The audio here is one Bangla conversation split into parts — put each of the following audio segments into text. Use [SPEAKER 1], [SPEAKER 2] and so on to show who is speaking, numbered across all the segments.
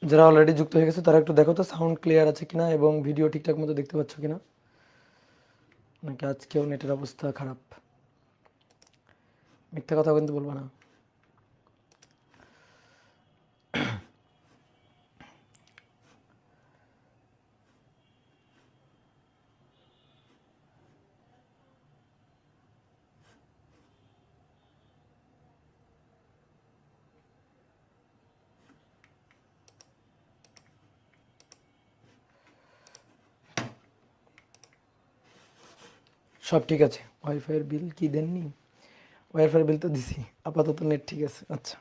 [SPEAKER 1] যারা অলরেডি যুক্ত হয়ে গেছে তারা একটু দেখো তো সাউন্ড ক্লিয়ার আছে কিনা এবং ভিডিও ঠিকঠাক মতো দেখতে পাচ্ছ কিনা, নাকি আজকেও নেটের অবস্থা খারাপ। মিথ্যা কথা কিন্তু বলবো না। সব ঠিক আছে। ওয়াইফাইয়ের বিল কি দেননি? ওয়াইফাইয়ের বিল তো দিছি, আপাতত নেট ঠিক আছে। আচ্ছা,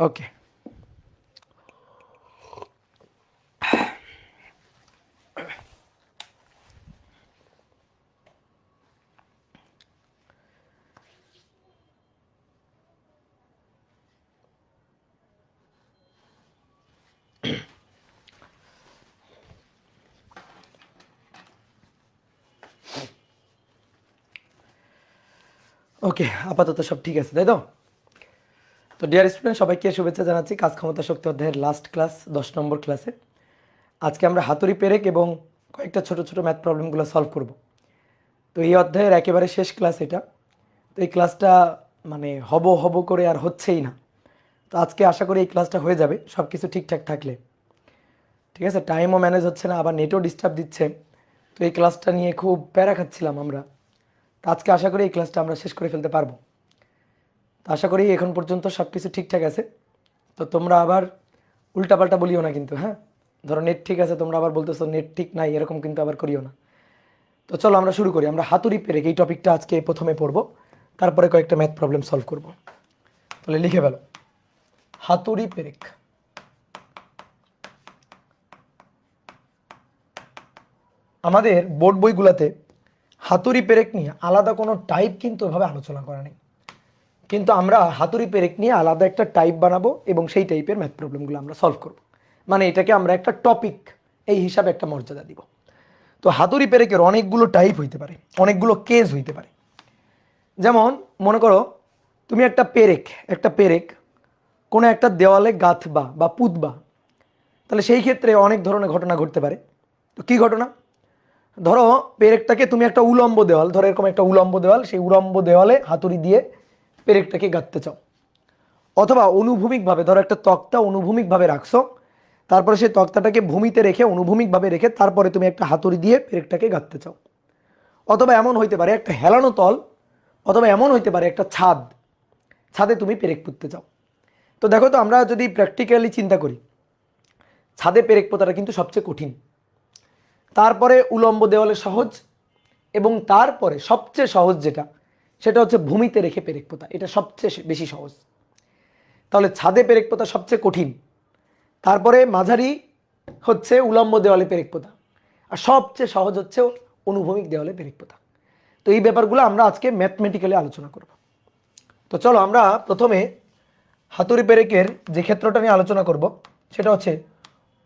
[SPEAKER 1] ওকে। ওকে, আপাতত সব ঠিক আছে, তাই তো? তো ডিয়ার স্টুডেন্ট, সবাইকে শুভেচ্ছা জানাচ্ছি কাজ ক্ষমতা শক্তি অধ্যায়ের লাস্ট ক্লাস 10 নম্বর ক্লাসে। আজকে আমরা হাতুড়ি পেরেক এবং কয়েকটা ছোট ছোট ম্যাথ প্রবলেমগুলো সলভ করব। তো এই অধ্যায়ের একেবারে শেষ ক্লাস এটা। তো এই ক্লাসটা মানে হব হব করে আর হচ্ছেই না। তো আজকে আশা করি এই ক্লাসটা হয়ে যাবে সব কিছু ঠিকঠাক থাকলে। ঠিক আছে, টাইমও ম্যানেজ হচ্ছে না, আবার নেটও ডিস্টার্ব দিচ্ছে। তো এই ক্লাসটা নিয়ে খুব প্যারা খাচ্ছিলাম আমরা। তো আজকে আশা করি এই ক্লাসটা আমরা শেষ করে ফেলতে পারবো। তো আশা করি এখন পর্যন্ত সব কিছু ঠিকঠাক আছে। তো তোমরা আবার উল্টাপাল্টা বলিও না কিন্তু, হ্যাঁ? ধরো নেট ঠিক আছে, তোমরা আবার বলতেছো নেট ঠিক নাই, এরকম কিন্তু আবার করিও না। তো চলো আমরা শুরু করি। আমরা হাতুড়ি পেরেক এই টপিকটা আজকে প্রথমে পড়বো, তারপরে কয়েকটা ম্যাথ প্রবলেম সলভ করব। তাহলে লিখে ফেলো, হাতুড়ি পেরেক। আমাদের বোর্ড বইগুলোতে হাতুড়ি পেরেক নিয়ে আলাদা কোনো টাইপ কিন্তু এভাবে আলোচনা করা নেই, কিন্তু আমরা হাতুড়ি পেরেক নিয়ে আলাদা একটা টাইপ বানাবো এবং সেই টাইপের ম্যাথ প্রবলেমগুলো আমরা সলভ করব। মানে এটাকে আমরা একটা টপিক এই হিসাবে একটা মর্যাদা দিব। তো হাতুড়ি পেরেকের অনেকগুলো টাইপ হইতে পারে, অনেকগুলো কেস হইতে পারে। যেমন মনে করো তুমি একটা পেরেক কোনো একটা দেওয়ালে গাঁথবা বা পুঁতবা, তাহলে সেই ক্ষেত্রে অনেক ধরনের ঘটনা ঘটতে পারে। তো কী ঘটনা? ধরো পেরেকটাকে তুমি একটা উলম্ব দেওয়াল, ধরো এরকম একটা উলম্ব দেওয়াল, সেই উলম্ব দেওয়ালে হাতুড়ি দিয়ে পেরেকটাকে গাঁথতে চাও। অথবা অনুভূমিকভাবে ধরো একটা তক্তা অনুভূমিকভাবে রাখছো, তারপরে সেই তক্তাটাকে ভূমিতে রেখে অনুভূমিকভাবে রেখে তারপরে তুমি একটা হাতুড়ি দিয়ে পেরেকটাকে গাঁথতে চাও। অথবা এমন হইতে পারে একটা হেলানো তল, অথবা এমন হইতে পারে একটা ছাদ, ছাদে তুমি পেরেক পুঁততে চাও। তো দেখো তো, আমরা যদি প্র্যাকটিক্যালি চিন্তা করি, ছাদে পেরেক পোঁতাটা কিন্তু সবচেয়ে কঠিন, তারপরে উলম্ব দেওয়ালে সহজ, এবং তারপরে সবচেয়ে সহজ যেটা সেটা হচ্ছে ভূমিতে রেখে পেরেক পোঁতা, এটা সবচেয়ে বেশি সহজ। তাহলে ছাদে পেরেক পোঁতা সবচেয়ে কঠিন, তারপরে মাঝারি হচ্ছে উলম্ব দেওয়ালে পেরেক পোঁতা, আর সবচেয়ে সহজ হচ্ছে অনুভূমিক দেওয়ালে পেরেক পোঁতা। তো এই ব্যাপারগুলো আমরা আজকে ম্যাথমেটিক্যালি আলোচনা করব। তো চলো আমরা প্রথমে হাতুড়ি পেরেকের যে ক্ষেত্রটা নিয়ে আলোচনা করব সেটা হচ্ছে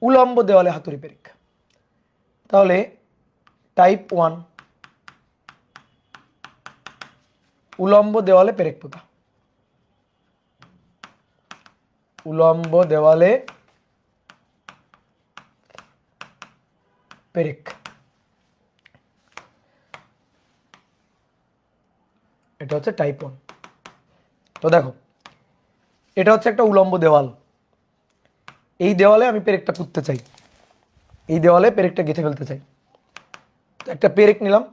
[SPEAKER 1] উলম্ব দেওয়ালে হাতুড়ি পেরেক। তাহলে টাইপ 1, উলম্ব দেওয়ালে পেরেক পোঁতা। উলম্ব দেওয়ালে পেরেক, এটা হচ্ছে টাইপ 1। তো দেখো, এটা হচ্ছে একটা উলম্ব দেওয়াল, এই দেওয়ালে আমি পেরেকটা পুঁততে চাই, এই দেওয়ালে পেরেকটা গেঁথে ফেলতে চাই। তো একটা পেরেক নিলাম,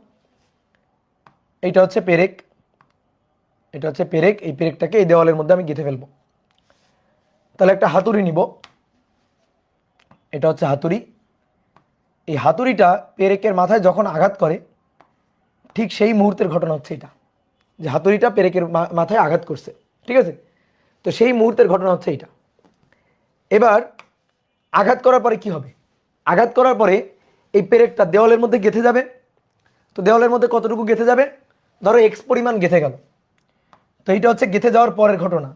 [SPEAKER 1] এইটা হচ্ছে পেরেক, এটা হচ্ছে পেরেক, এই পেরেকটাকে এই দেওয়ালের মধ্যে আমি গেঁথে ফেলবো। তাহলে একটা হাতুড়ি নিব, এটা হচ্ছে হাতুড়ি। এই হাতুড়িটা পেরেকের মাথায় যখন আঘাত করে, ঠিক সেই মুহূর্তের ঘটনা হচ্ছে এটা, যে হাতুড়িটা পেরেকের মাথায় আঘাত করছে, ঠিক আছে? তো সেই মুহূর্তের ঘটনা হচ্ছে এটা। এবার আঘাত করার পরে কি হবে? আঘাত করার পরে এই পেরেকটা দেওয়ালের মধ্যে গেঁথে যাবে। তো দেওয়ালের মধ্যে কতটুকু গেঁথে যাবে? ধরো এক্স পরিমাণ গেঁথে গেল। তো এইটা হচ্ছে গেঁথে যাওয়ার পরের ঘটনা।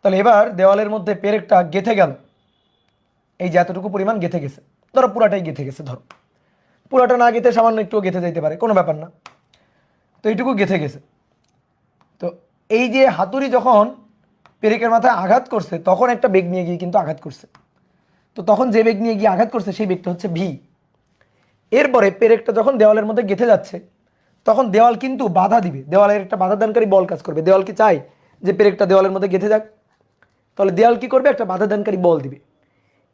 [SPEAKER 1] তাহলে এবার দেওয়ালের মধ্যে পেরেকটা গেঁথে গেল, এই যে এতটুকু পরিমাণ গেঁথে গেছে, ধরো পুরাটাই গেঁথে গেছে, ধরো পুরাটা না গেঁথে সামান্য একটু গেঁথে যেতে পারে, কোনো ব্যাপার না। তো এইটুকু গেঁথে গেছে। তো এই যে হাতুড়ি যখন পেরেকের মাথায় আঘাত করছে তখন একটা বেগ নিয়ে গিয়ে কিন্তু আঘাত করছে, তো তখন যে বেগ নিয়ে গিয়ে আঘাত করছে সেই বেগটা হচ্ছে ভি। এরপরে পেরেকটা যখন দেওয়ালের মধ্যে গেঁথে যাচ্ছে তখন দেওয়াল কিন্তু বাধা দিবে, দেওয়ালের একটা বাধা দানকারী বল কাজ করবে। দেওয়াল কি চায় যে পেরেকটা দেওয়ালের মধ্যে গেঁথে যাক? তাহলে দেওয়াল কি করবে? একটা বাধা দানকারী বল দিবে।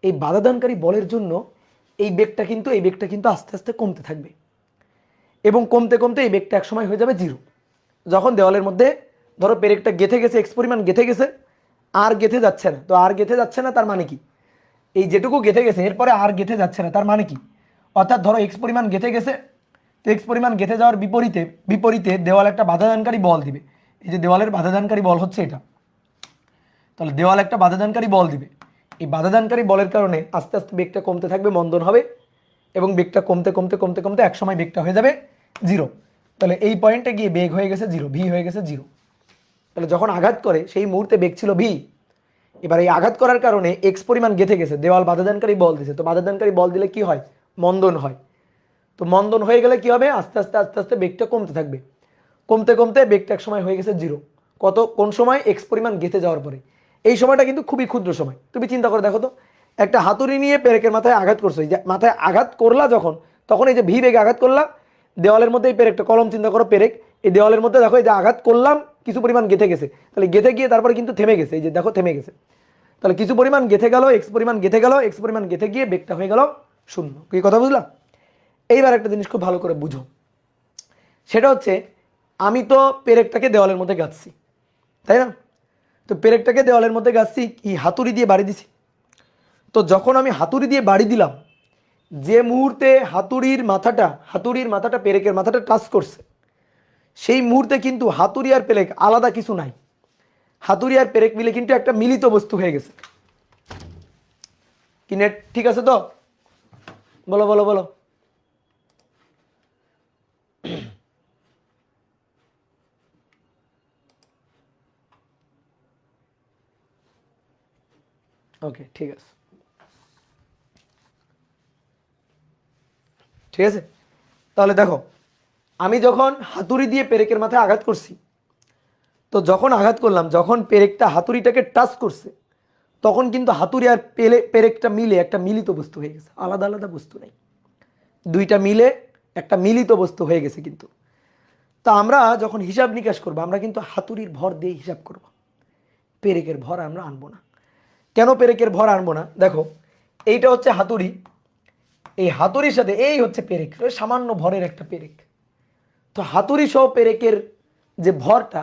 [SPEAKER 1] এই বাধা দানকারী বলের জন্য এই বেগটা কিন্তু আস্তে আস্তে কমতে থাকবে এবং কমতে কমতে এই বেগটা একসময় হয়ে যাবে জিরো। যখন দেওয়ালের মধ্যে ধরো পেরেকটা গেঁথে গেছে, এক্স পরিমাণ গেঁথে গেছে, আর গেঁথে যাচ্ছে না। তো আর গেঁথে যাচ্ছে না তার মানে কি? এই যেটুকু গেঁথে গেছে এরপরে আর গেঁথে যাচ্ছে না তার মানে কি? অর্থাৎ ধরো এক্স পরিমাণ গেঁথে গেছে, তো এক্স পরিমাণ গেঁথে যাওয়ার বিপরীতে বিপরীতে দেওয়াল একটা বাধাদানকারী বল দিবে। এই যে দেওয়ালের বাধাদানকারী বল হচ্ছে এটা, তাহলে দেওয়াল একটা বাধাদানকারী বল দিবে। এই বাধাদানকারী বলের কারণে আস্তে আস্তে বেগটা কমতে থাকবে, মন্দন হবে এবং বেগটা কমতে কমতে কমতে কমতে একসময় বেগটা হয়ে যাবে জিরো। তাহলে এই পয়েন্টে গিয়ে বেগ হয়ে গেছে জিরো, ভি হয়ে গেছে জিরো। তাহলে যখন আঘাত করে সেই মুহূর্তে বেগ ছিল ভি। এবার এই আঘাত করার কারণে এক্স পরিমাণ গেঁথে গেছে, দেওয়াল বাধাদানকারী বল দিছে, তো বাধাদানকারী বল দিলে কি হয়? মন্দন হয়। তো মন্দন হয়ে গেলে কি হবে? আস্তে আস্তে আস্তে আস্তে বেগটা কমতে থাকবে, কমতে কমতে বেগটা এক সময় হয়ে গেছে জিরো। কোন সময়? এক্স পরিমাণ গেঁথে যাওয়ার পরে। এই সময়টা কিন্তু খুবই ক্ষুদ্র সময়। তুমি চিন্তা করে দেখো তো, একটা হাতুড়ি নিয়ে পেরেকের মাথায় আঘাত করছো, এই যে মাথায় আঘাত করলা যখন, তখন এই যে ভি বেগে আঘাত করলা দেওয়ালের মধ্যে, এই পেরেকটা কলম চিন্তা করো পেরেক, এই দেওয়ালের মধ্যে দেখো এই যে আঘাত করলাম কিছু পরিমাণ গেঁথে গেছে, তাহলে গেঁথে গিয়ে তারপরে কিন্তু থেমে গেছে, এই যে দেখো থেমে গেছে। তাহলে কিছু পরিমাণ গেঁথে গেল, এক্স পরিমাণ গেঁথে গেল, এক্স পরিমাণ গেঁথে গিয়ে বেগটা হয়ে গেল শূন্য। কি কথা বুঝলা? এইবার একটা জিনিস খুব ভালো করে বুঝো, সেটা হচ্ছে আমি তো পেরেকটাকে দেওয়ালের মধ্যে গাচ্ছি, তাই না? তো পেরেকটাকে দেওয়ালের মধ্যে গাচ্ছি কি হাতুড়ি দিয়ে বাড়ি দিছি। তো যখন আমি হাতুড়ি দিয়ে বাড়ি দিলাম, যে মুহূর্তে হাতুড়ির মাথাটা পেরেকের মাথাটা টাচ করছে, সেই মুহূর্তে কিন্তু হাতুড়ি আর পেরেক আলাদা কিছু নাই। হাতুড়ি আর পেরেক মিলে কিন্তু একটা মিলিত বস্তু হয়ে গেছে। কি নেট ঠিক আছে তো? বলো বলো বলো। ওকে, ঠিক আছে ঠিক আছে। তাহলে দেখো, আমি যখন হাতুড়ি দিয়ে পেরেকের মাথায় আঘাত করছি, তো যখন আঘাত করলাম, যখন পেরেকটা হাতুড়িটাকে টাচ করছে, তখন কিন্তু হাতুড়ি আর পেরেকটা মিলে একটা মিলিত বস্তু হয়ে গেছে, আলাদা আলাদা বস্তু নেই, দুইটা মিলে একটা মিলিত বস্তু হয়ে গেছে। কিন্তু তা আমরা যখন হিসাব নিকাশ করবো, আমরা কিন্তু হাতুড়ির ভর দিয়ে হিসাব করব, পেরেকের ভর আমরা আনবো না। কেন পেরেকের ভর আনবো না? দেখো, এইটা হচ্ছে হাতুড়ি, এই হাতুড়ির সাথে এই হচ্ছে পেরেক, সামান্য ভরের একটা পেরেক। তো হাতুড়ি সহ পেরেকের যে ভরটা,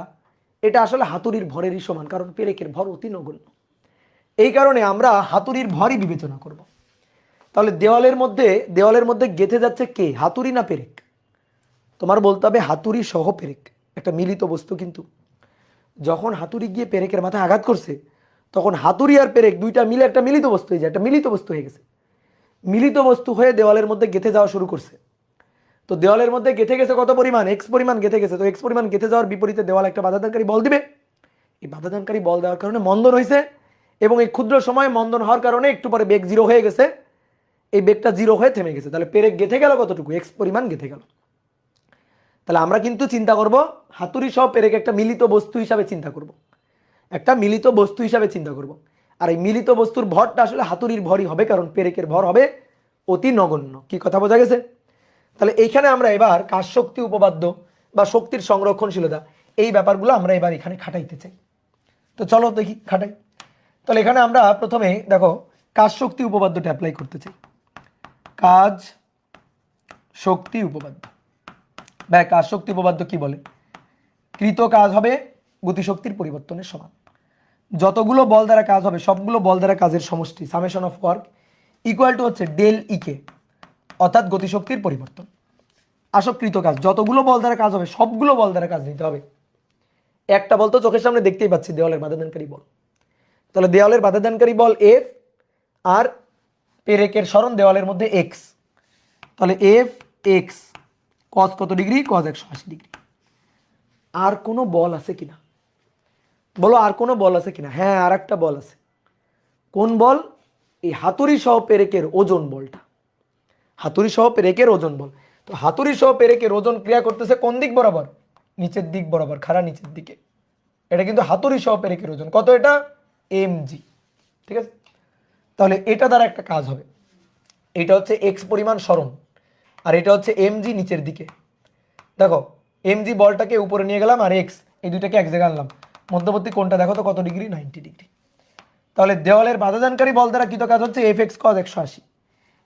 [SPEAKER 1] এটা আসলে হাতুড়ির ভরেরই সমান, কারণ পেরেকের ভর অতি নগণ্য। এই কারণে আমরা হাতুড়ির ভরই বিবেচনা করব। তাহলে দেওয়ালের মধ্যে গেঁথে যাচ্ছে কে? হাতুড়ি না পেরেক? তোমার বলতে হবে হাতুড়ি সহ পেরেক, একটা মিলিত বস্তু। কিন্তু যখন হাতুড়ি গিয়ে পেরেকের মাথায় আঘাত করছে, তখন হাতুড়ি আর পেরেক দুইটা মিলে একটা মিলিত বস্তু হয়ে যায়, একটা মিলিত বস্তু হয়ে গেছে। মিলিত বস্তু হয়ে দেওয়ালের মধ্যে গেঁথে যাওয়া শুরু করছে। তো দেওয়ালের মধ্যে গেঁথে গেছে কত পরিমাণ? এক্স পরিমাণ গেঁথে গেছে। তো এক্স পরিমাণ গেঁথে যাওয়ার বিপরীতে দেওয়াল একটা বাধাদানকারী বল দিবে। এই বাধাদানকারী বল দেওয়ার কারণে মন্দন হয়েছে এবং এই ক্ষুদ্র সময়ে মন্দন হওয়ার কারণে একটু পরে বেগ জিরো হয়ে গেছে, এই বেগটা জিরো হয়ে থেমে গেছে। তাহলে পেরেক গেঁথে গেল কতটুকু? এক্স পরিমাণ গেঁথে গেল। তাহলে আমরা কিন্তু চিন্তা করব হাতুড়ি সহ পেরেক একটা মিলিত বস্তু হিসাবে চিন্তা করব, একটা মিলিত বস্তু হিসাবে চিন্তা করব। আর এই মিলিত বস্তুর ভরটা আসলে হাতুড়ির ভরই হবে, কারণ পেরেকের ভর হবে অতি নগণ্য। কি কথা বোঝা গেছে? তাহলে এইখানে আমরা এবার কাজ শক্তি উপপাদ্য বা শক্তির সংরক্ষণশীলতা, এই ব্যাপারগুলো আমরা এবার এখানে খাটাইতে চাই। তো চলো দেখি খাটাই। তাহলে এখানে আমরা প্রথমে দেখো কাজ শক্তি উপপাদ্যটা অ্যাপ্লাই করতে চাই। কাজ শক্তি উপপাদ্য, ভাই কাজ শক্তি উপপাদ্য কি বলে? কৃত কাজ হবে গতিশক্তির পরিবর্তনের সমান। যতগুলো বল দ্বারা কাজ হবে সবগুলো বল দ্বারা কাজের সমষ্টি, summation of work equal to হচ্ছে ডেল ইকে, অর্থাৎ গতিশক্তির পরিবর্তন। আসক্রিত কাজ, যতগুলো বল দ্বারা কাজ হবে সবগুলো বল দ্বারা কাজ নিতে হবে। একটা বল তো চোখের সামনে দেখতেই পাচ্ছি, দেওয়ালের বাধাদানকারী বল। তাহলে দেওয়ালের বাধাদানকারী বল এফ, আর পেরেকের সরণ দেওয়ালের মধ্যে এক্স। তাহলে এফ এক্স কস কত ডিগ্রি? কস 180 ডিগ্রি। আর কোনো বল আছে কিনা বলো? আর কোনো বল আছে কিনা? হ্যাঁ, আর একটা বল আছে। কোন বল? এই হাতুড়ি সহ পেরেকের ওজন বলটা, হাতুড়ি সহ পেরেকের ওজন বল। তো হাতুড়ি সহ পেরেকের ওজন ক্রিয়া করতেছে কোন দিক বরাবর? নিচের দিক বরাবর, খাড়া নিচের দিকে। এটা কিন্তু হাতুড়ি সহ পেরেকের ওজন কত? এটা mg, ঠিক আছে। তাহলে এটা দ্বারা একটা কাজ হবে, এটা হচ্ছে এক্স পরিমাণ সরণ আর এটা হচ্ছে এমজি নিচের দিকে। দেখো এমজি বলটাকে উপরে নিয়ে গেলাম আর এক্স এই দুইটাকে এক জায়গায় আনলাম, মধ্যবর্তী কোণটা দেখো তো কত ডিগ্রি, 90 ডিগ্রি। তাহলে দেওয়ালের বাধাদানকারী বল দ্বারা কৃত কাজ হচ্ছে এফ এক্স কজ 180,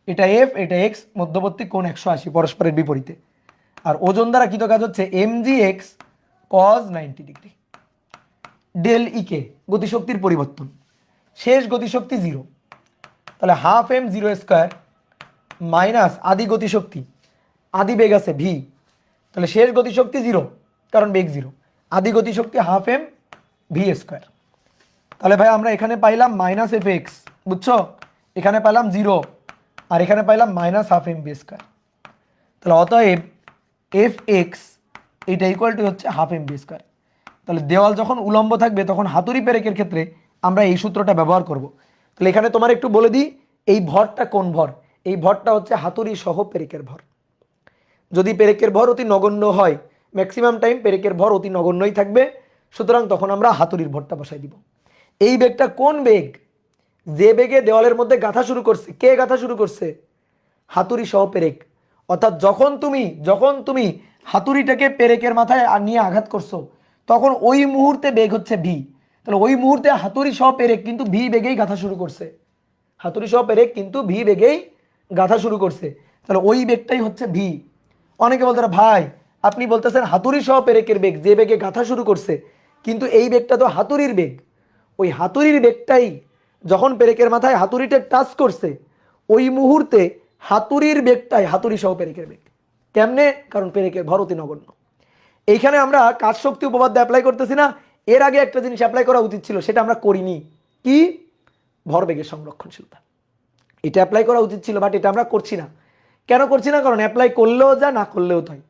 [SPEAKER 1] এটা এফ এটা এক্স, মধ্যবর্তী কোণ 180 পরস্পরের বিপরীতে। আর ওজন দ্বারা কৃত কাজ হচ্ছে MG X cos 90 degree. Del E K গতিশক্তির পরিবর্তন, শেষ গতিশক্তি 0, তাহলে হাফ এম 0 স্কোয়ার মাইনাস আদি গতিশক্তি, আদি বেগ আছে ভি, তাহলে শেষ গতিশক্তি 0 কারণ বেগ 0, আদি গতিশক্তি হাফ এম ভি স্কোয়ার। তাহলে ভাই আমরা এখানে পাইলাম মাইনাস এফ এক্স, বুঝছো, এখানে পাইলাম 0 আর এখানে পাইলাম minus half M V square. তাহলে অতএব এফ এক্স এটা ইকুয়াল টু হচ্ছে হাফ এম ভি স্কোয়ার। তাহলে দেওয়াল যখন উলম্ব থাকবে তখন হাতুড়ি পেরেকের ক্ষেত্রে আমরা এই সূত্রটা ব্যবহার করব। তাহলে এখানে তোমার একটু বলে দিই, এই ভরটা কোন ভর, এই ভরটা হচ্ছে হাতুড়ি সহ পেরেকের ভর। যদি পেরেকের ভর অতি নগণ্য হয়, ম্যাক্সিমাম টাইম পেরেকের ভর অতি নগণ্যই থাকবে, সুতরাং তখন আমরা হাতুড়ির ভরটা বসাই দিব। এই বেগটা কোন বেগ, যে বেগে দেওয়ালের মধ্যে গাঁথা শুরু করছে, কে গাঁথা শুরু করছে, হাতুড়ি সহ পেরেক। অর্থাৎ যখন তুমি হাতুড়িটাকে পেরেকের মাথায় নিয়ে আঘাত করছো তখন ওই মুহূর্তে বেগ হচ্ছে ভি। তাহলে ওই মুহূর্তে হাতুড়ি সহ পেরেক কিন্তু ভি বেগেই গাঁথা শুরু করছে, হাতুড়ি সহ পেরেক কিন্তু ভি বেগেই গাঁথা শুরু করছে, তাহলে ওই বেগটাই হচ্ছে ভি। অনেকে বলতে ভাই আপনি বলতেছেন হাতুড়ি সহ পেরেকের বেগ, যে বেগে গাঁথা শুরু করছে, কিন্তু এই বেগটা তো হাতুড়ির বেগ, ওই হাতুড়ির বেগটাই যখন পেরেকের মাথায় হাতুড়িটা টাচ করছে ওই মুহূর্তে হাতুড়ির বেগটাই হাতুড়ি সহ পেরেকের বেগ। কেমনে, কারণ পেরেকের ভর অতি নগণ্য। এইখানে আমরা কাজ শক্তি উপপাদ্য অ্যাপ্লাই করতেছি না, এর আগে একটা জিনিস অ্যাপ্লাই করা উচিত ছিল, সেটা আমরা করিনি, কি, ভরবেগের সংরক্ষণশীলতা। এটা অ্যাপ্লাই করা উচিত ছিল, বাট এটা আমরা করছি না। কেন করছি না, কারণ অ্যাপ্লাই করলেও যা না করলেও তাই।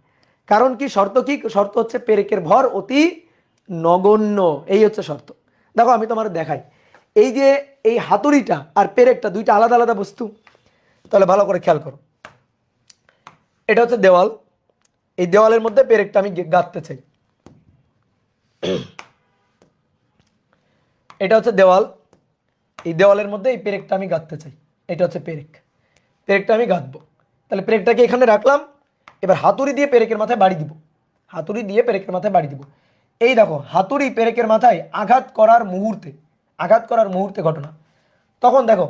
[SPEAKER 1] কারণ কি শর্ত, কি শর্ত হচ্ছে পেরেকের ভর অতি নগণ্য, এই হচ্ছে শর্ত। দেখো আমি তোমার দেখাই, এই যে এই হাতুড়িটা আর পেরেকটা দুইটা আলাদা আলাদা বস্তু। তাহলে ভালো করে খেয়াল করো, এটা হচ্ছে দেওয়াল, এই দেওয়ালের মধ্যে পেরেকটা আমি গাঁথতে চাই, এটা হচ্ছে দেওয়াল, এই দেওয়ালের মধ্যে এই পেরেকটা আমি গাঁথতে চাই, এটা হচ্ছে পেরেক, পেরেকটা আমি গাঁথবো। তাহলে পেরেকটাকে এখানে রাখলাম, এবার হাতুড়ি দিয়ে পেরেকের মাথায় বাড়ি দিব, হাতুড়ি দিয়ে পেরেকের মাথায় বাড়ি দিব। এই দেখো হাতুড়ি পেরেকের মাথায় আঘাত করার মুহূর্তে ঘটনা, তখন দেখো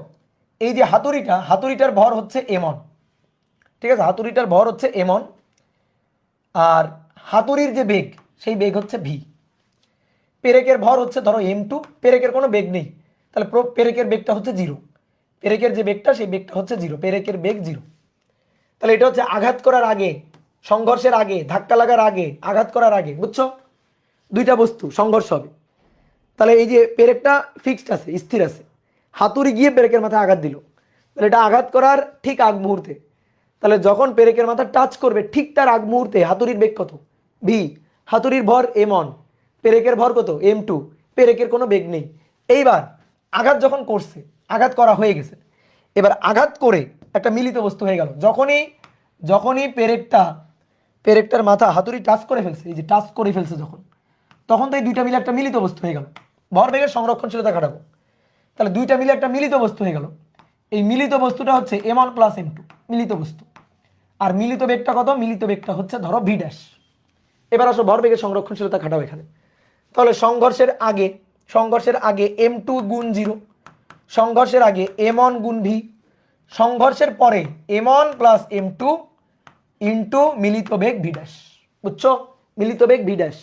[SPEAKER 1] এই যে হাতুড়িটার ভর হচ্ছে এমন, ঠিক আছে, হাতুড়িটার ভর হচ্ছে এমন, আর হাতুড়ির যে বেগ সেই বেগ হচ্ছে ভি। পেরেকের ভর হচ্ছে ধরো m2, পেরেকের কোনো বেগ নেই, তাহলে পেরেকের বেগটা হচ্ছে 0, পেরেকের যে বেগটা সেই বেগটা হচ্ছে 0, পেরেকের বেগ 0। তাহলে এটা হচ্ছে আঘাত করার আগে, সংঘর্ষের আগে, ধাক্কা লাগার আগে, আঘাত করার আগে, বুঝছো, দুইটা বস্তু সংঘর্ষ হবে। তাহলে এই যে পেরেকটা ফিক্সড আছে, স্থির আছে, হাতুড়ি গিয়ে পেরেকের মাথায় আঘাত দিল, তাহলে এটা আঘাত করার ঠিক আগ মুহূর্তে, তাহলে যখন পেরেকের মাথা টাচ করবে ঠিক তার আগ মুহূর্তে হাতুড়ির বেগ কত, ভি, হাতুড়ির ভর m1, পেরেকের ভর কত m2, পেরেকের কোনো বেগ নেই। এইবার আঘাত যখন করছে, আঘাত করা হয়ে গেছে, এবার আঘাত করে একটা মিলিত বস্তু হয়ে গেল, যখনই পেরেকটার মাথা হাতুড়ি টাচ করে ফেলছে, এই যে টাচ করে ফেলছে তখন তো এই দুইটা মিলে একটা মিলিত বস্তু হয়ে গেল। ভরবেগের সংরক্ষণশীলতা খাটাবো, তাহলে দুইটা মিলে একটা মিলিত বস্তু হয়ে গেল, এই মিলিত বস্তুটা হচ্ছে m1 প্লাস m2 মিলিত বস্তু, আর মিলিত বেগটা কত, মিলিত বেগটা হচ্ছে ধরো ভি ড্যাশ। এবার আসো ভরবেগের সংরক্ষণশীলতা খাটাও এখানে। তাহলে সংঘর্ষের আগে m2 গুণ 0, সংঘর্ষের আগে m1 গুণ ভি, সংঘর্ষের পরে m1 প্লাস m2 ইন্টু মিলিত বেগ ভি ড্যাশ, বুঝছো, মিলিত বেগ ভি ড্যাশ।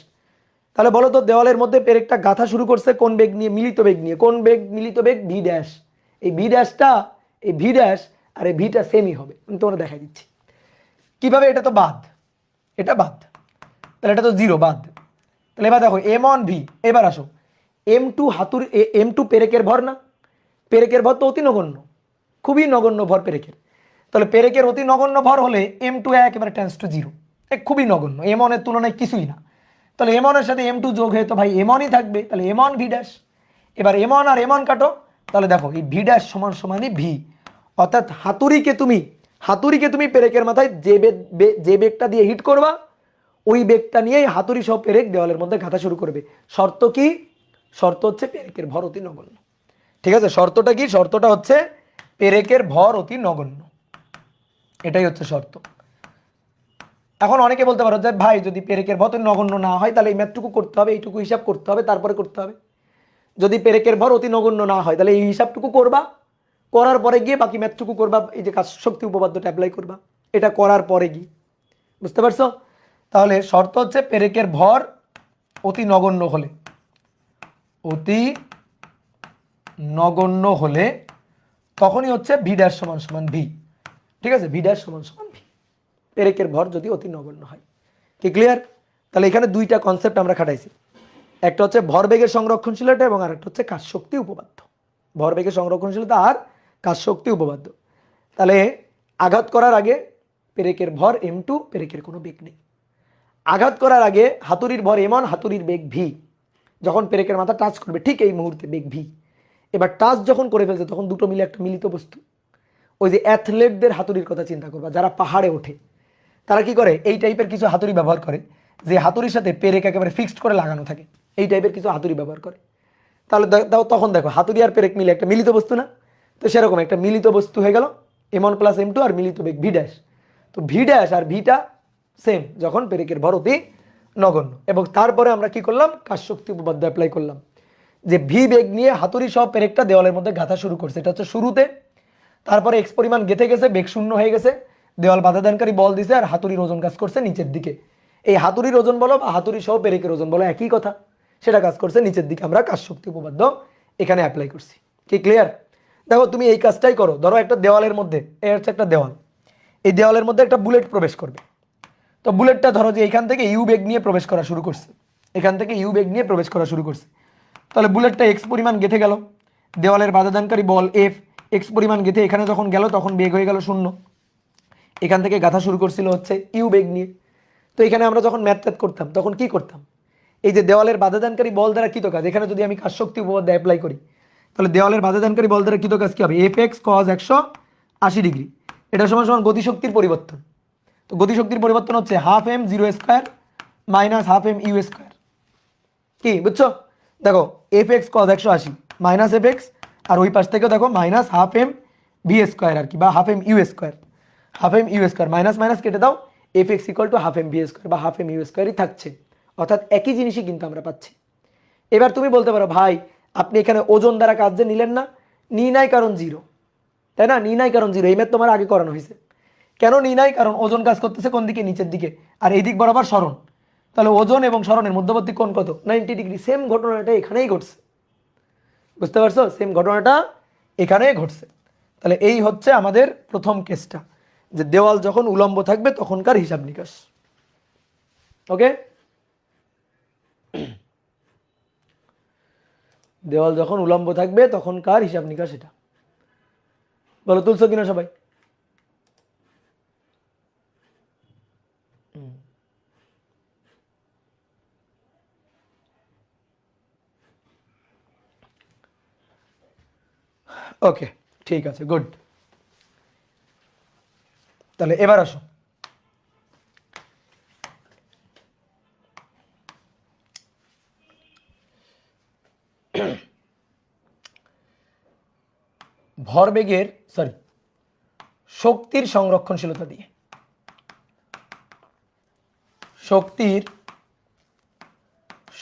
[SPEAKER 1] তাহলে বলো তো দেওয়ালের মধ্যে পেরেকটা গাঁথা শুরু করছে কোন বেগ নিয়ে, মিলিত বেগ নিয়ে, কোন বেগ, মিলিত বেগ ভি ড্যাশ। এই ভি ড্যাশটা, এই ভি ড্যাশ আর এই ভিটা সেমই হবে, আমি তোমাদের দেখাই দিচ্ছি কিভাবে। এটা তো বাদ, এটা বাদ, তাহলে এটা তো 0 বাদ। তাহলে এবার দেখো m1 ভি, এবার আসো m2 হাতুড়ি, m2 পেরেকের ভর না, পেরেকের ভর তো অতি নগণ্য, খুবই নগণ্য ভর পেরেকের। তাহলে পেরেকের অতি নগণ্য ভর হলে m2 একেবারে টেন্স টু 0, খুবই নগণ্য, m1 এর তুলনায় কিছুই না। তাহলে m1 এর সাথে m2 যোগ হয়ে তো ভাই m1ই থাকবে, তাহলে m1 ভি ড্যাশ। এবার m1 আর m1 কাটো, তাহলে দেখো এই ভি ড্যাশ সমান সমানই ভি। অর্থাৎ হাতুড়িকে তুমি পেরেকের মাথায় যে বেগটা দিয়ে হিট করবা ওই বেগটা নিয়েই হাতুড়ি সহ পেরেক দেওয়ালের মধ্যে গাঁথা শুরু করবে। শর্ত কি, শর্ত হচ্ছে পেরেকের ভর অতি নগণ্য, ঠিক আছে, শর্তটা কি, শর্তটা হচ্ছে পেরেকের ভর অতি নগণ্য, এটাই হচ্ছে শর্ত। এখন অনেকে বলতে পারো যে ভাই যদি পেরেকের ভর অতি নগণ্য না হয় তাহলে এই ম্যাথটুকু করতে হবে, এইটুকু হিসাব করতে হবে, তারপরে করতে হবে। যদি পেরেকের ভর অতি নগণ্য না হয় তাহলে এই হিসাবটুকু করবা, করার পরে গিয়ে বাকি ম্যাথটুকু করবা, এই যে কাজ শক্তি উপপাদ্যটা অ্যাপ্লাই করবা, এটা করার পরে গিয়ে। বুঝতে পারছো? তাহলে শর্ত হচ্ছে পেরেকের ভর অতি নগণ্য হলে, অতি নগণ্য হলে তখনই হচ্ছে ভি ড্যাশ সমান সমান ভি। ঠিক আছে, ভি ড্যাশ সমান সমান ভি, পেরেকের ভর যদি অতি নগণ্য হয়। কি ক্লিয়ার? তাহলে এখানে দুইটা কনসেপ্ট আমরা খাটাইছি, একটা হচ্ছে ভরবেগের সংরক্ষণশীলতা এবং আরেকটা হচ্ছে কাজ শক্তি উপপাদ্য। ভরবেগের সংরক্ষণশীলতা আর কাজ শক্তি উপপাদ্য। তাহলে আঘাত করার আগে পেরেকের ভর m2, পেরেকের কোনো বেগ নেই। আঘাত করার আগে হাতুড়ির ভর m1, হাতুড়ির বেগ v। যখন পেরেকের মাথা টাচ করবে ঠিক এই মুহূর্তে বেগ v। এবার টাচ যখন করে ফেলছে তখন দুটো মিলে একটা মিলিত বস্তু। ওই যে অ্যাথলেটদের হাতুড়ির কথা চিন্তা করবা, যারা পাহাড়ে ওঠে, তারা কি করে, এই টাইপের কিছু হাতুড়ি ব্যবহার করে, যে হাতুড়ির সাথে পেরেক একেবারে ফিক্সড করে লাগানো থাকে, এই টাইপের কিছু হাতুড়ি ব্যবহার করে। তাহলে তখন দেখো হাতুড়ি আর পেরেক মিলে একটা মিলিত বস্তু না? তো সেরকম একটা মিলিত বস্তু হয়ে গেল m1 প্লাস m2 আর মিলিত বেগ ভি ড্যাশ। তো ভি ড্যাশ আর ভিটা সেম যখন পেরেকের ভর অতি নগণ্য। এবং তারপরে আমরা কি করলাম, কাজ শক্তি উপপাদ্য অ্যাপ্লাই করলাম, যে ভি বেগ নিয়ে হাতুড়ি সহ পেরেকটা দেওয়ালের মধ্যে গাঁথা শুরু করছে, এটা হচ্ছে শুরুতে। তারপরে এক্স পরিমাণ গেঁথে গেছে, বেগ শূন্য হয়ে গেছে, দেওয়াল বাধাদানকারী বল দিছে আর হাতুড়ির ওজন কাজ করছে নিচের দিকে। এই হাতুড়ির ওজন বলো বা হাতুড়ি সহ পেরেকের ওজন বলো একই কথা, সেটা কাজ করছে নিচের দিকে। আমরা কাজ শক্তি উপপাদ্য এখানে অ্যাপ্লাই করছি। কি ক্লিয়ার? দেখো তুমি এই কাজটাই করো, ধরো একটা দেওয়ালের মধ্যে, এই হচ্ছে একটা দেওয়াল, এই দেওয়ালের মধ্যে একটা বুলেট প্রবেশ করবে। তো বুলেটটা ধরো যে এখান থেকে ইউ বেগ নিয়ে প্রবেশ করা শুরু করছে, এখান থেকে ইউ বেগ নিয়ে প্রবেশ করা শুরু করছে। তাহলে বুলেটটা এক্স পরিমাণ গেঁথে গেল, দেওয়ালের বাধাদানকারী বল এফ এক্স পরিমাণ গেঁথে এখানে যখন গেল তখন বেগ হয়ে গেল শূন্য। এখান থেকে গাঁথা শুরু করছিল হচ্ছে ইউ বেগ নিয়ে। তো এখানে আমরা যখন ম্যাথ করতাম তখন কি করতাম, এই যে দেওয়ালের বাধাদানকারী বল দ্বারা কৃত কাজ, এখানে যদি আমি কাজ শক্তি উপপাদ্য অ্যাপ্লাই করি তাহলে দেওয়ালের বাধাদানকারী বল দ্বারা কৃত কাজ কি হবে, এফ এক্স কজ 180 ডিগ্রি, এটা সমান সমান গতিশক্তির পরিবর্তন। তো গতিশক্তির পরিবর্তন হচ্ছে half M zero square minus half M U square. কি বুঝছো? দেখো F X cos 180 minus F X, আর ওই পাশ থেকেও দেখো minus half M V square আর কি, বা half M U square, half M U square minus minus কেটে দাও, F X equal to half M V square বা হাফ এম ইউ স্কোয়ারই থাকছে, অর্থাৎ একই জিনিসই কিন্তু আমরা পাচ্ছি। এবার তুমি বলতে পারো ভাই আপনি এখানে ওজন দ্বারা কাজ যে নিলেন না, নির্ণয় কারণ জিরো, তাই না? নির্ণয় কারণ জিরো এই ম্যাথ তোমার আগে করানো হয়েছে। কেন নির্ণয়? কারণ ওজন কাজ করতেছে কোন দিকে, নিচের দিকে, আর এই দিক বরাবর সরণ। তাহলে ওজন এবং সরণের মধ্যবর্তী কোণ কত, 90 ডিগ্রি। সেম ঘটনাটা এখানেই ঘটছে, বুঝতে পারছো? সেম ঘটনাটা এখানেই ঘটছে। তাহলে এই হচ্ছে আমাদের প্রথম কেসটা, যে দেওয়াল যখন উলম্ব থাকবে তখনকার হিসাব নিকাশ। ওকে, দেওয়াল যখন উলম্ব থাকবে তখনকার হিসাব নিকাশ এটা। বলো তুলছো কিনা সবাই? ওকে, ঠিক আছে, গুড। তাহলে এবার আসো, ভরবেগের শক্তির সংরক্ষণশীলতা দিয়ে, শক্তির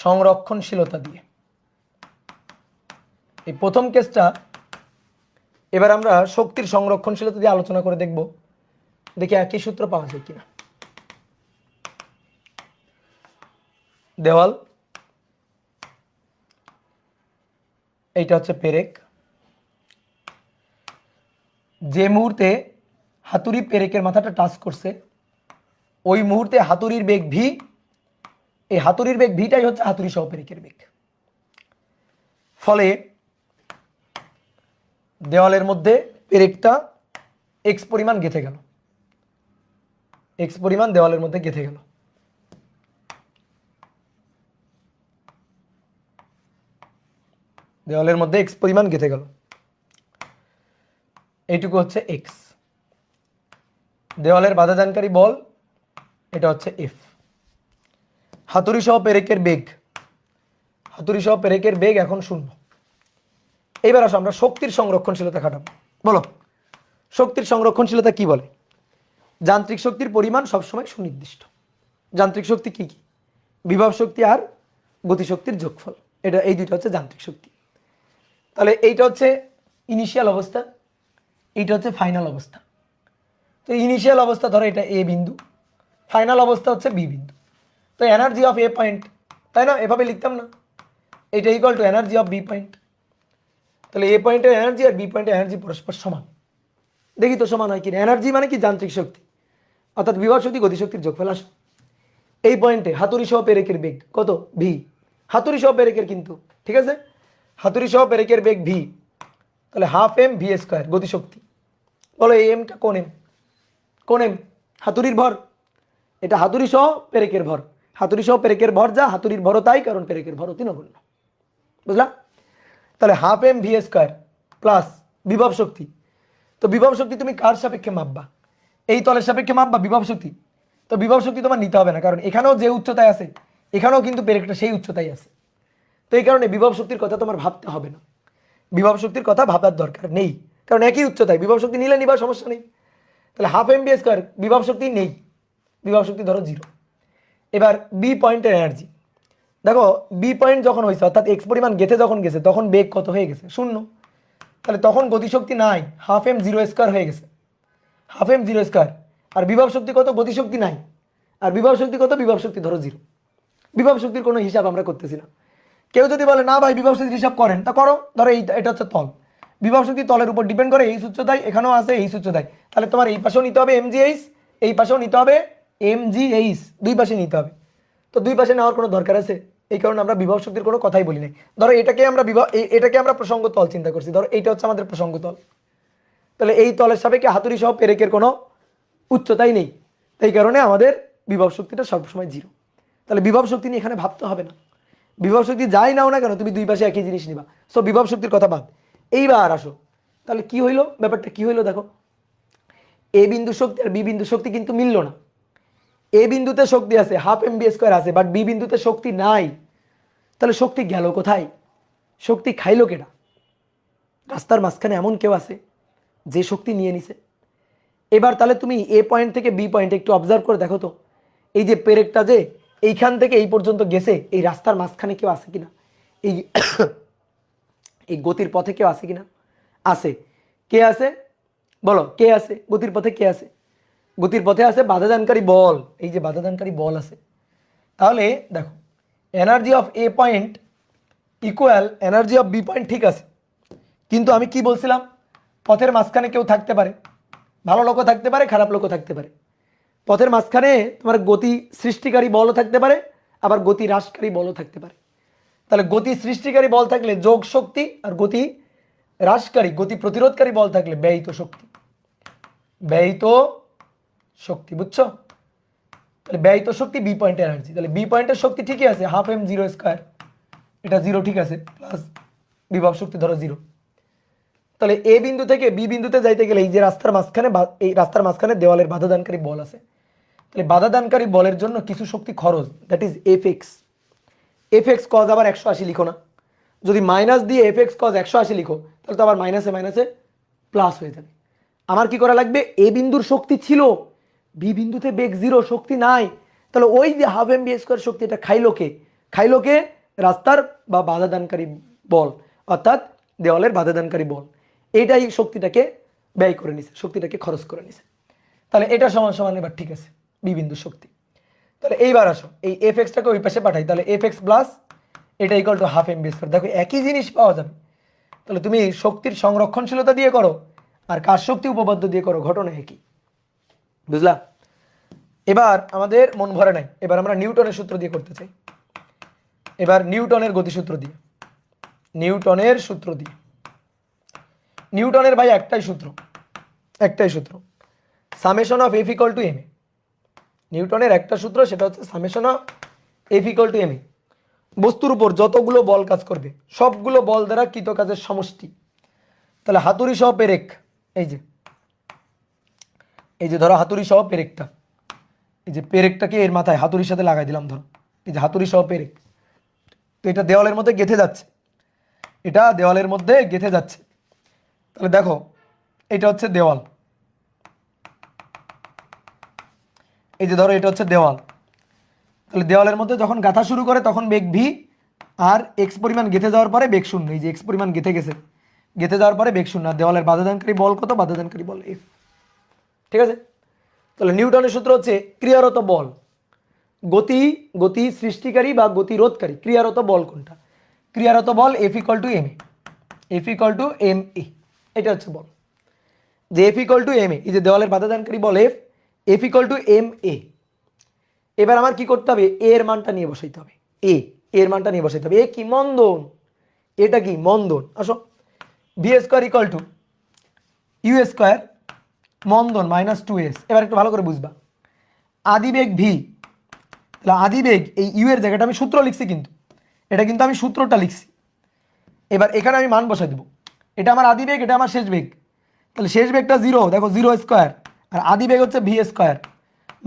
[SPEAKER 1] সংরক্ষণশীলতা দিয়ে এই প্রথম কেসটা। এবার আমরা শক্তির সংরক্ষণশীলতা দিয়ে আলোচনা করে দেখব, দেখি একই সূত্র পাওয়া যায় কিনা। দেওয়াল, এইটা হচ্ছে পেরেক, যে মুহূর্তে হাতুড়ি পেরেকের মাথাটা টাচ করছে ওই মুহূর্তে হাতুড়ির বেগ ভি, এই হাতুড়ির বেগ ভিটাই হচ্ছে হাতুড়ি সহ পেরেকের বেগ। ফলে দেওয়ালের মধ্যে পেরেকটা এক্স পরিমাণ গেঁথে গেল, এক্স পরিমাণ দেওয়ালের মধ্যে গেঁথে গেল। দেওয়ালের মধ্যে এক্স পরিমাণ গেঁথে গেল, এইটুকু হচ্ছে এক্স। দেওয়ালের বাধাদানকারী বল এটা হচ্ছে এফ। হাতুড়ি সহ পেরেকের বেগ, হাতুড়ি সহ পেরেকের বেগ এখন শূন্য। এইবার আসো আমরা শক্তির সংরক্ষণশীলতা খাটাবো। বলো শক্তির সংরক্ষণশীলতা কি বলে? যান্ত্রিক শক্তির পরিমাণ সবসময় সুনির্দিষ্ট। যান্ত্রিক শক্তি কি কি? বিভব শক্তি আর গতিশক্তির যোগফল, এটা এই দুইটা হচ্ছে যান্ত্রিক শক্তি। তাহলে এইটা হচ্ছে ইনিশিয়াল অবস্থা, এইটা হচ্ছে ফাইনাল অবস্থা। তো ইনিশিয়াল অবস্থা ধরো এটা এ বিন্দু, ফাইনাল অবস্থা হচ্ছে বি বিন্দু। তো এনার্জি অফ এ পয়েন্ট, তাই না? এভাবে লিখতাম না, এটা equal to energy of B point. তাহলে এ পয়েন্টের এনার্জি আর বি পয়েন্টের এনার্জি পরস্পর সমান। দেখি তো সমান হয় কিনা। এনার্জি মানে কি? যান্ত্রিক শক্তি, অর্থাৎ বিভব শক্তি গতিশক্তির যোগফল। আসো, এই পয়েন্টে হাতুড়ি সহ পেরেকের বেগ কত? ভি। হাতুড়ি সহ পেরেকের কিন্তু, ঠিক আছে, হাতুড়ি সহ পেরেকের বেগ ভি। তাহলে হাফ এম ভি স্কোয়ার গতিশক্তি। বলো এই এমটা কোন এম? কোন এম? হাতুড়ির ভর। এটা হাতুড়ি সহ পেরেকের ভর। হাতুড়ি সহ পেরেকের ভর যা, হাতুড়ির ভরও তাই, কারণ পেরেকের ভর অতি নগণ্য। বুঝলা? তাহলে half M V square plus বিভব শক্তি। তো বিভব শক্তি তুমি কার সাপেক্ষে মাপবা? এই তলের সাপেক্ষে মাপবা বিভব শক্তি? তো বিভব শক্তি তোমার নিতে হবে না, কারণ এখানেও যে উচ্চতায় আছে এখানেও কিন্তু পেরেকটা সেই উচ্চতায় আছে। তো এই কারণে বিভব শক্তির কথা তোমার ভাবতে হবে না, বিভব শক্তির কথা ভাবার দরকার নেই, কারণ একই উচ্চতায়। বিভব শক্তি নিলে নিবা, সমস্যা নেই। তাহলে হাফ এম বি স্কোয়ার, বিভব শক্তি নেই, বিভব শক্তি ধরো 0। এবার বি পয়েন্টের এনার্জি দেখো, বি পয়েন্ট যখন হয়েছে অর্থাৎ এক্স পরিমাণ গেথে যখন গেছে তখন বেগ কত হয়ে গেছে? 0। তাহলে তখন গতিশক্তি নাই, হাফ এম 0 স্কোয়ার হয়ে গেছে, হাফ এম 0 স্কোয়ার। আর বিভব শক্তি কত? গতিশক্তি নাই, আর বিভব শক্তি কত? বিভব শক্তি ধরো 0। বিভব শক্তির কোনো হিসাব আমরা করতেছি না। কেউ যদি বলে না ভাই বিভব শক্তির হিসাব করেন, তা করো। ধরো এটা হচ্ছে তল, বিভব শক্তি তলের উপর ডিপেন্ড করে, এই উচ্চতায় এখানেও আছে এই উচ্চতায়। তাহলে তোমার এই পাশেও নিতে হবে এমজিএইচ, এই পাশেও নিতে হবে এমজিএইচ, দুই পাশে নিতে হবে। তো দুই পাশে নেওয়ার কোনো দরকার আছে? এই কারণে আমরা বিভব শক্তির কোনো কথাই বলি নাই। ধরো এটাকে আমরা এটাকে আমরা প্রসঙ্গ তল চিন্তা করছি। ধরো এইটা হচ্ছে আমাদের প্রসঙ্গ তল। তাহলে এই তলের সাপেক্ষে হাতুড়ি সহ পেরেকের কোনো উচ্চতাই নেই, এই কারণে আমাদের বিভব শক্তিটা সবসময় 0। তাহলে বিভব শক্তি নিয়ে এখানে ভাবতে হবে না। বিভব শক্তি যাই নাও না কেন, তুমি দুই পাশে একই জিনিস নিবা। সো বিভব শক্তির কথা বাদ। এইবার আসো, তাহলে কি হইলো? ব্যাপারটা কি হইলো দেখো, এ বিন্দু শক্তি আর বি বিন্দু শক্তি কিন্তু মিললো না। এ বিন্দুতে শক্তি আছে, হাফ এম বি স্কোয়ার আছে, বাট বি বিন্দুতে শক্তি নাই। তাহলে শক্তি গেল কোথায়? শক্তি খাইলো কেডা? রাস্তার মাঝখানে এমন কেউ আছে যে শক্তি নিয়ে নিছে। এবার তাহলে তুমি এ পয়েন্ট থেকে বি পয়েন্ট একটু অবজার্ভ করে দেখো তো, এই যে পেরেকটা যে এইখান থেকে এই পর্যন্ত গেছে, এই রাস্তার মাঝখানে কেউ আছে কিনা? এই এই গতির পথে কেউ আছে কিনা? আছে। কে আছে বলো? কে আছে গতির পথে? কে আছে গতির পথে? আছে বাধাদানকারী বল। এই যে বাধাদানকারী বল আছে। তাহলে দেখো, energy of A point equal energy of B point, ঠিক আছে। কিন্তু আমি কি বলছিলাম? পথের মাঝখানে কেউ থাকতে পারে, ভালো লোকও থাকতে পারে, খারাপ লোকও থাকতে পারে। পথের মাঝখানে তোমার গতি সৃষ্টিকারী বলও থাকতে পারে, আবার গতি হ্রাসকারী বলও থাকতে পারে। তাহলে গতি সৃষ্টিকারী বল থাকলে যোগ শক্তি, আর গতি হ্রাসকারী গতি প্রতিরোধকারী বল থাকলে ব্যয়িত শক্তি। ব্যয়িত শক্তি, বুঝছো? তাহলে ব্যয়িত শক্তি বি পয়েন্ট এনার্জি। তাহলে বি পয়েন্টের শক্তি ঠিকই আছে, হাফ এম 0 স্কোয়ার, এটা 0 ঠিক আছে, প্লাস বিভব শক্তি ধরো 0। তাহলে এ বিন্দু থেকে বি বিন্দুতে যাইতে গেলে এই যে রাস্তার মাঝখানে, এই রাস্তার মাঝখানে দেওয়ালের বাধাদানকারী বল আছে। তাহলে বাধাদানকারী বলের জন্য কিছু শক্তি খরচ, that is F X. F X cos আবার 180 লিখো না। যদি মাইনাস দিয়ে এফ এক্স কজ 180 লিখো, তাহলে তো আবার মাইনাসে মাইনাসে প্লাস হয়ে যাবে। আমার কি করা লাগবে? এ বিন্দুর শক্তি ছিল, বি বিন্দুতে বেগ 0, শক্তি নাই। তাহলে ওই যে হাফ এম বি স্কোয়ার শক্তি, এটা খাইলো কে? খাইলো কে? রাস্তার বা বাধাদানকারী বল, অর্থাৎ দেওয়ালের বাধাদানকারী বল। এইটাই শক্তিটাকে ব্যয় করে নিছে, শক্তিটাকে খরচ করে নিছে। তাহলে এটা সমান সমান এবার ঠিক আছে বি বিন্দুর শক্তি। তাহলে এইবার আসো, এই এফ এক্সটাকে ওই পাশে পাঠাই। তাহলে এফ এক্স প্লাস এটা equal to half M B square. দেখো একই জিনিস পাওয়া যাবে। তাহলে তুমি শক্তির সংরক্ষণশীলতা দিয়ে করো আর কাজ শক্তি উপপাদ্য দিয়ে করো, ঘটনা একই। বুঝলা? এবার আমাদের মন ভরে নাই, এবার আমরা নিউটনের সূত্র দিয়ে করতে চাই। এবার নিউটনের গতিসূত্র দিয়ে, নিউটনের সূত্র দিয়ে। নিউটনের ভাই একটাই সূত্র, একটাই সূত্র, summation of F equal to M A. নিউটনের একটা সূত্র, সেটা হচ্ছে summation of F equal to M A. বস্তুর উপর যতগুলো বল কাজ করবে সবগুলো বল দ্বারা কৃত কাজের সমষ্টি। তাহলে হাতুড়ি সহ পেরেক, এই যে ধরো হাতুড়ি সহ পেরেকটা, এই যে পেরেকটাকে এর মাথায় হাতুড়ির সাথে লাগাই দিলাম, ধরো এই যে হাতুড়ি সহ পেরেক। তো এটা দেওয়ালের মধ্যে গেঁথে যাচ্ছে, এটা দেওয়ালের মধ্যে গেঁথে যাচ্ছে। তাহলে দেখো এটা হচ্ছে দেওয়াল, এই যে ধরো এটা হচ্ছে দেওয়াল, তাহলে দেওয়ালের মধ্যে যখন গাঁথা শুরু করে তখন বেগ ভি, আর এক্স পরিমাণ গেঁথে যাওয়ার পরে বেগ শূন্য। এই যে এক্স পরিমাণ গেঁথে গেছে, গেঁথে যাওয়ার পরে বেগ শূন্য। আর দেওয়ালের বাধাদানকারী বল কত? বাধাদানকারী বল এফ। ঠিক আছে, তাহলে নিউটনের সূত্র হচ্ছে ক্রিয়ারত বল, গতি গতি সৃষ্টিকারী বা গতিরোধকারী ক্রিয়ারত বল কোনটা? ক্রিয়ারত বল F equal to M A, F equal to M A, এটা হচ্ছে বল যে F equal to M A. এই যে দেওয়ালের বাধাদানকারী বল F, F equal to M A. এবার আমার কি করতে হবে? এ এর মানটা নিয়ে বসাইতে হবে, এ এর মানটা নিয়ে বসাইতে হবে। এ কি? মন্দন। এটা কি? মন্দন। আসো, V square equal to U square মন্দন মাইনাস 2s। এবার একটু ভালো করে বুঝবা, আদিবেগ ভি, তাহলে আদিবেগ এই ইউ এর জায়গাটা আমি সূত্র লিখছি, কিন্তু এটা কিন্তু আমি সূত্রটা লিখছি। এবার এখানে আমি মান বসাই দেবো, এটা আমার আদিবেগ, এটা আমার শেষ বেগ। তাহলে শেষ বেগটা 0, দেখো 0 স্কোয়ার, আর আদিবেগ হচ্ছে ভি স্কোয়ার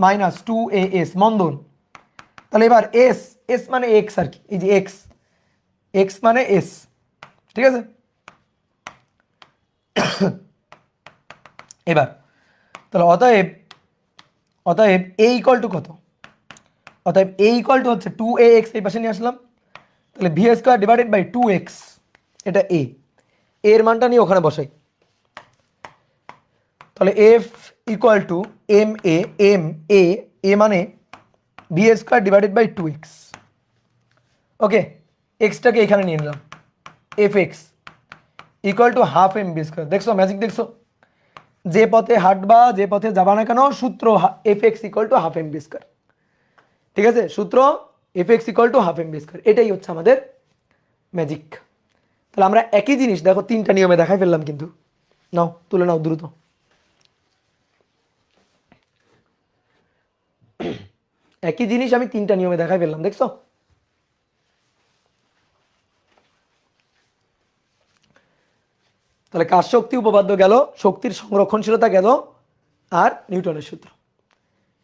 [SPEAKER 1] মাইনাস 2as মন্দন। তাহলে এবার এস, এস মানে এক্স আর কি, এই যে এক্স, এক্স মানে এস। ঠিক আছে, এবার তাহলে অতএব অতএব এ ইকুয়াল টু কত? অতএব এ ইকুয়াল টু হচ্ছে 2ax, এই পাশে নিয়ে আসলাম। তাহলে V square divided by 2x, এটা এ, এর মানটা নিয়ে ওখানে বসাই। তাহলে F equal to M A, M A, A মানে V square divided by 2x। Okay, এক্সটাকে এখানে নিয়ে নিলাম, F X equal to half M B square. দেখছো ম্যাজিক? দেখছো যে পথে হাঁটবা, যে পথে যাবা না কেন, সূত্র F X equal to half M B square. ঠিক আছে, সূত্র F X equal to half M B square, এটাই হচ্ছে আমাদের ম্যাজিক। তাহলে আমরা একই জিনিস দেখো 3টা নিয়মে দেখাই ফেললাম, কিন্তু নাও তুলে নাও দ্রুত। একই জিনিস আমি 3টা নিয়মে দেখাই ফেললাম, দেখছো? তাহলে কাজ শক্তি উপপাদ্য গেল, শক্তির সংরক্ষণশীলতা গেল, আর নিউটনের সূত্র।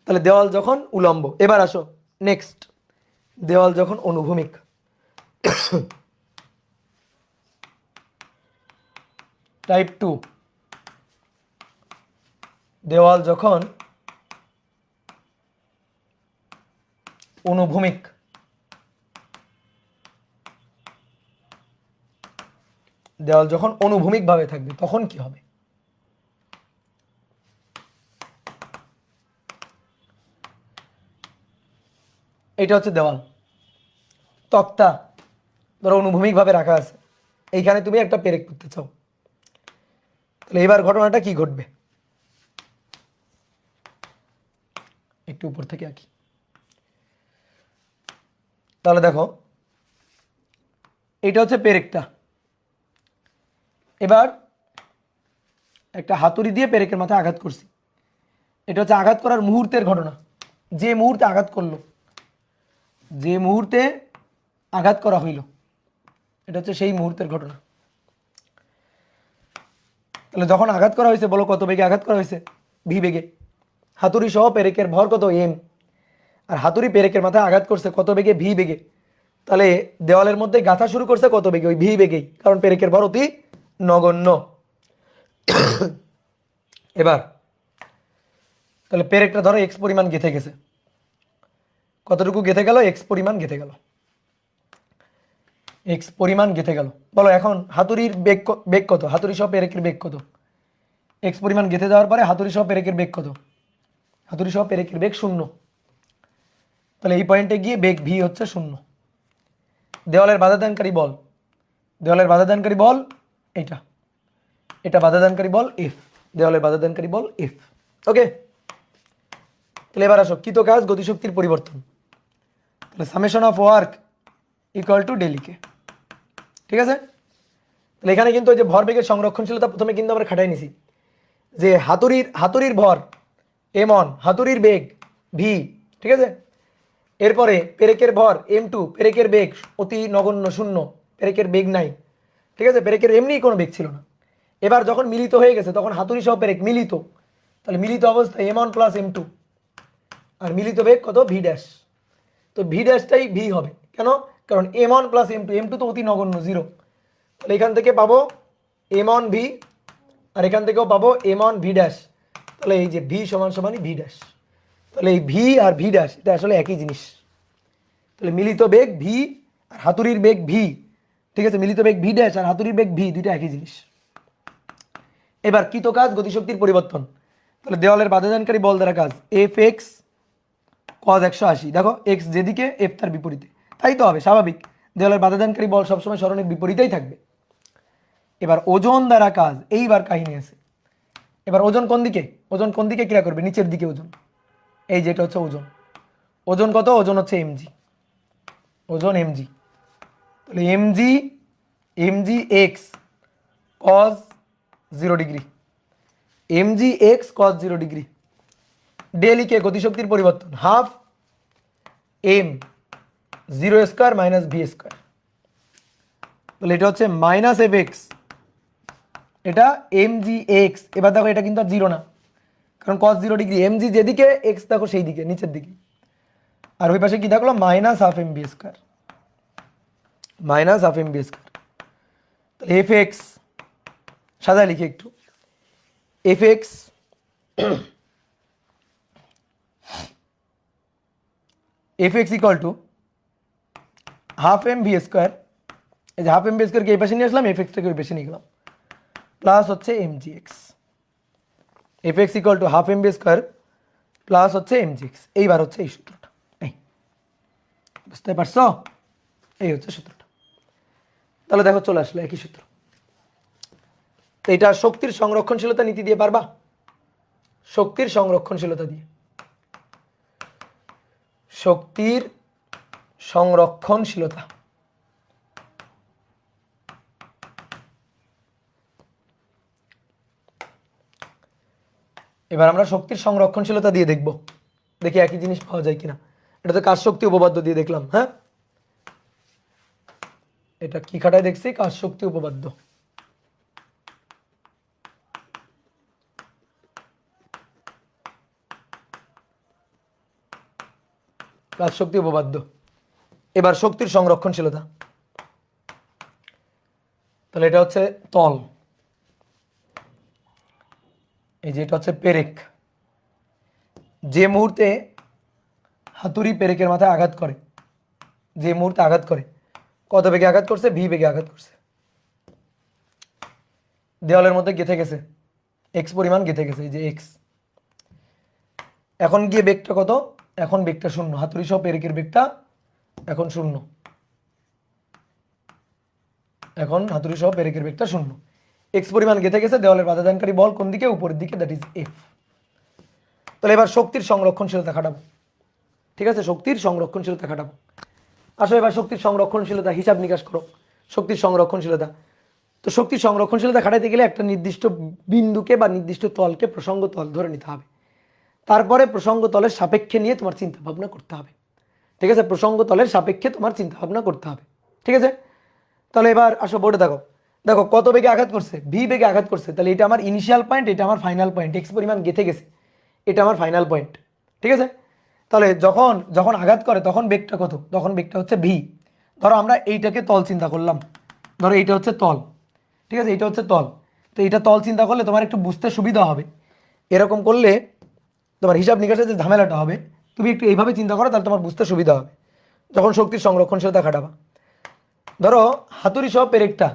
[SPEAKER 1] তাহলে দেওয়াল যখন উলম্ব। এবার আসো নেক্সট, দেওয়াল যখন অনুভূমিক। টাইপ 2, দেওয়াল যখন অনুভূমিক। দেওয়াল যখন অনুভূমিক ভাবে থাকবে তখন কি হবে? এটা হচ্ছে দেওয়াল, তক্তা ধরো অনুভূমিক ভাবে রাখা আছে, এইখানে তুমি একটা পেরেক করতে চাও। তাহলে এবার ঘটনাটা কি ঘটবে? একটু উপর থেকে আঁকি। তাহলে দেখো এটা হচ্ছে পেরেকটা। এবার একটা হাতুড়ি দিয়ে পেরেকের মাথায় আঘাত করছি, এটা হচ্ছে আঘাত করার মুহূর্তের ঘটনা। যে মুহূর্তে আঘাত করলো, যে মুহূর্তে আঘাত করা হইল, এটা হচ্ছে সেই মুহূর্তের ঘটনা। তাহলে যখন আঘাত করা হয়েছে, বলো কত বেগে আঘাত করা হয়েছে? ভি বেগে। হাতুড়ি সহ পেরেকের ভর কত? এম। আর হাতুড়ি পেরেকের মাথায় আঘাত করছে কত বেগে? ভি বেগে। তাহলে দেওয়ালের মধ্যে গাঁথা শুরু করছে কত বেগে? ওই ভি বেগেই, কারণ পেরেকের ভর অতি নগণ্য। এবার তাহলে পেরেকটা ধরো এক্স পরিমাণ গেঁথে গেছে, কতটুকু গেঁথে গেল? এক্স পরিমাণ গেঁথে গেল, এক্স পরিমাণ গেঁথে গেল। বলো এখন হাতুড়ির বেগ, বেগ কত? হাতুড়ি সহ পেরেকের বেগ কত? এক্স পরিমাণ গেঁথে যাওয়ার পরে হাতুড়ি সহ পেরেকের বেগ কত? হাতুড়ি সহ পেরেকের বেগ 0। তাহলে এই পয়েন্টে গিয়ে বেগ ভি হচ্ছে 0। দেওয়ালের বাধাদানকারী বল, দেওয়ালের বাধাদানকারী বল এটা, এটা বাধাদানকারী বল এফ, দেওয়ালের বাধাদানকারী বল এফ। ওকে, তাহলে এবার আসো কৃত কাজ গতিশক্তির পরিবর্তন। তাহলে summation of work equal to ডেলিকে। ঠিক আছে, তাহলে এখানে কিন্তু ওই যে ভরবেগের সংরক্ষণশীলতা প্রথমে কিন্তু আমরা খাটাই নিছি, যে হাতুড়ির ভর m1, হাতুড়ির বেগ ভি। ঠিক আছে, এরপরে পেরেকের ভর m2, পেরেকের বেগ অতি নগণ্য 0, পেরেকের বেগ নাই। ঠিক আছে, পেরেকের এমনি কোনো বেগ ছিল না। এবার যখন মিলিত হয়ে গেছে তখন হাতুড়ি সহ পেরেক মিলিত, তাহলে মিলিত অবস্থায় m1 প্লাস m2, আর মিলিত বেগ কত? V dash. তো ভি ড্যাশটাই ভি হবে, কেন? কারণ m1 প্লাস m2, m2 তো অতি নগণ্য 0। তাহলে এখান থেকে পাবো m1 ভি, আর এখান থেকেও পাবো m1 ভি ড্যাশ। তাহলে এই যে ভি সমান সমানই ভি ড্যাশ। তাহলে এই ভি আর ভি ড্যাশ এটা আসলে একই জিনিস। তাহলে মিলিত বেগ ভি আর হাতুড়ির বেগ ভি, ঠিক আছে, মিলিত বেগ ভি ড্যাশ আর হাতুড়ির বেগ ভি দুইটা একই জিনিস। এবার কৃত কাজ গতিশক্তির পরিবর্তন, তাহলে দেওয়ালের বাধাদানকারী বল দ্বারা কাজ এফ এক্স কজ 180, দেখো এক্স যেদিকে এফ তার বিপরীতে, তাই তো হবে স্বাভাবিক, দেওয়ালের বাধাদানকারী বল সবসময় সরণের বিপরীতেই থাকবে। এবার ওজন দ্বারা কাজ, এইবার কাহিনী আছে। এবার ওজন কোন দিকে, ওজন কোন দিকে ক্রিয়া করবে, নিচের দিকে ওজন, এই যেটা হচ্ছে ওজন। ওজন কত, ওজন হচ্ছে এমজি, ওজন এমজি। তাহলে MG, MG X cos 0 degree, MG X cos 0 degree. ডেলিকে গতিশক্তির পরিবর্তন half M 0 square minus V square. তাহলে এটা হচ্ছে মাইনাস এফ এক্স, এটা এমজি এক্স। এবার দেখো এটা কিন্তু আর জিরো না, কারণ কজ 0 ডিগ্রি, এমজি যেদিকে এক্স দেখো সেই দিকে নিচের দিকে। আর ওই পাশে কি থাকলো, minus half M B square, minus half M B square. তাহলে এফ এক্স সাদা লিখি একটু, F X F X equal to half M V square, এই যে হাফ এম ভি স্কোয়ারকে এই পাশে নিয়ে আসলাম, এফ এক্সটাকে ওই পাশে নিয়ে গেলাম, প্লাস হচ্ছে M G X. F X equal to half M V square plus হচ্ছে এম জি এক্স। এইবার হচ্ছে এই সূত্রটা, এই বুঝতে পারছো, এই হচ্ছে সূত্রটা। তাহলে দেখো চলে আসলো একই সূত্র। এটা শক্তির সংরক্ষণশীলতা নীতি দিয়ে পারবা, শক্তির সংরক্ষণশীলতা দিয়ে, শক্তির সংরক্ষণশীলতা। এবার আমরা শক্তির সংরক্ষণশীলতা দিয়ে দেখব, দেখি একই জিনিস পাওয়া যায় কিনা। এটা তো কাজ শক্তি উপপাদ্য দিয়ে দেখলাম, হ্যাঁ এটা কি খাটায় দেখছি, কাজ শক্তি উপপাদ্য। কাজ শক্তি উপপাদ্য। এবার শক্তির সংরক্ষণশীলতা, তাহলে এটা হচ্ছে তল, এই যে এটা হচ্ছে পেরেক। যে মুহূর্তে হাতুড়ি পেরেকের মাথায় আঘাত করে, যে মুহূর্তে আঘাত করে, কত বেগে আঘাত করছে, ভি বেগে আঘাত করছে, দেওয়ালের মধ্যে গেঁথে গেছে, এক্স পরিমাণ গেঁথে গেছে, এই যে এক্স। এখন গিয়ে বেগটা কত, এখন বেগটা 0, হাতুড়ি সহ পেরেকের বেগটা এখন 0, এখন হাতুড়ি সহ পেরেকের বেগটা 0, এক্স পরিমাণ গেঁথে গেছে, দেওয়ালের বাধাদানকারী বল কোন দিকে, উপরের দিকে, দ্যাট ইজ এফ। তাহলে এবার শক্তির সংরক্ষণশীলতা খাটাবো, ঠিক আছে, শক্তির সংরক্ষণশীলতা খাটাবো। আসো এবার শক্তির সংরক্ষণশীলতা হিসাব নিকাশ করো, শক্তির সংরক্ষণশীলতা। তো শক্তির সংরক্ষণশীলতা খাটাইতে গেলে একটা নির্দিষ্ট বিন্দুকে বা নির্দিষ্ট তলকে প্রসঙ্গ তল ধরে নিতে হবে, তারপরে প্রসঙ্গ তলের সাপেক্ষে নিয়ে তোমার চিন্তা ভাবনা করতে হবে, ঠিক আছে, প্রসঙ্গ তলের সাপেক্ষে তোমার চিন্তা ভাবনা করতে হবে, ঠিক আছে। তাহলে এবার আসো বোর্ডে দেখো, দেখো কত বেগে আঘাত করছে, ভি বেগে আঘাত করছে, তাহলে এটা আমার ইনিশিয়াল পয়েন্ট, এটা আমার ফাইনাল পয়েন্ট, এক্স পরিমাণ গেঁথে গেছে, এটা আমার ফাইনাল পয়েন্ট, ঠিক আছে। তাহলে যখন যখন আঘাত করে তখন বেগটা কত, তখন বেগটা হচ্ছে ভি। ধরো আমরা এইটাকে তল চিন্তা করলাম, ধরো এইটা হচ্ছে তল, ঠিক আছে, এইটা হচ্ছে তল। তো এইটা তল চিন্তা করলে তোমার একটু বুঝতে সুবিধা হবে, এরকম করলে তোমার হিসাব নিকাশের যে ঝামেলাটা হবে, তুমি একটু এইভাবে চিন্তা করো, তাহলে তোমার বুঝতে সুবিধা হবে যখন শক্তির সংরক্ষণশীলতা খাটাবা। ধরো হাতুড়ি সহ পেরেকটা,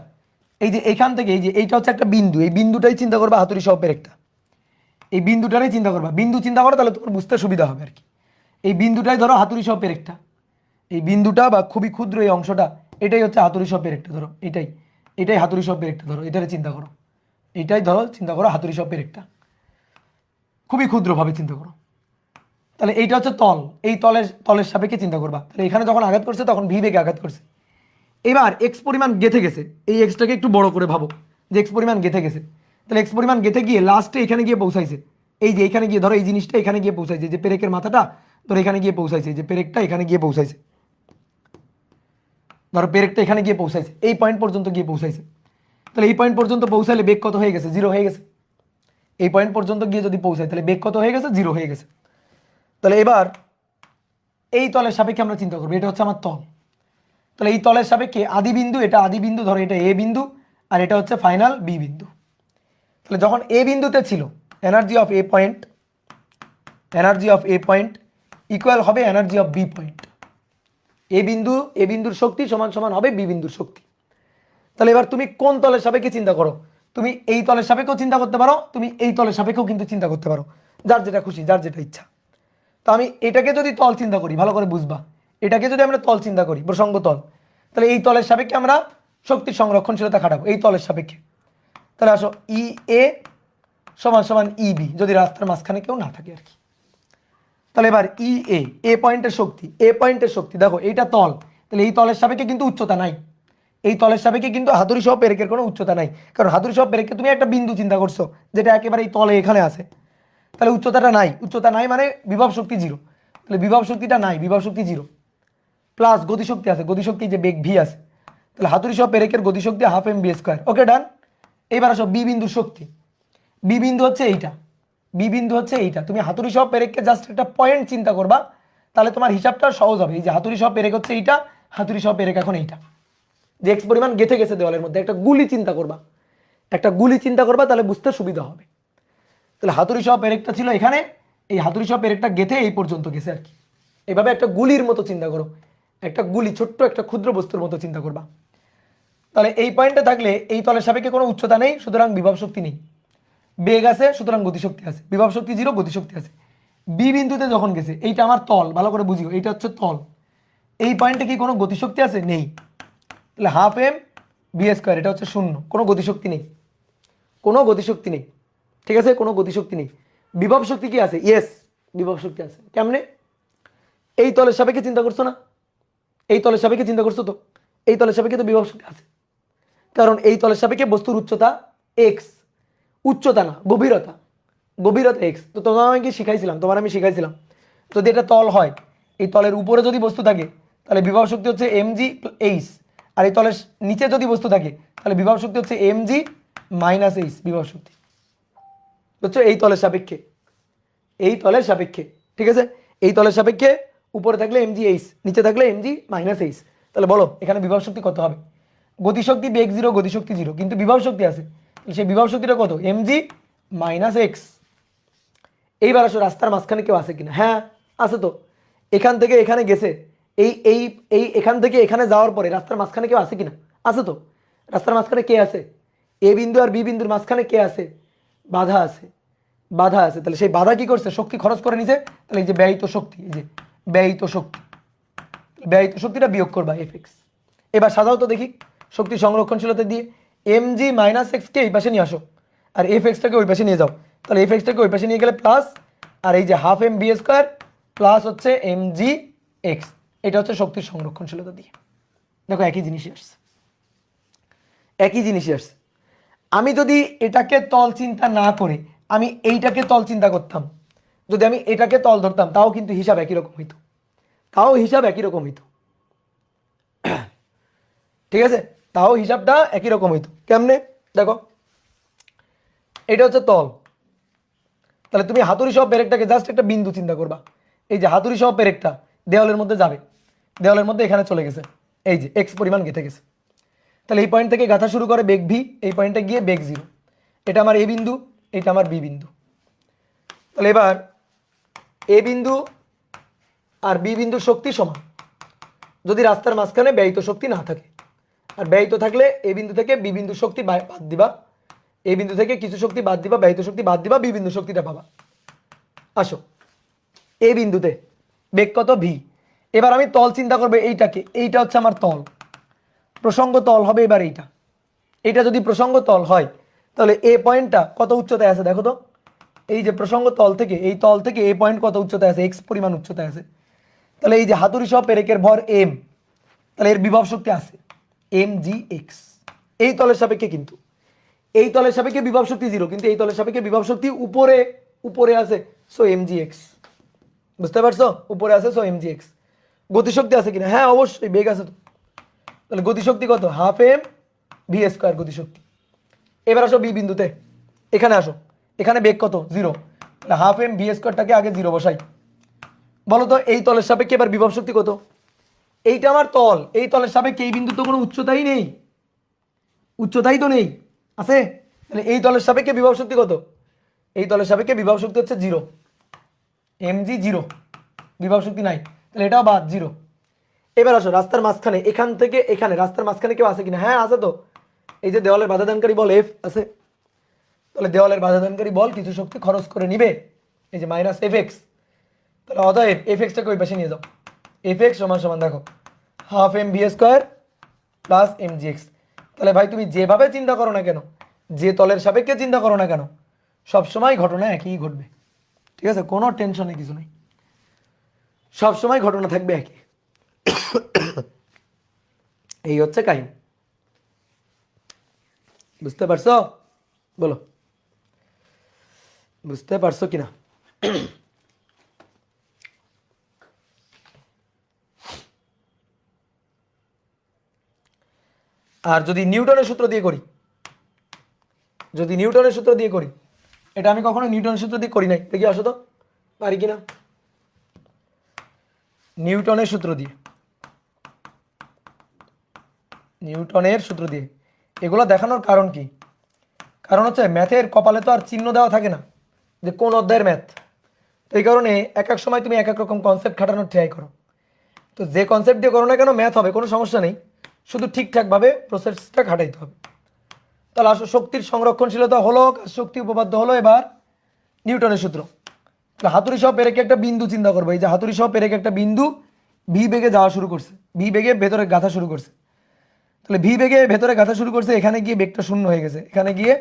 [SPEAKER 1] এই যে এইখান থেকে এই যে এইটা হচ্ছে একটা বিন্দু, এই বিন্দুটাই চিন্তা করবা, হাতুড়ি সহ পেরেকটা এই বিন্দুটারই চিন্তা করবা, বিন্দু চিন্তা করো তাহলে তোমার বুঝতে সুবিধা হবে আর কি। এই বিন্দুটাই ধরো হাতুড়ি সহ পেরেকটা, এই বিন্দুটা বা খুবই ক্ষুদ্র এই অংশটা, এটাই হচ্ছে হাতুড়ি সহ পেরেকটা, ধরো এটাই, এটাই হাতুড়ি সহ পেরেকটা, ধরো এটারে চিন্তা করো, এইটাই ধরো চিন্তা করো হাতুড়ি সহ পেরেকটা, খুবই ক্ষুদ্রভাবে চিন্তা করো। তাহলে এইটা হচ্ছে তল, এই তলের তলের সাপেক্ষে চিন্তা করবা। তাহলে এখানে যখন আঘাত করছে তখন ভি বেগে আঘাত করছে, এবার এক্স পরিমাণ গেঁথে গেছে, এই এক্সটাকে একটু বড় করে ভাবো যে এক্স পরিমাণ গেঁথে গেছে, তাহলে এক্স পরিমাণ গেঁথে গিয়ে লাস্টে এখানে গিয়ে পৌঁছাইছে, এই যে এখানে গিয়ে ধরো এই জিনিসটা এখানে গিয়ে পৌঁছাইছে, যে পেরেকের মাথাটা ধরো এখানে গিয়ে পৌঁছাইছে, যে পেরেকটা এখানে গিয়ে পৌঁছাইছে, ধরো পেরেকটা এখানে গিয়ে পৌঁছাইছে, এই পয়েন্ট পর্যন্ত গিয়ে পৌঁছাইছে। তাহলে এই পয়েন্ট পর্যন্ত পৌঁছালে বেগ কত হয়ে গেছে, 0 হয়ে গেছে। এই পয়েন্ট পর্যন্ত গিয়ে যদি পৌঁছায় তাহলে বেগ কত হয়ে গেছে, 0 হয়ে গেছে। তাহলে এবার এই তলের সাপেক্ষে আমরা চিন্তা করবো, এটা হচ্ছে আমার তল, তাহলে এই তলের সাপেক্ষে আদি বিন্দু, এটা আদি বিন্দু, ধরো এটা এ বিন্দু আর এটা হচ্ছে ফাইনাল বি বিন্দু। তাহলে যখন এ বিন্দুতে ছিল energy of A point energy of A point equal হবে এনার্জি অফ বি পয়েন্ট। এ বিন্দুর শক্তি সমান সমান হবে বি বিন্দুর শক্তি। তাহলে এবার তুমি কোন তলের সাপেক্ষে চিন্তা করো, তুমি এই তলের সাপেক্ষেও চিন্তা করতে পারো, তুমি এই তলের সাপেক্ষেও কিন্তু চিন্তা করতে পারো, যার যেটা খুশি, যার যেটা ইচ্ছা। তো আমি এটাকে যদি তল চিন্তা করি, ভালো করে বুঝবা, এটাকে যদি আমরা তল চিন্তা করি, প্রসঙ্গ তল, তাহলে এই তলের সাপেক্ষে আমরা শক্তির সংরক্ষণশীলতা খাটাবো এই তলের সাপেক্ষে। তাহলে আসো ই এ সমান সমান ই বি, যদি রাস্তার মাঝখানে কেউ না থাকে আর কি। তাহলে এবার ই এ পয়েন্টের শক্তি, এ পয়েন্টের শক্তি দেখো এইটা তল, তাহলে এই তলের সাপেক্ষে কিন্তু উচ্চতা নাই, এই তলের সাপেক্ষে কিন্তু হাতুড়ি সহ পেরেকের কোনো উচ্চতা নাই, কারণ হাতুড়ি সহ পেরেকে তুমি একটা বিন্দু চিন্তা করছো যেটা একেবারে এই তলে এখানে আছে, তাহলে উচ্চতাটা নাই, উচ্চতা নাই মানে বিভব শক্তি জিরো, তাহলে বিভব শক্তিটা নাই, বিভব শক্তি জিরো। প্লাস গতিশক্তি আছে, গতিশক্তি যে বেগ ভি আছে, তাহলে হাতুড়ি সহ পেরেকের গতিশক্তি হাফ এম বি স্কোয়ার। ওকে ডান। এবার আসো বি বিন্দুর শক্তি, বি বিন্দু হচ্ছে এইটা, বি বিন্দু হচ্ছে এইটা, তুমি হাতুড়ি সহ পেরেককে জাস্ট একটা পয়েন্ট চিন্তা করবা, তাহলে তোমার হিসাবটা সহজ হবে। এই যে হাতুড়ি সহ পেরেক হচ্ছে এইটা, হাতুড়ি সহ পেরেক এখন এইটা, যে এক্স পরিমাণ গেঁথে গেছে দেওয়ালের মধ্যে, একটা গুলি চিন্তা করবা, একটা গুলি চিন্তা করবা, তাহলে বুঝতে সুবিধা হবে। তাহলে হাতুড়ি সহ পেরেকটা ছিল এখানে, এই হাতুড়ি সহ পেরেকটা গেঁথে এই পর্যন্ত গেছে আর কি। এভাবে একটা গুলির মতো চিন্তা করো, একটা গুলি, ছোট্ট একটা ক্ষুদ্র বস্তুর মতো চিন্তা করবা। তাহলে এই পয়েন্টে থাকলে এই তলের সাপেক্ষে কোনো উচ্চতা নেই, সুতরাং বিভব শক্তি নেই, বেগ আছে সুতরাং গতিশক্তি আছে, বিভব শক্তি জিরো, গতিশক্তি আছে। বি বিন্দুতে যখন গেছে, এইটা আমার তল, ভালো করে বুঝিও, এইটা হচ্ছে তল, এই পয়েন্টে কি কোনো গতিশক্তি আছে? নেই, তাহলে হাফ এম বি স্কোয়ার, এটা হচ্ছে শূন্য, কোনো গতিশক্তি নেই, কোনো গতিশক্তি নেই, ঠিক আছে, কোনো গতিশক্তি নেই। বিভব শক্তি কি আছে? ইয়েস, বিভব শক্তি আছে। কেমনে? এই তলের সাপেক্ষে চিন্তা করছো না, এই তলের সাপেক্ষে চিন্তা করছো তো, এই তলের সাপেক্ষে তো বিভব শক্তি আছে, কারণ এই তলের সাপেক্ষে বস্তুর উচ্চতা এক্স, উচ্চতা না গভীরতা, গভীরতা এক্স। তো তোমার আমি কি শিখাইছিলাম, তোমার আমি শিখাইছিলাম, যদি এটা তল হয়, এই তলের উপরে যদি বস্তু থাকে তাহলে বিভব শক্তি হচ্ছে এম জি এইচ, আর এই তলের নিচে যদি বস্তু থাকে তাহলে বিভব শক্তি হচ্ছে এম জি মাইনাস এইচ, বিভব শক্তি, বুঝছো? এই তলের সাপেক্ষে, এই তলের সাপেক্ষে, ঠিক আছে, এই তলের সাপেক্ষে উপরে থাকলে এম জি এইচ, নিচে থাকলে এম জি মাইনাস এইচ। তাহলে বলো এখানে বিভব শক্তি কত হবে? গতিশক্তি বেগ জিরো, গতিশক্তি জিরো, কিন্তু বিভব শক্তি আছে, সেই বিভব শক্তিটা কত? M G minus X. এইবার আসো রাস্তার মাঝখানে কেউ আছে কিনা? হ্যাঁ আছে তো, এখান থেকে এখানে গেছে, এই এই এই এখান থেকে এখানে যাওয়ার পরে রাস্তার মাঝখানে কেউ আছে কিনা? আছে তো। রাস্তার মাঝখানে কে আছে? এ বিন্দু আর বি বিন্দুর মাঝখানে কে আছে? বাধা আছে, বাধা আছে। তাহলে সেই বাধা কি করছে? শক্তি খরচ করে নিছে, তাহলে এই যে ব্যয়িত শক্তি, এই যে ব্যয়িত শক্তি, ব্যয়িত শক্তিটা বিয়োগ করবা এফ এক্স। এবার সাজাও তো দেখি শক্তি সংরক্ষণশীলতা দিয়ে, এম জি মাইনাস এক্সকে এই পাশে নিয়ে আসো, আর এফ এক্সটাকে ওই পাশে নিয়ে যাও, তাহলে এফ এক্সটাকে ওই পাশে নিয়ে গেলে প্লাস, আর এই যে half M B square plus হচ্ছে এম জি এক্স, এটা হচ্ছে শক্তির সংরক্ষণশীলতা দিয়ে। দেখো একই জিনিসই আসছে, একই জিনিসই আসছে। আমি যদি এটাকে তল চিন্তা না করে আমি এইটাকে তল চিন্তা করতাম, যদি আমি এটাকে তল ধরতাম, তাও কিন্তু হিসাব একই রকম হইতো, তাও হিসাব একই রকম হইতো, ঠিক আছে, তাও হিসাবটা একই রকম হইতো। কেমনে? দেখো এটা হচ্ছে তল, তাহলে তুমি হাতুড়ি সহ পেরেকটাকে জাস্ট একটা বিন্দু চিন্তা করবা, এই যে হাতুড়ি সহ পেরেকটা দেওয়ালের মধ্যে যাবে, দেওয়ালের মধ্যে এখানে চলে গেছে, এই যে এক্স পরিমাণ গেঁথে গেছে, তাহলে এই পয়েন্ট থেকে গাঁথা শুরু করে বেগ ভি, এই পয়েন্টে গিয়ে বেগ জিরো, এটা আমার এ বিন্দু, এটা আমার বি বিন্দু। তাহলে এবার এ বিন্দু আর বি বিন্দুর শক্তি সমান, যদি রাস্তার মাঝখানে ব্যয়িত শক্তি না থাকে, আর ব্যয়িত থাকলে এ বিন্দু থেকে বি বিন্দু শক্তি বাদ দিবা, এই বিন্দু থেকে কিছু শক্তি বাদ দিবা, ব্যয়িত শক্তি বাদ দিবা, বি বিন্দু শক্তিটা পাবা। আসো এ বিন্দুতে বেগ কত? ভি। এবার আমি তল চিন্তা করবো এইটাকে, এইটা হচ্ছে আমার তল, প্রসঙ্গ তল হবে এবার এইটা, এইটা যদি প্রসঙ্গ তল হয় তাহলে এ পয়েন্টটা কত উচ্চতায় আছে দেখো তো, এই যে প্রসঙ্গ তল থেকে, এই তল থেকে এ পয়েন্ট কত উচ্চতায় আছে? এক্স পরিমাণ উচ্চতায় আছে। তাহলে এই যে হাতুড়ি সহ পেরেকের ভর এম, তাহলে এর বিভব শক্তি আছে এম জি এক্স, এই তলের সাপেক্ষে, কিন্তু এই তলের সাপেক্ষে বিভব শক্তি জিরো, কিন্তু এই তলের সাপেক্ষে বিভব শক্তি উপরে, উপরে আছে, সো এম জি এক্স, বুঝতে পারছো? উপরে আছে, সো এম জি এক্স। গতিশক্তি আছে কিনা? হ্যাঁ অবশ্যই, বেগ আছে তো, তাহলে গতিশক্তি কত? হাফ এম ভি স্কোয়ার গতিশক্তি। এবার আসো বি বিন্দুতে, এখানে আসো, এখানে বেগ কত? জিরো, তাহলে হাফ এম ভি স্কোয়ারটাকে আগে জিরো বসাই। বলো তো এই তলের সাপেক্ষে এবার বিভব শক্তি কত? এইটা আমার তল, এই তলের সাপেক্ষে এই বিন্দু তো কোনো উচ্চতাই নেই, উচ্চতাই তো নেই, আছে, তাহলে এই তলের সাপেক্ষে বিভব শক্তি কত? এই তলের সাপেক্ষে বিভব শক্তি হচ্ছে জিরো, এমজি জিরো, বিভব শক্তি নাই, তাহলে এটাও বাদ জিরো। এবার আসো রাস্তার মাঝখানে, এখান থেকে এখানে রাস্তার মাঝখানে কেউ আছে কিনা? হ্যাঁ আছে তো, এই যে দেওয়ালের বাধাদানকারী বল এফ আছে, তাহলে দেওয়ালের বাধাদানকারী বল কিছু শক্তি খরচ করে নিবে, এই যে মাইনাস এফ এক্স। তাহলে অতএব এফ এক্সটাকে ওই পাশে নিয়ে যাও, এফ এক্স সমান সমান দেখো half M V square plus M G X. তাহলে ভাই তুমি যেভাবে চিন্তা করো না কেন, যে তলের সাপেক্ষে চিন্তা করো না কেন, সবসময় ঘটনা একই ঘটবে, ঠিক আছে? কোনো টেনশনে কিছু নেই, সবসময় ঘটনা থাকবে একই। এই হচ্ছে কাহিনী, বুঝতে পারছো? বলো বুঝতে পারছো কিনা? আর যদি নিউটনের সূত্র দিয়ে করি, যদি নিউটনের সূত্র দিয়ে করি, এটা আমি কখনো নিউটনের সূত্র দিয়ে করি নাই, দেখি আসো তো পারি কিনা। নিউটনের সূত্র দিয়ে, নিউটনের সূত্র দিয়ে এগুলো দেখানোর কারণ কি? কারণ হচ্ছে ম্যাথের কপালে তো আর চিহ্ন দেওয়া থাকে না যে কোন অধ্যায়ের ম্যাথ, তো এই কারণে এক এক সময় তুমি এক এক রকম কনসেপ্ট খাটানোর ট্রাই করো। তো যে কনসেপ্ট দিয়ে করো না কেন ম্যাথ হবে, কোনো সমস্যা নেই, শুধু ঠিকঠাকভাবে প্রসেসটা খাটাইতে হবে। তাহলে আসো শক্তির সংরক্ষণশীলতা হলো, শক্তি উপপাদ্য হলো, এবার নিউটনের সূত্র। তাহলে হাতুড়ি সহ পেরেকে একটা বিন্দু চিন্তা করবো, এই যে হাতুড়ি সহ পেরেকে একটা বিন্দু ভি বেগে যাওয়া শুরু করছে, ভি বেগে ভেতরে গাঁথা শুরু করছে। তাহলে ভি বেগে ভেতরে গাঁথা শুরু করছে, এখানে গিয়ে বেগটা শূন্য হয়ে গেছে, এখানে গিয়ে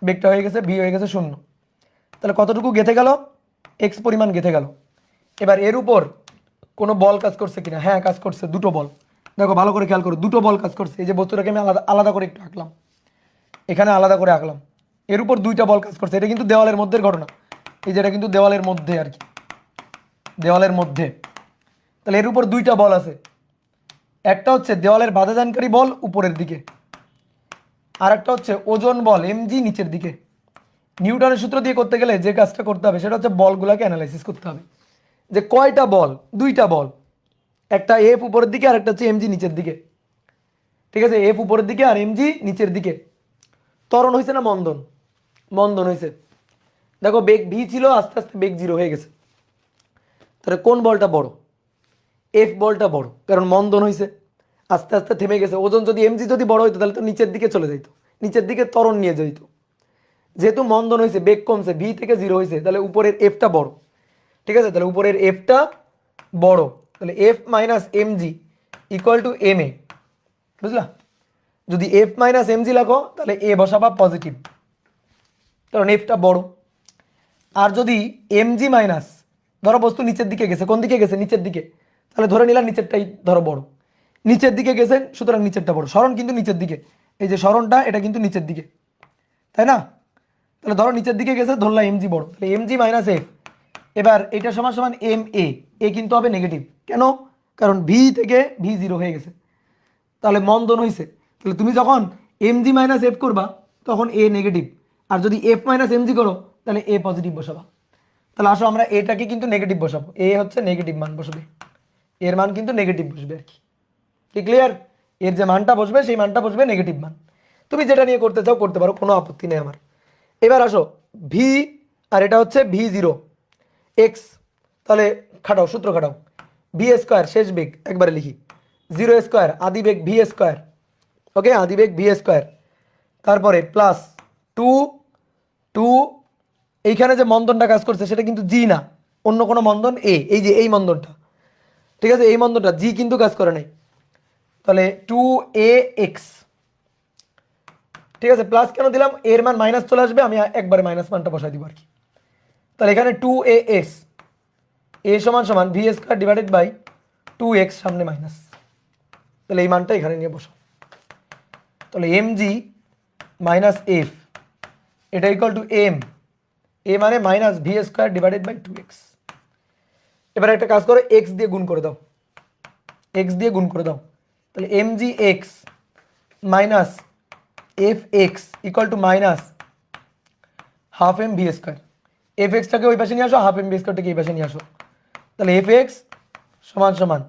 [SPEAKER 1] বেগটা হয়ে গেছে ভি হয়ে গেছে শূন্য। তাহলে কতটুকু গেঁথে গেল? এক্স পরিমাণ গেঁথে গেল। এবার এর উপর কোনো বল কাজ করছে কিনা? হ্যাঁ কাজ করছে, দুটো বল। দেখো ভালো করে খেয়াল করো, দুটো বল কাজ করছে। এই যে বস্তুটাকে আমি আলাদা আলাদা করে একটু আঁকলাম, এখানে আলাদা করে আঁকলাম, এর উপর দুইটা বল কাজ করছে। এটা কিন্তু দেওয়ালের মধ্যে ঘটনা, এই যেটা কিন্তু দেওয়ালের মধ্যে আর কি, দেওয়ালের মধ্যে। তাহলে এর উপর দুইটা বল আছে, একটা হচ্ছে দেওয়ালের বাধাদানকারী বল উপরের দিকে, আর একটা হচ্ছে ওজন বল এমজি নিচের দিকে। নিউটনের সূত্র দিয়ে করতে গেলে যে কাজটা করতে হবে সেটা হচ্ছে বলগুলোকে অ্যানালাইসিস করতে হবে, যে কয়টা বল, দুইটা বল, একটা এফ উপরের দিকে আর একটা হচ্ছে এমজি নিচের দিকে, ঠিক আছে? এফ উপরের দিকে আর এমজি নিচের দিকে। ত্বরণ হয়েছে না মন্দন? মন্দন হয়েছে। দেখো বেগ ভি ছিল, আস্তে আস্তে বেগ জিরো হয়ে গেছে। তাহলে কোন বলটা বড়? এফ বলটা বড়, কারণ মন্দন হয়েছে, আস্তে আস্তে থেমে গেছে। ওজন যদি এমজি যদি বড় হইতো তাহলে তো নিচের দিকে চলে যাইতো, নিচের দিকে ত্বরণ নিয়ে যাইতো। যেহেতু মন্দন হয়েছে, বেগ কমছে, ভি থেকে জিরো হয়েছে, তাহলে উপরের এফটা বড়, ঠিক আছে? তাহলে উপরের এফটা বড়, তাহলে F minus M G equal to M A, বুঝলা? যদি এফ মাইনাস এম জি লেখো তাহলে এ বসাবা পজিটিভ, কারণ এফটা বড়। আর যদি এম জি মাইনাস, ধরো বস্তু নিচের দিকে গেছে, কোন দিকে গেছে? নিচের দিকে, তাহলে ধরে নিলাম নিচেরটাই ধরো বড়, নিচের দিকে গেছেন সুতরাং নিচেরটা বড়। সরণ কিন্তু নিচের দিকে, এই যে সরণটা এটা কিন্তু নিচের দিকে, তাই না? তাহলে ধরো নিচের দিকে গেছে, ধরলাম এমজি বড়, তাহলে এমজি মাইনাস এফ। এবার এটা সমান সমান এম এ, এ কিন্তু হবে নেগেটিভ, কেন? কারণ ভি থেকে ভি জিরো হয়ে গেছে, তাহলে মন্দন হয়েছে। তাহলে তুমি যখন এমজি মাইনাস এফ করবা তখন এ নেগেটিভ, আর যদি এফ মাইনাস এমজি করো তাহলে এ পজিটিভ বসাবা। তাহলে আসো আমরা এটাকে কিন্তু নেগেটিভ বসাবো, এ হচ্ছে নেগেটিভ মান বসবে, এর মান কিন্তু নেগেটিভ বসবে আর কি, কি ক্লিয়ার? এর যে মানটা বসবে সেই মানটা বসবে নেগেটিভ মান। তুমি যেটা নিয়ে করতে চাও করতে পারো, কোনো আপত্তি নেই আমার। এবার আসো ভি, আর এটা হচ্ছে ভি জিরো এক্স, তাহলে খাটাও, সূত্র খাটাও। ভি স্কোয়ার শেষ বেগ একবারে লিখি, জিরো স্কোয়ার আদি বেগ ভি স্কোয়ার, ওকে, আদি বেগ ভি স্কোয়ার, তারপরে প্লাস টু টু, এইখানে যে মন্দনটা কাজ করছে সেটা কিন্তু জি না, অন্য কোনো মন্দন এ, এই যে এই মন্দনটা, ঠিক আছে? এই মন্দনটা জি কিন্তু কাজ করে নাই, তাহলে টু এ এক্স, ঠিক আছে? প্লাস কেন দিলাম? এর মান মাইনাস চলে আসবে, আমি একবারে মাইনাস মানটা বসাই দিব আর কি। তাহলে এখানে টু এ এক্স, এ সমান সমান V square divided by two X, সামনে মাইনাস, তাহলে এই মানটা এখানে নিয়ে বসো। তাহলে এম জি মাইনাস এফ, এটা ইকুয়াল টু এম, এ মানে minus V square divided by two X. এবার একটা কাজ করো, এক্স দিয়ে গুণ করে দাও, এক্স দিয়ে গুণ করে দাও, তাহলে M G X minus F X equal to minus half M V square. F এক্সটাকে ওই পাশে নিয়ে আসো, হাফ এম ভি স্কোয়ারটাকে এই পাশে নিয়ে আসো, তাহলে এফ এক্স সমান সমান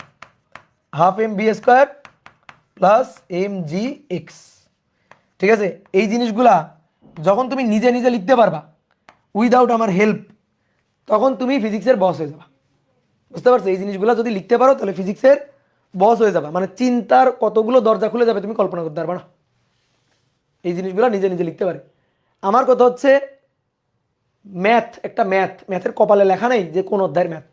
[SPEAKER 1] half M V square plus M G X, ঠিক আছে? এই জিনিসগুলা যখন তুমি নিজে নিজে লিখতে পারবা উইদাউট আমার হেল্প, তখন তুমি ফিজিক্সের বস হয়ে যাবা। বুঝতে পারছো? এই জিনিসগুলো যদি লিখতে পারো তাহলে ফিজিক্সের বস হয়ে যাবা, মানে চিন্তার কতগুলো দরজা খুলে যাবে তুমি কল্পনা করতে পারবা না। এই জিনিসগুলো নিজে নিজে লিখতে পারে। আমার কথা হচ্ছে ম্যাথ, একটা ম্যাথের কপালে লেখা নেই যে কোন অধ্যায়ের ম্যাথ।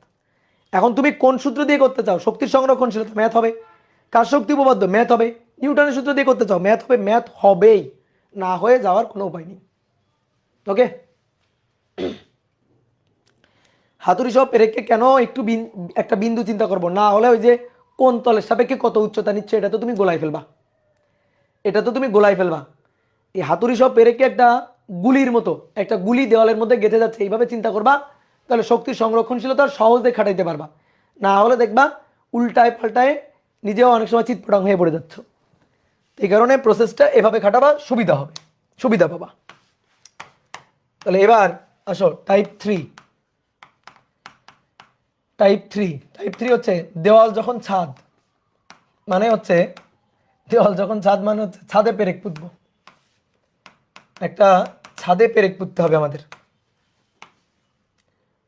[SPEAKER 1] এখন তুমি কোন সূত্র দিয়ে করতে চাও, শক্তির সংরক্ষণশীলতা, ম্যাথ হবে। কার শক্তি উপপাদ্য, ম্যাথ হবে। নিউটনের সূত্র দিয়ে করতে চাও, ম্যাথ হবে। ম্যাথ হবেই, না হয়ে যাওয়ার কোনো উপায় নেই। ওকে, হাতুড়ি সহ পেরেককে কেন একটু একটা বিন্দু চিন্তা করবো, না হলে ওই যে কোন তলের সাপেক্ষে কত উচ্চতা নিচ্ছে এটা তো তুমি গোলাই ফেলবা, এটা তো তুমি গোলাই ফেলবা। এই হাতুড়ি সহ পেরেককে একটা গুলির মতো, একটা গুলি দেওয়ালের মধ্যে গেঁথে যাচ্ছে এইভাবে চিন্তা করবা, তাহলে শক্তির সংরক্ষণশীলতা সহজে খাটাইতে পারবা। না হলে দেখবা উল্টায় পাল্টায় নিজেও অনেক সময় চিৎপটাং হয়ে পড়ে যাচ্ছ। এই কারণে প্রসেসটা এভাবে খাটাবা, সুবিধা হবে, সুবিধা পাবা। তাহলে এবার আসো টাইপ 3। টাইপ থ্রি হচ্ছে দেওয়াল যখন ছাদ, মানে হচ্ছে দেওয়াল যখন ছাদ মানে হচ্ছে ছাদে পেরেক পুঁতবো, একটা ছাদে পেরেক পুঁততে হবে আমাদের।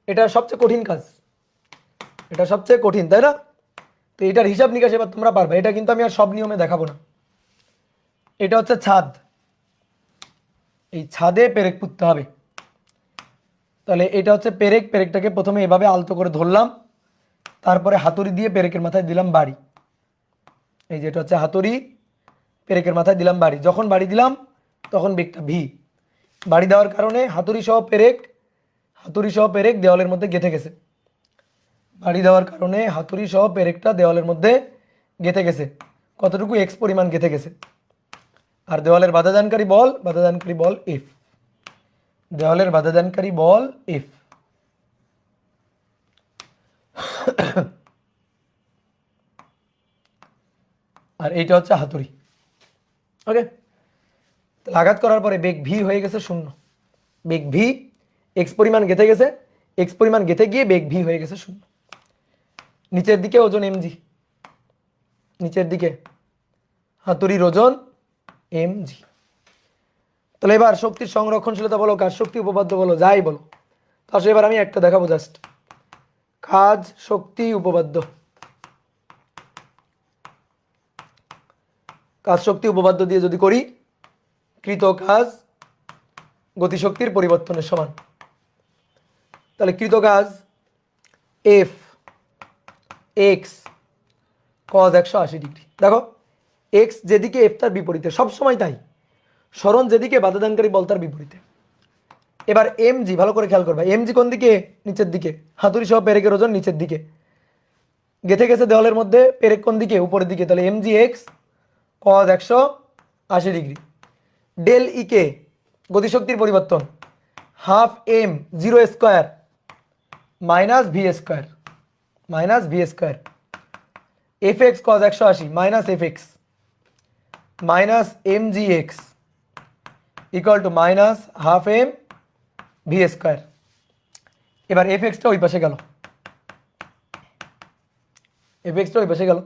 [SPEAKER 1] এটা সবচেয়ে কঠিন কাজ, এটা সবচেয়ে কঠিন, তাই না? তো এটার হিসাব নিকাশ এবার তোমরা পারবে, এটা কিন্তু আমি আর সব নিয়মে দেখাবো না। এটা হচ্ছে ছাদ, এই ছাদে পেরেক পুঁততে হবে। তাহলে এটা হচ্ছে পেরেক, পেরেকটাকে প্রথমে এভাবে আলতো করে ধরলাম, তারপরে হাতুড়ি দিয়ে পেরেকের মাথায় দিলাম বাড়ি। এই যে এটা হচ্ছে হাতুড়ি, পেরেকের মাথায় দিলাম বাড়ি। যখন বাড়ি দিলাম তখন বেগটা ভি। বাড়ি দেওয়ার কারণে হাতুড়ি সহ পেরেক দেওয়ালের মধ্যে গেঁথে গেছে। বাড়ি দেওয়ার কারণে হাতুড়ি সহ পেরেকটা দেওয়ালের মধ্যে গেঁথে গেছে। কতটুকু? এক্স পরিমাণ গেঁথে গেছে। আর দেওয়ালের বাধাদানকারী বল এফ। দেওয়ালের বাধাদানকারী বল এফ। আর এইটা হচ্ছে হাতুড়ি। ওকে, আঘাত করার পরে বেগ ভি হয়ে গেছে 0। বেগ ভি, এক্স পরিমাণ গেঁথে গেছে, এক্স পরিমাণ গেঁথে গিয়ে বেগ ভি হয়ে গেছে 0। নিচের দিকে ওজন এমজি, নিচের দিকে হাতুড়ির ওজন এমজি। তাহলে এবার শক্তির সংরক্ষণশীলতা বলো, কাজ শক্তি উপপাদ্য বলো, যাই বলো, তাহলে এবার আমি একটা দেখাবো জাস্ট। কাজ শক্তি উপপাদ্য। কাজ শক্তি উপপাদ্য দিয়ে যদি করি, কৃত কাজ গতিশক্তির পরিবর্তনের সমান। তাহলে কৃত কাজ এফ এক্স কজ 180 ডিগ্রি। দেখো এক্স যেদিকে এফ তার বিপরীতে, সবসময় তাই, সরণ যেদিকে বাধাদানকারী বল তার বিপরীতে। এবার এম জি ভালো করে খেয়াল করবা, এম জি কোন দিকে? নিচের দিকে। হাতুড়ি সহ পেরেকের ওজন নিচের দিকে, গেঁথে গেছে দেওয়ালের মধ্যে, পেরেক কোন দিকে? উপরের দিকে। তাহলে M G X cos 180 degree. Del E K গতিশক্তির পরিবর্তন, half M 0 square minus V square, minus V square. F X cos 180 minus F X minus M G X equal to minus half M V square. এবার এফ এক্সটা ওই পাশে গেল, এফ এক্সটা ওই পাশে গেল,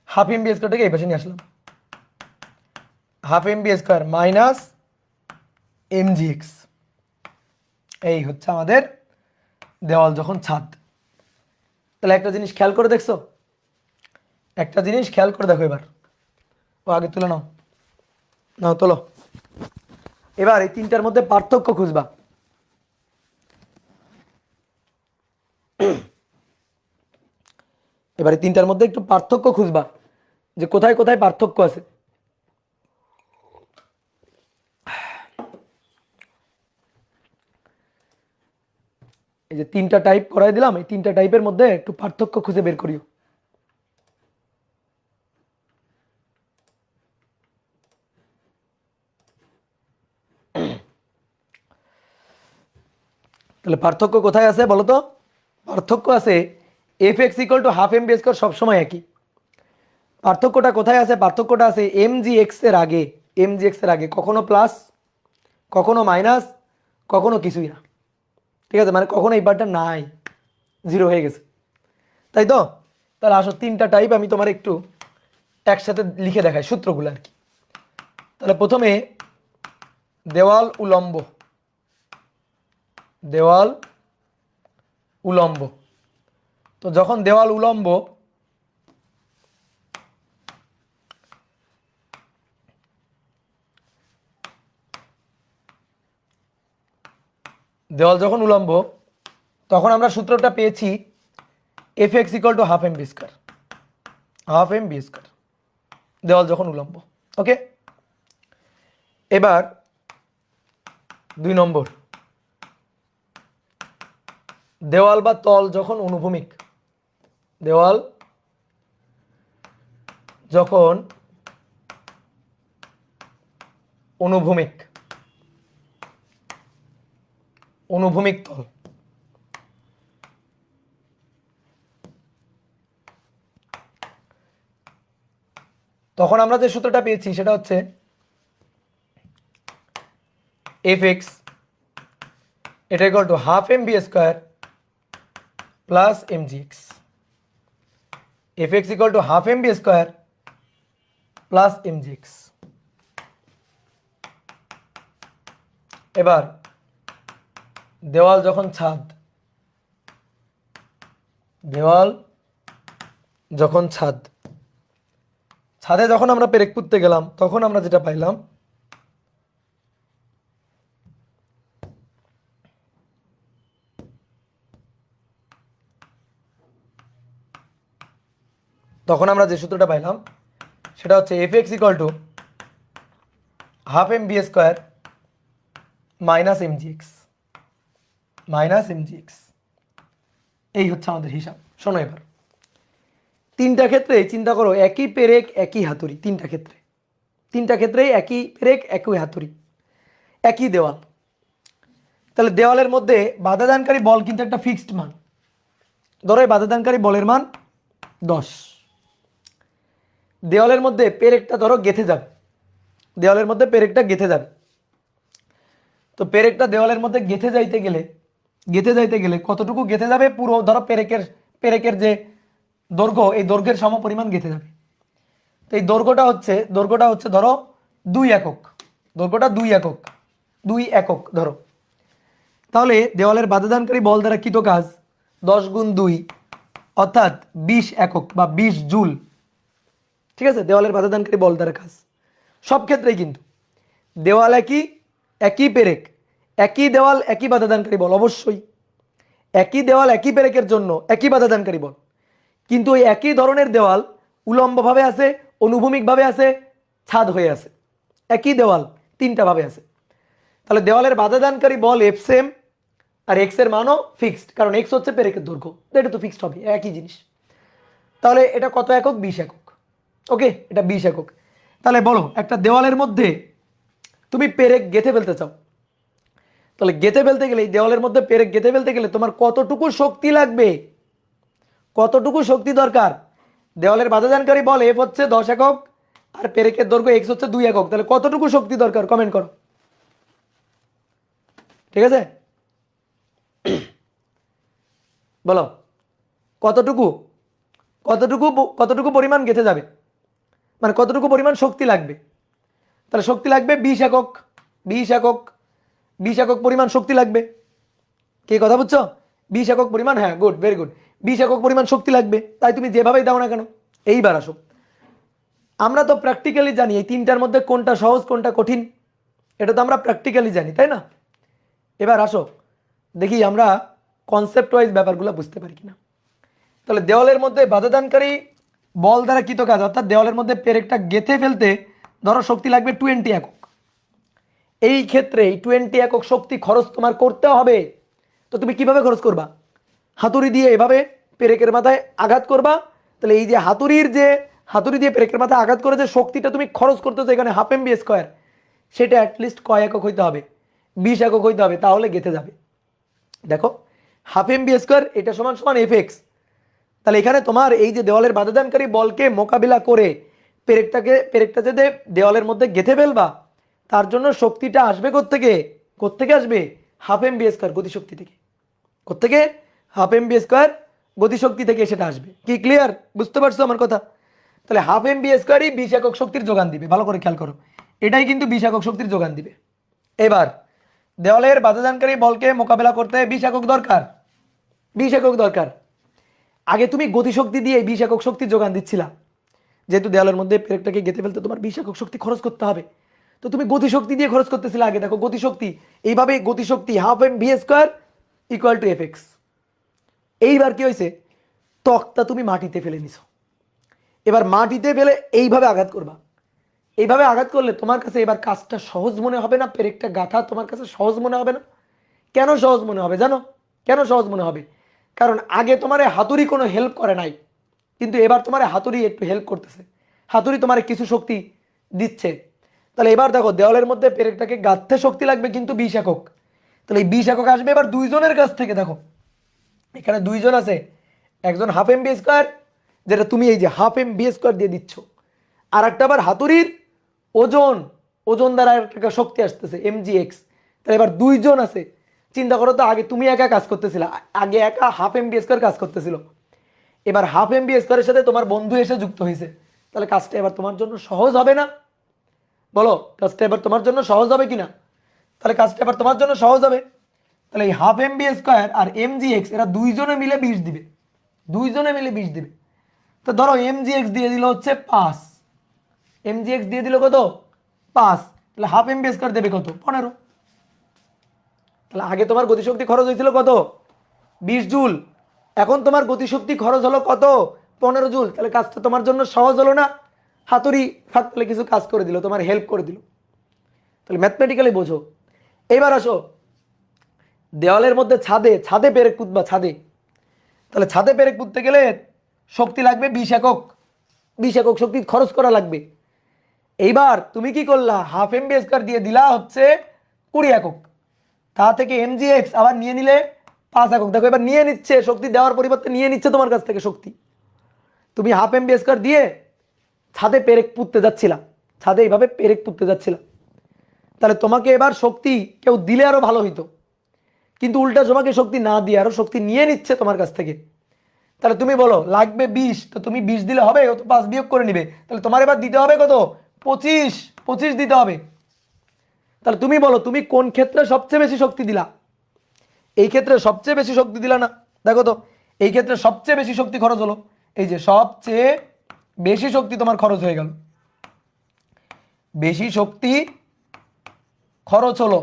[SPEAKER 1] হাফ এম বি স্কোয়ারটাকে এই পাশে নিয়ে আসলাম, half M B square minus M G X. এই হচ্ছে আমাদের দেওয়াল যখন ছাদ। তাহলে একটা জিনিস খেয়াল করে দেখছো, একটা জিনিস খেয়াল করে দেখো। এবার ও আগে তুলে নাও, নাও তোলো। এবার এই তিনটার মধ্যে পার্থক্য খুঁজবা। এবার এই তিনটার মধ্যে একটু পার্থক্য খুঁজবা, যে কোথায় কোথায় পার্থক্য আছে। এই যে তিনটা টাইপ করাই দিলাম, এই তিনটা টাইপের মধ্যে একটু পার্থক্য খুঁজে বের করিও। তাহলে পার্থক্য কোথায় আছে বলো তো? পার্থক্য আছে F X equal to half M B square, সবসময় একই। পার্থক্যটা কোথায় আছে? পার্থক্যটা আছে এম জি এক্স এর আগে, এম জি এক্স এর আগে কখনো প্লাস, কখনো মাইনাস, কখনো কিছুই না। ঠিক আছে, মানে কখনো এই পার্টটা নাই, 0 হয়ে গেছে, তাই তো? তাহলে আসো তিনটা টাইপ আমি তোমার একটু একসাথে লিখে দেখাই সূত্রগুলো আর কি। তাহলে প্রথমে দেওয়াল উলম্ব, দেওয়াল উলম্ব। তো যখন দেওয়াল উলম্ব, দেওয়াল যখন উলম্ব তখন আমরা সূত্রটা পেয়েছি F X equal to half M B square, half M B square, দেওয়াল যখন উলম্ব। ওকে, এবার 2 নম্বর, দেওয়াল বা তল যখন অনুভূমিক, দেওয়াল যখন অনুভূমিক, অনুভূমিক তল, তখন আমরা যে সূত্রটা পেয়েছি সেটা হচ্ছে এফ এক্স এটা equal to half M B square plus M G X, F X equal to half M B square plus M G X. এবার দেওয়াল যখন ছাদ, দেওয়াল যখন ছাদ, ছাদে যখন আমরা পেরেক পুঁততে গেলাম তখন আমরা যেটা পাইলাম তখন আমরা যে সূত্রটা পাইলাম সেটা হচ্ছে F X equal to half M B square minus M G X, minus M G X. এই হচ্ছে আমাদের হিসাব। শোনো এবার, তিনটা ক্ষেত্রে চিন্তা করো, একই পেরেক একই হাতুড়ি, তিনটা ক্ষেত্রে, তিনটা ক্ষেত্রেই একই পেরেক একই হাতুড়ি, একই দেওয়াল। তাহলে দেওয়ালের মধ্যে বাধাদানকারী বল কিন্তু একটা ফিক্সড মান, ধরো এই বাধাদানকারী বলের মান 10। দেওয়ালের মধ্যে পেরেকটা ধরো গেঁথে যাবে, দেওয়ালের মধ্যে পেরেকটা গেঁথে যাবে। তো পেরেকটা দেওয়ালের মধ্যে গেঁথে যাইতে গেলে, গেঁথে যাইতে গেলে কতটুকু গেঁথে যাবে, পুরো ধরো পেরেকের পেরেকের যে দৈর্ঘ্য, এই দৈর্ঘ্যের সমপরিমাণ গেঁথে যাবে। তো এই দৈর্ঘ্যটা হচ্ছে ধরো 2 একক, দৈর্ঘ্যটা 2 একক, 2 একক ধরো। তাহলে দেওয়ালের বাধাদানকারী বল দ্বারা কৃত কাজ 10 গুণ 2 অর্থাৎ 20 একক বা 20 জুল। ঠিক আছে, দেওয়ালের বাধাদানকারী বল দ্বারা কাজ সব ক্ষেত্রেই কিন্তু দেওয়াল একই, একই পেরেক একই দেওয়াল একই বাধাদানকারী বল, অবশ্যই একই দেওয়াল একই পেরেকের জন্য একই বাধাদানকারী বল। কিন্তু ওই একই ধরনের দেওয়াল উলম্বভাবে আছে, অনুভূমিকভাবে আছে, ছাদ হয়ে আছে, একই দেওয়াল তিনটা ভাবে আছে। তাহলে দেওয়ালের বাধাদানকারী বল এফ সেম আর এক্স এর মানও ফিক্সড, কারণ এক্স হচ্ছে পেরেকের দৈর্ঘ্য, এটা তো ফিক্সড হবে, একই জিনিস। তাহলে এটা কত একক? 20 একক। ওকে, এটা 20 একক। তাহলে বলো, একটা দেওয়ালের মধ্যে তুমি পেরেক গেঁথে ফেলতে চাও, তাহলে গেঁথে ফেলতে গেলে এই দেওয়ালের মধ্যে পেরেক গেঁথে ফেলতে গেলে তোমার কতটুকু শক্তি লাগবে, কতটুকু শক্তি দরকার? দেওয়ালের বাধাদানকারী বল এফ হচ্ছে 10 একক আর পেরেকের দৈর্ঘ্য এক্স হচ্ছে 2 একক, তাহলে কতটুকু শক্তি দরকার কমেন্ট করো। ঠিক আছে, বলো কতটুকু, কতটুকু কতটুকু পরিমাণ গেঁথে যাবে, মানে কতটুকু পরিমাণ শক্তি লাগবে? তাহলে শক্তি লাগবে 20 একক, 20 একক, 20 একক পরিমাণ শক্তি লাগবে। কি কথা বুঝছো? 20 একক পরিমাণ, হ্যাঁ গুড, ভেরি গুড, 20 একক পরিমাণ শক্তি লাগবে। তাই তুমি যেভাবেই দাও না কেন। এইবার আসো, আমরা তো প্র্যাকটিক্যালি জানি এই তিনটার মধ্যে কোনটা সহজ কোনটা কঠিন, এটা তো আমরা প্র্যাকটিক্যালি জানি, তাই না? এবার আসো দেখি আমরা কনসেপ্ট ওয়াইজ ব্যাপারগুলো বুঝতে পারি কিনা। তাহলে দেওয়ালের মধ্যে বাধাদানকারী বল দ্বারা কৃত কাজ, অর্থাৎ দেওয়ালের মধ্যে পেরেকটা গেঁথে ফেলতে ধরো শক্তি লাগবে 20 একক। এই ক্ষেত্রে 20 একক শক্তি খরচ তোমার করতে হবে। তো তুমি কিভাবে খরচ করবা? হাতুড়ি দিয়ে এভাবে পেরেকের মাথায় আঘাত করবা। তাহলে এই যে হাতুড়ি দিয়ে পেরেকের মাথায় আঘাত করে যে শক্তিটা তুমি খরচ করতেছো এখানে হাফ এম বি স্কোয়ার, সেটা অ্যাটলিস্ট কয় একক হইতে হবে? 20 একক হইতে হবে, তাহলে গেঁথে যাবে। দেখো হাফ এম বি স্কোয়ার এটা সমান সমান এফ এক্স। তাহলে এখানে তোমার এই যে দেওয়ালের বাধাদানকারী বলকে মোকাবিলা করে পেরেকটা যে দেওয়ালের মধ্যে গেঁথে ফেলবা, তার জন্য শক্তিটা আসবে কোত্থেকে? কোত্থেকে আসবে? হাফ এম বি স্কোয়ার গতিশক্তি থেকে। কোত্থেকে? হাফ এম বি স্কোয়ার গতিশক্তি থেকে সেটা আসবে। কি ক্লিয়ার? বুঝতে পারছো আমার কথা? তাহলে হাফ এম বি স্কোয়ারই 20 একক শক্তির যোগান দিবে। ভালো করে খেয়াল করো, এটাই কিন্তু 20 একক শক্তির যোগান দিবে। এবার দেওয়ালের বাধাদানকারী বলকে মোকাবেলা করতে 20 একক দরকার, 20 একক দরকার। আগে তুমি গতিশক্তি দিয়ে 20 একক শক্তি যোগান দিচ্ছিলা, যেহেতু দেওয়ালের মধ্যে পেরেকটাকে গেঁথে ফেলতে তোমার 20 একক শক্তি খরচ করতে হবে, তো তুমি গতিশক্তি দিয়ে খরচ করতেছিলে আগে। দেখো গতিশক্তি এইভাবে, গতিশক্তি half M V square equal to F X. এইবার কি হয়েছে, তক্তা তুমি মাটিতে ফেলে নিছো। এবার মাটিতে ফেলে এইভাবে আঘাত করবা। এইভাবে আঘাত করলে তোমার কাছে এবার কাজটা সহজ মনে হবে না? পেরেকটা গাঁথা তোমার কাছে সহজ মনে হবে না? কেন সহজ মনে হবে জানো? কেন সহজ মনে হবে? কারণ আগে তোমার হাতুড়ি কোনো হেল্প করে নাই, কিন্তু এবার তোমার হাতুড়ি একটু হেল্প করতেছে। হাতুড়ি তোমার কিছু শক্তি দিচ্ছে। তাহলে এবার দেখো দেওয়ালের মধ্যে পেরেকটাকে গাঁথতে শক্তি লাগবে কিন্তু 20 একক। তাহলে এই 20 একক আসবে এবার দুইজনের কাছ থেকে। দেখো এখানে দুইজন আছে, একজন হাফ এম বি স্কোয়ার, যেটা তুমি এই যে হাফ এম বি স্কোয়ার দিয়ে দিচ্ছ, আর একটা আবার হাতুড়ির ওজন, ওজন দ্বারা একটা শক্তি আসতেছে এমজি এক্স। তাহলে এবার দুইজন আছে। চিন্তা করো তো, আগে তুমি একা কাজ করতেছিল, আগে একা হাফ এম বি স্কোয়ার কাজ করতেছিল, এবার হাফ এম বি স্কোয়ারের সাথে তোমার বন্ধু এসে যুক্ত হয়েছে। তাহলে কাজটা এবার তোমার জন্য সহজ হবে না? বলো, কাজটা এবার তোমার জন্য সহজ হবে কিনা? তাহলে কাজটা এবার তোমার জন্য সহজ হবে। তাহলে এই হাফ এম বি স্কোয়ার আর এম জি এক্স এরা দুইজনে মিলে 20 দিবে, দুইজনে মিলে 20 দিবে। তো ধরো এম জি এক্স দিয়ে দিল হচ্ছে 5, এম জি এক্স দিয়ে দিল কত? 5। তাহলে হাফ এম বি স্কোয়ার দেবে কত? 15। তাহলে আগে তোমার গতিশক্তি খরচ হয়েছিল কত? 20 জুল। এখন তোমার গতিশক্তি খরচ হলো কত? 15 জুল। তাহলে কাজটা তোমার জন্য সহজ হলো না? হাতুড়ি ফাট তাহলে কিছু কাজ করে দিল, তোমার হেল্প করে দিল। তাহলে ম্যাথমেটিক্যালি বোঝো। এবার আসো দেওয়ালের মধ্যে ছাদে, ছাদে পেরেক পুঁতবা, ছাদে। তাহলে ছাদে পেরেক পুঁততে গেলে শক্তি লাগবে 20 একক, 20 একক শক্তি খরচ করা লাগবে। এইবার তুমি কি করলা, হাফ এম বি স্কোয়ার দিয়ে দিলা হচ্ছে 20 একক, তা থেকে এম জি এক্স আবার নিয়ে নিলে 5 একক। দেখো এবার নিয়ে নিচ্ছে, শক্তি দেওয়ার পরিবর্তে নিয়ে নিচ্ছে তোমার কাছ থেকে শক্তি। তুমি হাফ এম বি স্কোয়ার দিয়ে ছাদে পেরেক পুঁততে যাচ্ছিলা, ছাদে এইভাবে পেরেক পুঁততে যাচ্ছিলা। তাহলে তোমাকে এবার শক্তি কেউ দিলে আরো ভালো হইতো, কিন্তু উল্টা তোমাকে শক্তি না দিয়ে আরো শক্তি নিয়ে নিচ্ছে তোমার কাছ থেকে। তাহলে তুমি বলো লাগবে 20, তো তুমি 20 দিলে হবে? ও তো 5 বিয়োগ করে নিবে। তাহলে তোমার এবার দিতে হবে কত? 25, 25 দিতে হবে। তাহলে তুমি বলো তুমি কোন ক্ষেত্রে সবচেয়ে বেশি শক্তি দিলা? এই ক্ষেত্রে সবচেয়ে বেশি শক্তি দিলা না? দেখো তো এই ক্ষেত্রে সবচেয়ে বেশি শক্তি খরচ হলো, এই যে সবচেয়ে বেশি শক্তি তোমার খরচ হয়ে গেল, বেশি শক্তি খরচ হলো।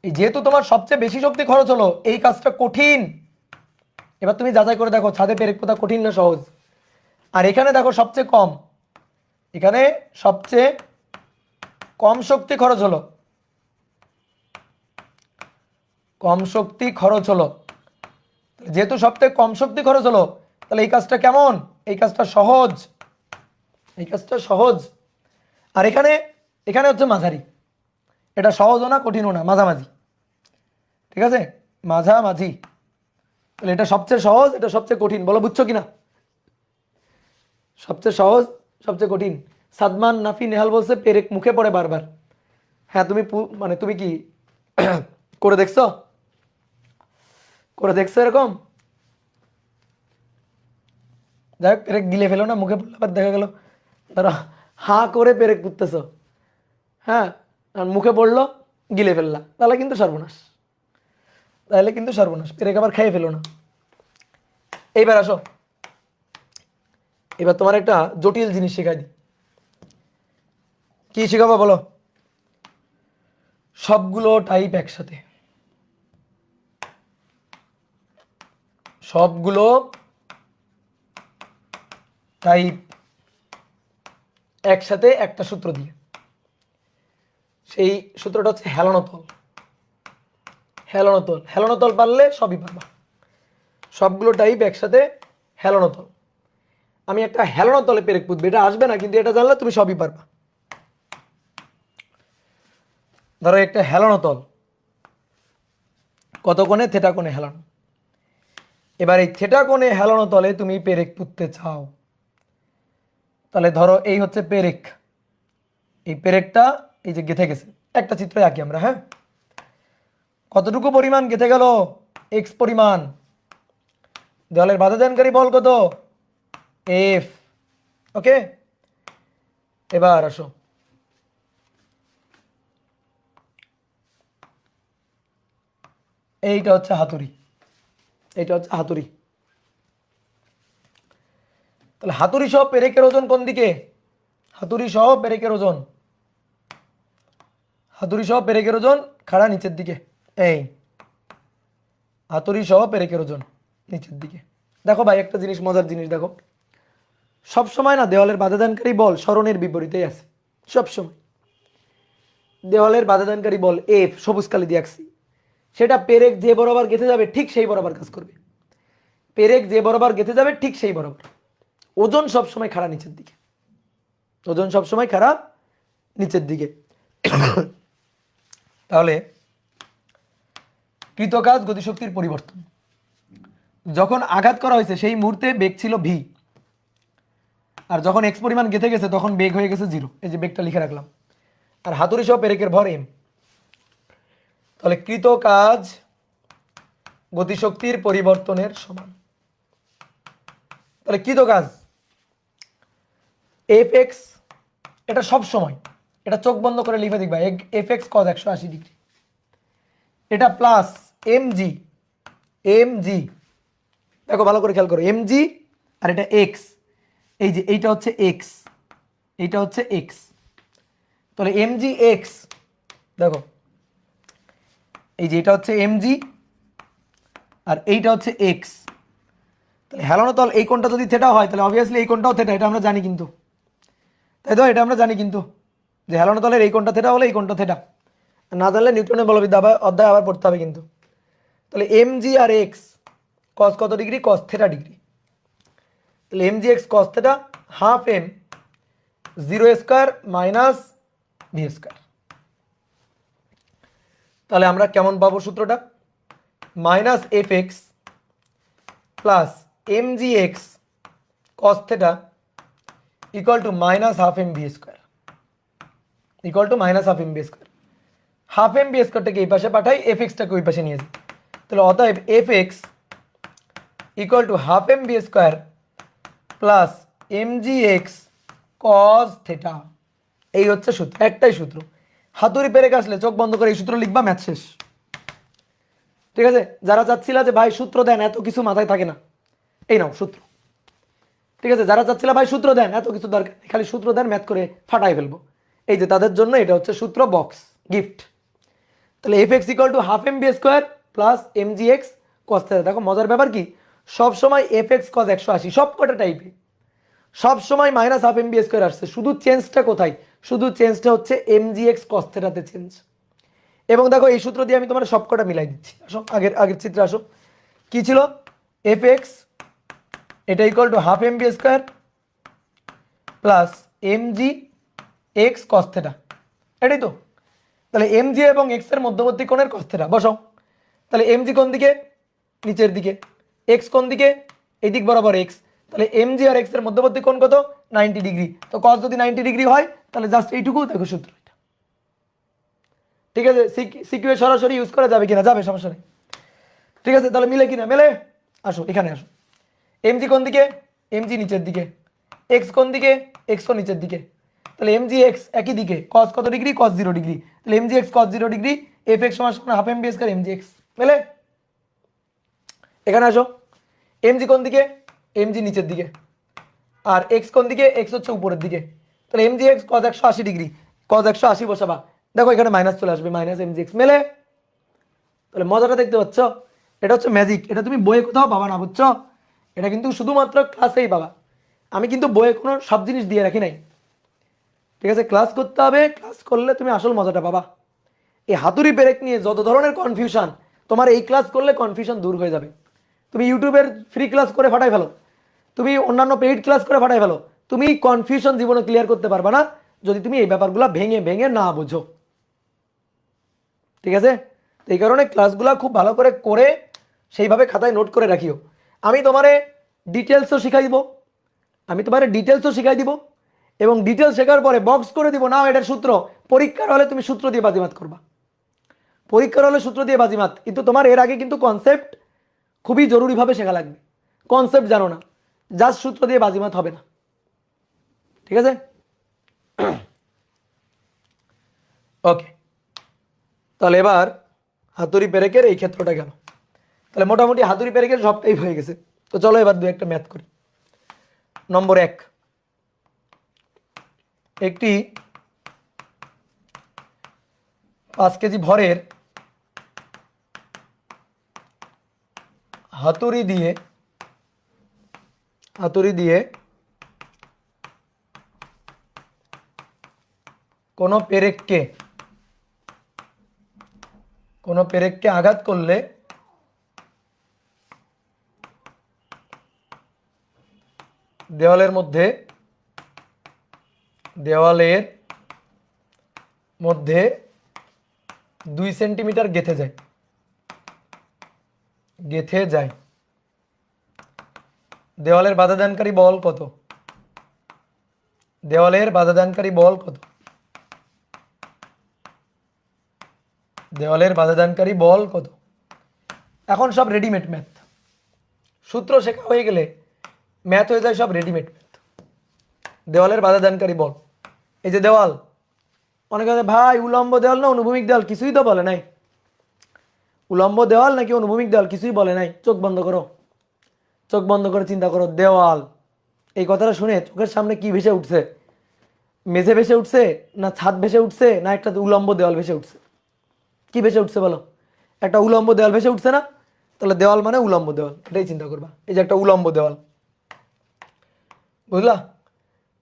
[SPEAKER 1] এই যেহেতু তোমার সবচেয়ে বেশি শক্তি খরচ হলো, এই কাজটা কঠিন। এবার তুমি যাচাই করে দেখো ছাদে পেরেক পোঁতা কঠিন না সহজ? আর এখানে দেখো সবচেয়ে কম, এখানে সবচেয়ে কম শক্তি খরচ হলো, কম শক্তি খরচ হলো। যেহেতু সবচেয়ে কম শক্তি খরচ হলো, তাহলে এই কাজটা কেমন? এই কাজটা সহজ, এই কাজটা সহজ। আর এখানে, এখানে হচ্ছে মাঝারি, এটা সহজও না কঠিনও না, মাঝামাঝি। ঠিক আছে, মাঝামাঝি। তাহলে এটা সবচেয়ে সহজ, এটা সবচেয়ে কঠিন। বলো বুঝছো কিনা? সবচেয়ে সহজ, সবচেয়ে কঠিন। সাদমান নাফি নেহাল বলছে পেরেক মুখে পড়ে বারবার। হ্যাঁ তুমি মানে তুমি কি করে দেখছো? করে দেখছো এরকম? যাই হোক, পেরেক গিলে ফেলো না, মুখে পড়লে আবার দেখা গেল তারা হা করে পেরেক পুঁততেছো, হ্যাঁ, আর মুখে পড়লো গিলে ফেললা, তাহলে কিন্তু সর্বনাশ, তাহলে কিন্তু সর্বনাশ। পেরেক আবার খেয়ে ফেলো না। এইবার আসো, এবার তোমার একটা জটিল জিনিস শেখাই দিই। কি শেখাবো বলো? সবগুলো টাইপ একসাথে, সবগুলো টাইপ একসাথে একটা সূত্র দিয়ে। সেই সূত্রটা হচ্ছে হেলানো তল। হেলানো তল, হেলানো তল পারলে সবই পারবা। সবগুলো টাইপ একসাথে হেলানো তল। আমি একটা হেলানো তলে পেরেক পুঁতবে, এটা আসবে না, কিন্তু এটা জানলে তুমি সবই পারবা। ধরো একটা হেলানো তল, কত কোণে? থেটা কোণে হেলানো। এবার এই থেটা কোণে হেলানো তলে তুমি পেরেক পুঁততে চাও, তাহলে ধরো এই হচ্ছে পেরেক, এই পেরেকটা এই যে গেঁথে গেছে। একটা চিত্র আঁকি আমরা, হ্যাঁ, কতটুকু পরিমাণ গেঁথে গেল? এক্স পরিমাণ। দেওয়ালের বাধা দানকারী বল কত? এফ। ওকে, এবার আসো, এইটা হচ্ছে হাতুড়ি, এটা হচ্ছে হাতুড়ি। তাহলে হাতুড়ি সহ পেরেকের ওজন কোন দিকে? হাতুড়ি সহ পেরেকের ওজন, হাতুড়ি সহ পেরেকের ওজন খাড়া নিচের দিকে। এই হাতুড়ি সহ পেরেকের ওজন নিচের দিকে। দেখো ভাই একটা জিনিস, মজার জিনিস দেখো, সব সময় না দেওয়ালের বাধাদানকারী বল স্মরণের বিপরীতেই আছে। সব সময় দেওয়ালের বাধাদানকারী বল এফ সবুজ কালি দিয়ে আঁকছি, সেটা পেরেক যে বরাবর গেঁথে যাবে ঠিক সেই বরাবর কাজ করবে। পেরেক যে বরাবর গেঁথে যাবে ঠিক সেই বরাবর। ওজন সবসময় খাড়া নিচের দিকে, ওজন সবসময় খাড়া নিচের দিকে। তাহলে কৃতকাজ গতিশক্তির পরিবর্তন, যখন আঘাত করা হয়েছে সেই মুহূর্তে বেগ ছিল ভি, আর যখন এক্স পরিমাণ গেঁথে গেছে তখন বেগ হয়ে গেছে 0। এই যে বেগটা লিখে রাখলাম। আর হাতুড়ি সহ পেরেকের ভর এম। তাহলে কৃতকাজ গতিশক্তির পরিবর্তনের সমান। তাহলে কৃতকাজ এফ এক্স, এটা সব সময়, এটা চোখ বন্ধ করে লিখে দেখবা, এফ এক্স কজ 180 ডিগ্রি, এটা plus M G, M G দেখো ভালো করে খেয়াল করো, এম জি আর এটা এক্স, এই যে এইটা হচ্ছে এক্স, এইটা হচ্ছে এক্স। তাহলে এম জি এক্স, দেখো এই যে এটা হচ্ছে এম জি আর এইটা হচ্ছে এক্স। তাহলে হেলানো তল এই কোণটা যদি থেটা হয় তাহলে অবভিয়াসলি এই কোণটাও থেটা, এটা আমরা জানি কিন্তু, তাই তো? এটা আমরা জানি কিন্তু যে হেলানো তলের এই কোণটা থেটা হলে এই কোণটা থেটা, না জানলে নিউটনের বলবিদ্যা অধ্যায় আবার পড়তে হবে কিন্তু। তাহলে এম জি আর এক্স কস কত ডিগ্রি? Cos theta degree. তাহলে M G X cos theta half M 0 square minus V square. তাহলে আমরা কেমন পাবো সূত্রটা? Minus F X plus M G X cos theta equal to minus half M V square, equal to minus half M V square. Half M V স্কোয়ারটাকে এই পাশে পাঠাই, এফ এক্সটাকে ওই পাশে নিয়ে যাই। তাহলে অতএব F X equal to half M V square plus M G X cos theta. এই হচ্ছে সূত্র, একটাই সূত্র। হাতুড়ি পেরেক আসলে চোখ বন্ধ করে এই সূত্র লিখবা, ম্যাথ শেষ। ঠিক আছে? যারা চাচ্ছিলা যে ভাই সূত্র দেন, এত কিছু মাথায় থাকে না, এই নাও সূত্র। ঠিক আছে? যারা চাচ্ছিলা ভাই সূত্র দেন, এত কিছু দরকার নেই, খালি সূত্র দেন, ম্যাথ করে ফাটাই ফেলবো, এই যে তাদের জন্য এটা হচ্ছে সূত্র বক্স গিফট। তাহলে F X equal to half M B square plus M G X cos theta. দেখো মজার ব্যাপার কি, সবসময় এফ এক্স কস 180 সব কটা টাইপে সব সময় minus half M B square আসছে, শুধু চেঞ্জটা কোথায়? শুধু চেঞ্জটা হচ্ছে এম জি এক্স কস থেটাতে চেঞ্জ। এবং দেখো এই সূত্র দিয়ে আমি তোমার সবকটা মিলাই দিচ্ছি। আসো আগের আগের চিত্রে আসো, কি ছিল? এফ এক্স এটা equal to half M B square plus M G X cos theta, এটাই তো? তাহলে এম জি এবং এক্স এর মধ্যবর্তী কোণের কস থেটা বসাও। তাহলে এম জি কোন দিকে? নিচের দিকে। এক্স কোন দিকে? এই দিক বরাবর এক্স। তাহলে এম জি আর এক্স এর মধ্যবর্তী কোণ কত? 90 ডিগ্রি। তো কস যদি 90 ডিগ্রি হয় তাহলে জাস্ট এইটুকু দেখো সূত্র। ঠিক আছে? সিকিউ সরাসরি ইউজ করা যাবে কিনা? যাবে, সমস্যা নেই। ঠিক আছে? তাহলে মিলে কিনা? মেলে। আসো এখানে আসো, এম জি কোন দিকে? এম জি নিচের দিকে। এক্স কোন দিকে? এক্স ও নিচের দিকে। তাহলে এম জি এক্স একই দিকে, কস কত ডিগ্রি? Cos 0 degree. তাহলে M G X cos 0 degree, F X সমান half M V square M G X. মেলে। এখানে আসো, এম জি কোন দিকে? এম জি নিচের দিকে। আর এক্স কোন দিকে? এক্স হচ্ছে উপরের দিকে। তাহলে এম জি এক্স কস 180 ডিগ্রি, কস 180 বসাবা, দেখো এখানে মাইনাস চলে আসবে, মাইনাস এম জি এক্স। মেলে। তাহলে মজাটা দেখতে পাচ্ছ? এটা হচ্ছে ম্যাজিক, এটা তুমি বইয়ে কোথাও পাবা না, বুঝছো? এটা কিন্তু শুধুমাত্র ক্লাসেই পাবা। আমি কিন্তু বইয়ে কোনো সব জিনিস দিয়ে রাখি নাই। ঠিক আছে? ক্লাস করতে হবে, ক্লাস করলে তুমি আসল মজাটা পাবা। এই হাতুড়ি পেরেক নিয়ে যত ধরনের কনফিউশন, তোমার এই ক্লাস করলে কনফিউশন দূর হয়ে যাবে। তুমি ইউটিউবের ফ্রি ক্লাস করে ফাটাই ফেলো, তুমি অন্যান্য পেইড ক্লাস করে ফাটাই ফেলো, তুমি কনফিউশন জীবনে ক্লিয়ার করতে পারবে না যদি তুমি এই ব্যাপারগুলো ভেঙে ভেঙে না বুঝো। ঠিক আছে? তো এই কারণে ক্লাসগুলো খুব ভালো করে করে সেইভাবে খাতায় নোট করে রাখিও। আমি তোমারে ডিটেলসও শিখাই দিব, আমি তোমারে ডিটেলসও শিখাই দিব, এবং ডিটেলস শেখার পরে বক্স করে দিব, না এটার সূত্র। পরীক্ষার হলে তুমি সূত্র দিয়ে বাজিমাত করবা, পরীক্ষার হলে সূত্র দিয়ে বাজিমাত। কিন্তু তোমার এর আগে কিন্তু কনসেপ্ট খুবই জরুরিভাবে শেখা লাগবে। কনসেপ্ট জানো না, জাস্ট সূত্র দিয়ে বাজিমাত হবে না। ঠিক আছে? ওকে, তাহলে এবার হাতুড়ি পেরেকের এই ক্ষেত্রটা গেল। তাহলে মোটামুটি হাতুড়ি পেরেকের সবটাই হয়ে গেছে। তো চলো এবার দু একটা ম্যাথ করি। নম্বর 1, একটি 5 কেজি ভরের হাতুড়ি দিয়ে কোনো পেরেককে আঘাত করলে দেওয়ালের মধ্যে 2 সেন্টিমিটার গেঁথে যায়। দেওয়ালের বাধাদানকারী বল কত? দেওয়ালের বাধাদানকারী বল কত? এখন সব রেডিমেড ম্যাথ, সূত্র শেখা হয়ে গেলে ম্যাথ হয়ে যায় সব রেডিমেড ম্যাথ। দেওয়ালের বাধাদানকারী বল, এই যে দেওয়াল, অনেকে ভাই উলম্ব দেওয়াল না অনুভূমিক দেওয়াল, কিছুই তো বলে নাই। উলম্ব দেওয়াল নাকি অনুভূমিক দেওয়াল কিছুই বলে নাই। চোখ বন্ধ করে চিন্তা করো, দেওয়াল, এই কথাটা শুনে চোখের সামনে কি ভেসে উঠছে? মেঝে ভেসে উঠছে, না ছাদ ভেসে উঠছে, না একটা উলম্ব দেওয়াল ভেসে উঠছে? কি ভেসে উঠছে বলো? একটা উলম্ব দেওয়াল ভেসে উঠছে না? তাহলে দেওয়াল মানে উলম্ব দেওয়াল, এটাই চিন্তা করবা। এই যে একটা উলম্ব দেওয়াল, বুঝলা?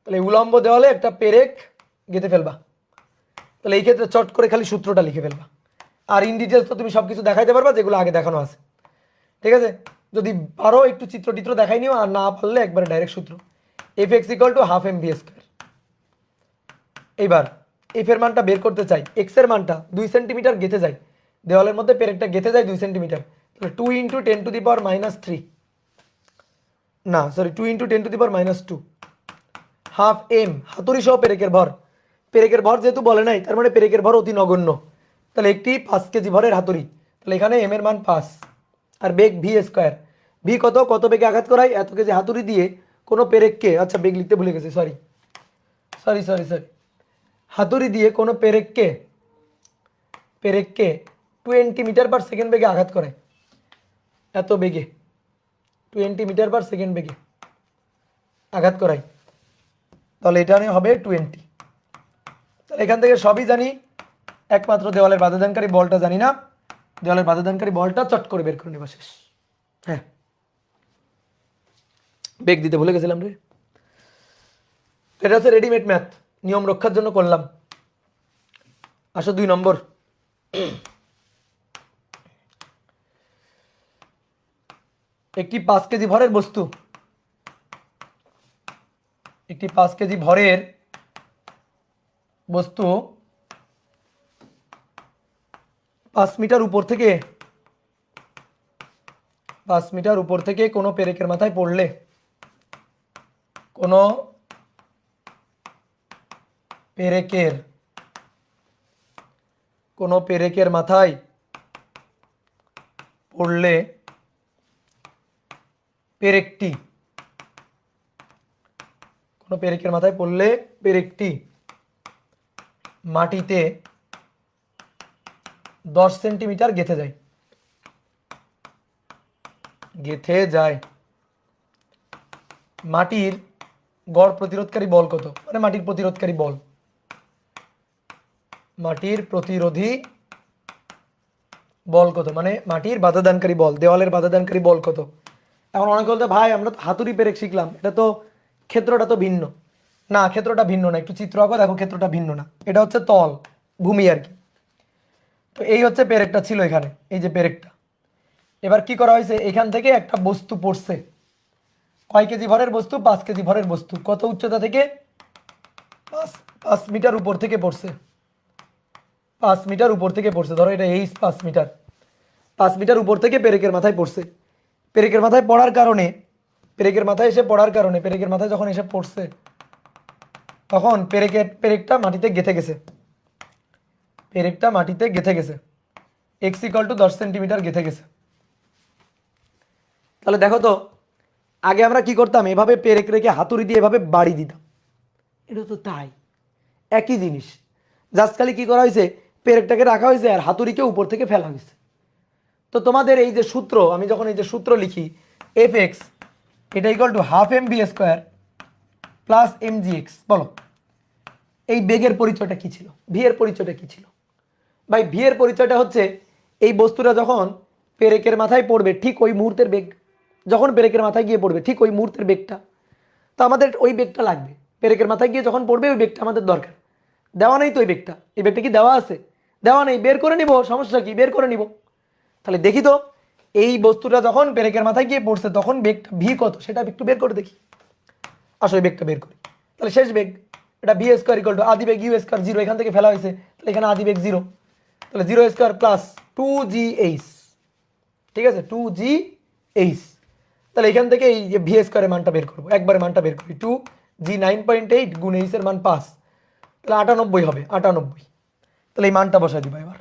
[SPEAKER 1] তাহলে উলম্ব দেওয়ালে একটা পেরেক গেঁথে ফেলবা। তাহলে এই ক্ষেত্রে চট করে খালি সূত্রটা লিখে ফেলবা। আর ইন ডিটেলস তো তুমি সবকিছু দেখাইতে পারবা যেগুলো আগে দেখানো আছে, ঠিক আছে? যদি পারো একটু চিত্র দেখাই নিও, আর না পারলে একবারে ডাইরেক্ট সূত্র, F X equal to half M V square. এইবার এফ এর মানটা বের করতে চাই, এক্স এর মানটা 2 সেন্টিমিটার গেঁথে যায়, দেওয়ালের মধ্যে পেরেকটা গেঁথে যায় 2 সেন্টিমিটার। তাহলে 2 × 10⁻³ না সরি 2 × 10⁻², হাফ এম, হাতুড়ি সহ পেরেকের ভর যেহেতু বলে নাই, তার মানে পেরেকের ভর অতি নগণ্য। তাহলে একটি 5 কেজি ভরের হাতুড়ি, তাহলে এখানে এম এর মান 5, আর বেগ ভি স্কোয়ার। ভি কত বেগে আঘাত করায়? এত কেজি হাতুড়ি দিয়ে কোনো পেরেককে, আচ্ছা বেগ লিখতে ভুলে গেছি, সরি, হাতুড়ি দিয়ে কোনো পেরেককে 20 মিটার/সেকেন্ড বেগে আঘাত করে। এত বেগে 20 মিটার/সেকেন্ড বেগে আঘাত করাই, তাহলে এটা হবে 20। তাহলে এখান থেকে সবই জানি, একমাত্র দেওয়ালের বাধাদানকারী বলটা জানি না। দেওয়ালের বাধাদানকারী বলটা চট করে বের করে নেবা, শেষ। হ্যাঁ, বেগ দিতে ভুলে গেছিলাম রে। এটা হচ্ছে রেডিমেড ম্যাথ, নিয়ম রক্ষার জন্য করলাম। আসো 2 নম্বর। একটি 5 কেজি ভরের বস্তু, 5 মিটার উপর থেকে কোনো পেরেকের মাথায় পড়লে, কোনো পেরেকের মাথায় পড়লে পেরেকটি মাটিতে 10 সেন্টিমিটার গেঁথে যায়। মাটির গড় প্রতিরোধকারী বল কত? মানে মাটির প্রতিরোধী বল কত, মানে মাটির বাধাদানকারী বল, দেওয়ালের বাধাদানকারী বল কত? এখন অনেকে বলতে ভাই আমরা তো হাতুড়ি পেরেক শিখলাম, এটা তো ক্ষেত্রটা তো ভিন্ন। না, ক্ষেত্রটা ভিন্ন না, একটু চিত্র আঁকো, দেখো ক্ষেত্রটা ভিন্ন না, এটা হচ্ছে তল, ভূমি আর কি। তো এই হচ্ছে পেরেকটা ছিল এখানে, এই যে পেরেকটা। এবার কি করা হয়েছে, এখান থেকে একটা বস্তু পড়ছে, কয় কেজি ভরের বস্তু? 5 কেজি ভরের বস্তু। কত উচ্চতা থেকে? 5 মিটার উপর থেকে পড়ছে। 5 মিটার উপর থেকে পড়ছে, ধরো এটা এই 5 মিটার, 5 মিটার উপর থেকে পেরেকের মাথায় পড়ছে। পেরেকের মাথায় পড়ার কারণে, পেরেকের মাথায় যখন এসে পড়ছে, তখন পেরেকটা মাটিতে গেঁথে গেছে। এক্স ইকুয়াল টু 10 সেন্টিমিটার গেঁথে গেছে। তাহলে দেখো তো, আগে আমরা কি করতাম, এভাবে পেরেক রেখে হাতুড়ি দিয়ে এভাবে বাড়ি দিতাম, এটা তো তাই একই জিনিস, জাস্ট খালি কি করা হয়েছে, পেরেকটাকে রাখা হয়েছে আর হাতুড়িকে উপর থেকে ফেলা হয়েছে। তো তোমাদের এই যে সূত্র, আমি যখন এই যে সূত্র লিখি এফ এক্স এটা equal to half M B square plus M G X, বলো এই বেগের পরিচয়টা কি ছিল, ভি এর পরিচয়টা কি ছিল? ভাই ভি এর পরিচয়টা হচ্ছে এই বস্তুটা যখন পেরেকের মাথায় পড়বে ঠিক ওই মুহূর্তের বেগ, যখন পেরেকের মাথায় গিয়ে পড়বে ঠিক ওই মুহূর্তের বেগটা, তো আমাদের ওই বেগটা লাগবে। পেরেকের মাথায় গিয়ে যখন পড়বে ওই বেগটা আমাদের দরকার। দেওয়া নেই তো এই বেগটা, এই বেগটা কি দেওয়া আছে? দেওয়া নেই, বের করে নিব, সমস্যা কি, বের করে নিব। তাহলে দেখি তো এই বস্তুটা যখন পেরেকের মাথায় গিয়ে পড়ছে তখন বেগটা ভি কত সেটা একটু বের করে দেখি। আসলে বেগটা বের করি। তাহলে শেষ বেগ এটা ভি স্কোয়ার ইকুয়াল টু আদি বেগ ইউ স্কোয়ার জিরো, এখান থেকে ফেলা হয়েছে, তাহলে এখানে আদি বেগ জিরো, তাহলে zero square plus two G H, ঠিক আছে, টু জি এইচ। তাহলে এখান থেকে এই যে ভি স্কোয়ারের মানটা বের করবো, একবারে মানটা বের করি, টু জি 9.8 গুণ এইচের মান 5, তাহলে 98 হবে, 98। তাহলে এই মানটা বসাই দিবা এবার।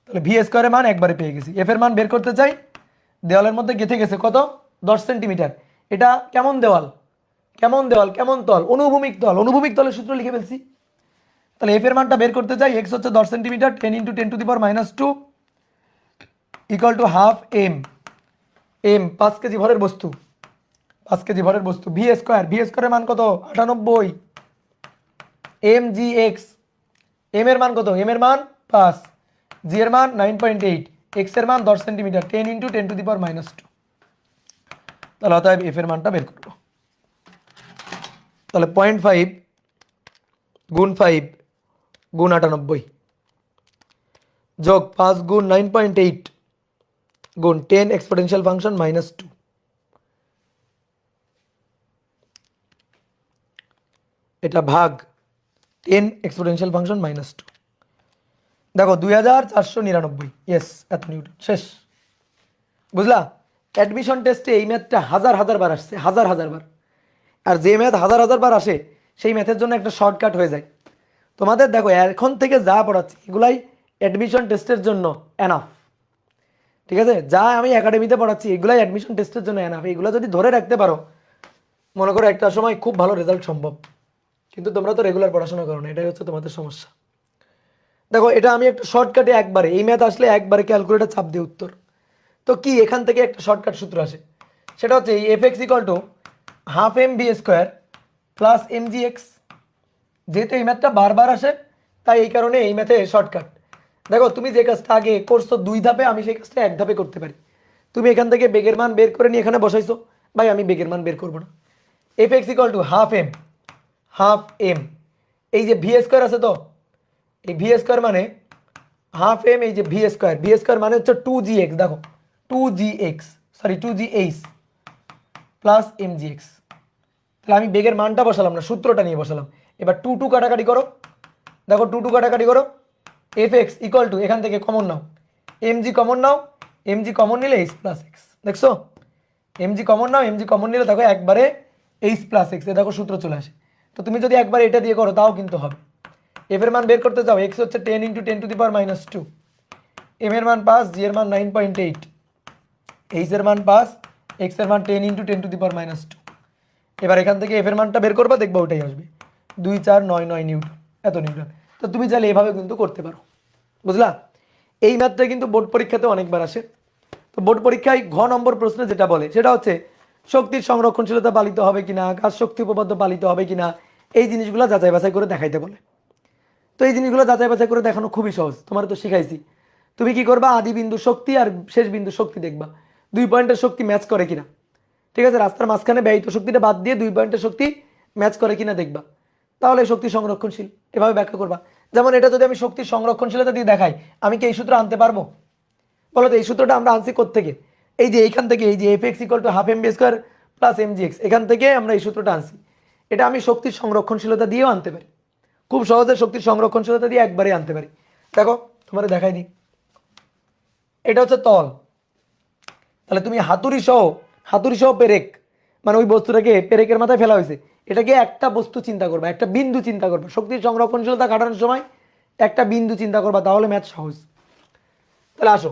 [SPEAKER 1] তাহলে ভি স্কোয়ারের মান একবারে পেয়ে গেছি। এফ এর মান বের করতে চাই, দেওয়ালের মধ্যে গেঁথে গেছে কত, 10 সেন্টিমিটার। এটা কেমন দেওয়াল, কেমন দেওয়াল, কেমন তল, অনুভূমিক তল, অনুভূমিক তলের সূত্র লিখে ফেলছি। তাহলে এফ এর মানটা বের করতে চাই, এক্স হচ্ছে 10 centimetre, 10 × 10⁻² equal to half M, M 5 KG ভরের বস্তু, 5 কেজি ভরের বস্তু, ভি স্কোয়ার, ভি স্কোয়ারের মান কত 98, এম জি এক্স, এম এর মান কত, এম এর মান 5, জি এর মান 9.8, এক্স এর মান 10 সেন্টিমিটার, 10 × 10⁻²। তাহলে অতএব এফ এর মানটা বের করবো। তাহলে 0.5 গুণ 5 গুণ 98 যোগ 5 গুণ 9.8 গুণ 10 এক্সপোনেনশিয়াল ফাংশন -2, এটা ভাগ 10 এক্সপোনেনশিয়াল ফাংশন -2। দেখো 2499, ইয়েস, এত নিউটন, শেষ। বুঝলা? অ্যাডমিশন টেস্টে এই ম্যাথটা হাজার হাজার বার আসছে, হাজার হাজার বার। আর যে ম্যাথ হাজার হাজার বার আসে সেই ম্যাথের জন্য একটা শর্টকাট হয়ে যায়। তোমাদের দেখো এখন থেকে যা পড়াচ্ছি এগুলাই অ্যাডমিশন টেস্টের জন্য এনাফ, ঠিক আছে? যা আমি একাডেমিতে পড়াচ্ছি এগুলাই অ্যাডমিশন টেস্টের জন্য এনাফ। এগুলো যদি ধরে রাখতে পারো, মনে করো একটা সময় খুব ভালো রেজাল্ট সম্ভব। কিন্তু তোমরা তো রেগুলার পড়াশোনা করো না, এটাই হচ্ছে তোমাদের সমস্যা। দেখো এটা আমি একটা শর্টকাটে একবারে, এই ম্যাথ আসলে একবারে ক্যালকুলেটার চাপ দিয়ে উত্তর। তো কি এখান থেকে একটা শর্টকাট সূত্র আসে, সেটা হচ্ছে এই F X equal to half M B square plus M G X. যেহেতু এই ম্যাথটা বারবার আসে তাই এই কারণে এই ম্যাথে শর্টকাট। দেখো তুমি যে কাজটা আগে করছো 2 ধাপে, আমি সেই কাজটা 1 ধাপে করতে পারি। তুমি এখান থেকে বেগের মান বের করে নিয়ে এখানে বসাইছো, ভাই আমি বেগের মান বের করবো না। F X equal to half M, half M, এই যে ভি স্কোয়ার আছে, তো এই ভি স্কোয়ার মানে হাফ এম, এই যে ভি স্কোয়ার, ভি স্কোয়ার মানে হচ্ছে 2gx, দেখো 2gx, sorry 2gh plus M G X. তাহলে আমি বেগের মানটা বসালাম না, সূত্রটা নিয়ে বসালাম। এবার 2 2 কাটাকাটি করো, দেখো 2 2 কাটাকাটি করো, এফ এক্স ইকুয়াল টু এখান থেকে কমন নাও, এম জি কমন নাও, এম জি কমন নিলে এইচ প্লাস এক্স, দেখছো? এম জি কমন নাও, এম জি কমন নিলে দেখো একবারে এইচ প্লাস এক্স, এ দেখো সূত্র চলে আসে। তো তুমি যদি একবার এটা দিয়ে করো তাও কিন্তু হবে। এফ এর মান বের করতে চাও, এক্স হচ্ছে 10 × 10⁻², এম এর মান 5, জি এর মান 9.8, এইচ এর মান 5, এক্স এর মান 10 × 10⁻²। এবার এখান থেকে এফ এর মানটা বের করবা, দেখবা ওটাই আসবে 2499 নিউটন, এত নিউটন। তো তুমি চাইলে এভাবে কিন্তু করতে পারো, বুঝলা? এই ম্যাথটা কিন্তু বোর্ড পরীক্ষাতে অনেকবার আসে। তো বোর্ড পরীক্ষায় ঘ নম্বর প্রশ্নে যেটা বলে সেটা হচ্ছে শক্তির সংরক্ষণশীলতা পালিত হবে কিনা, কাজ শক্তি উপপাদ্য পালিত হবে কিনা, এই জিনিসগুলো যাচাই বাছাই করে দেখাইতে বলে। তো এই জিনিসগুলো যাচাই বাছাই করে দেখানো খুবই সহজ, তোমার তো শিখাইছি। তুমি কি করবা, আদি বিন্দু শক্তি আর শেষ বিন্দু শক্তি দেখবা 2 পয়েন্টের শক্তি ম্যাচ করে কিনা, ঠিক আছে? রাস্তার মাঝখানে ব্যয়িত শক্তিটা বাদ দিয়ে 2 পয়েন্টের শক্তি ম্যাচ করে কিনা দেখবা, তাহলে শক্তি সংরক্ষণশীল। এভাবে ব্যাখ্যা করবা। যেমন এটা যদি আমি শক্তির সংরক্ষণশীলতা দিয়ে দেখাই, আমি কি এই সূত্র আনতে পারবো? বলো তো, এই সূত্রটা আমরা আনছি কোত্থেকে? এই যে এইখান থেকে, এই যে F X equal to half M B square plus M G X, এখান থেকে আমরা এই সূত্রটা আনছি। এটা আমি শক্তির সংরক্ষণশীলতা দিয়েও আনতে পারি, খুব সহজে শক্তির সংরক্ষণশীলতা দিয়ে একবারে আনতে পারি। দেখো তোমার দেখাই দিই, এটা হচ্ছে তল। তাহলে তুমি হাতুড়ি সহ পেরেক, মানে ওই বস্তুটাকে পেরেকের মাথায় ফেলা হয়েছে, এটাকে একটা বস্তু চিন্তা করবা, একটা বিন্দু চিন্তা করবা। শক্তির সংরক্ষণশীলতা কাটানোর সময় একটা বিন্দু চিন্তা করবা, তাহলে ম্যাথ সহজ। তাহলে আসো,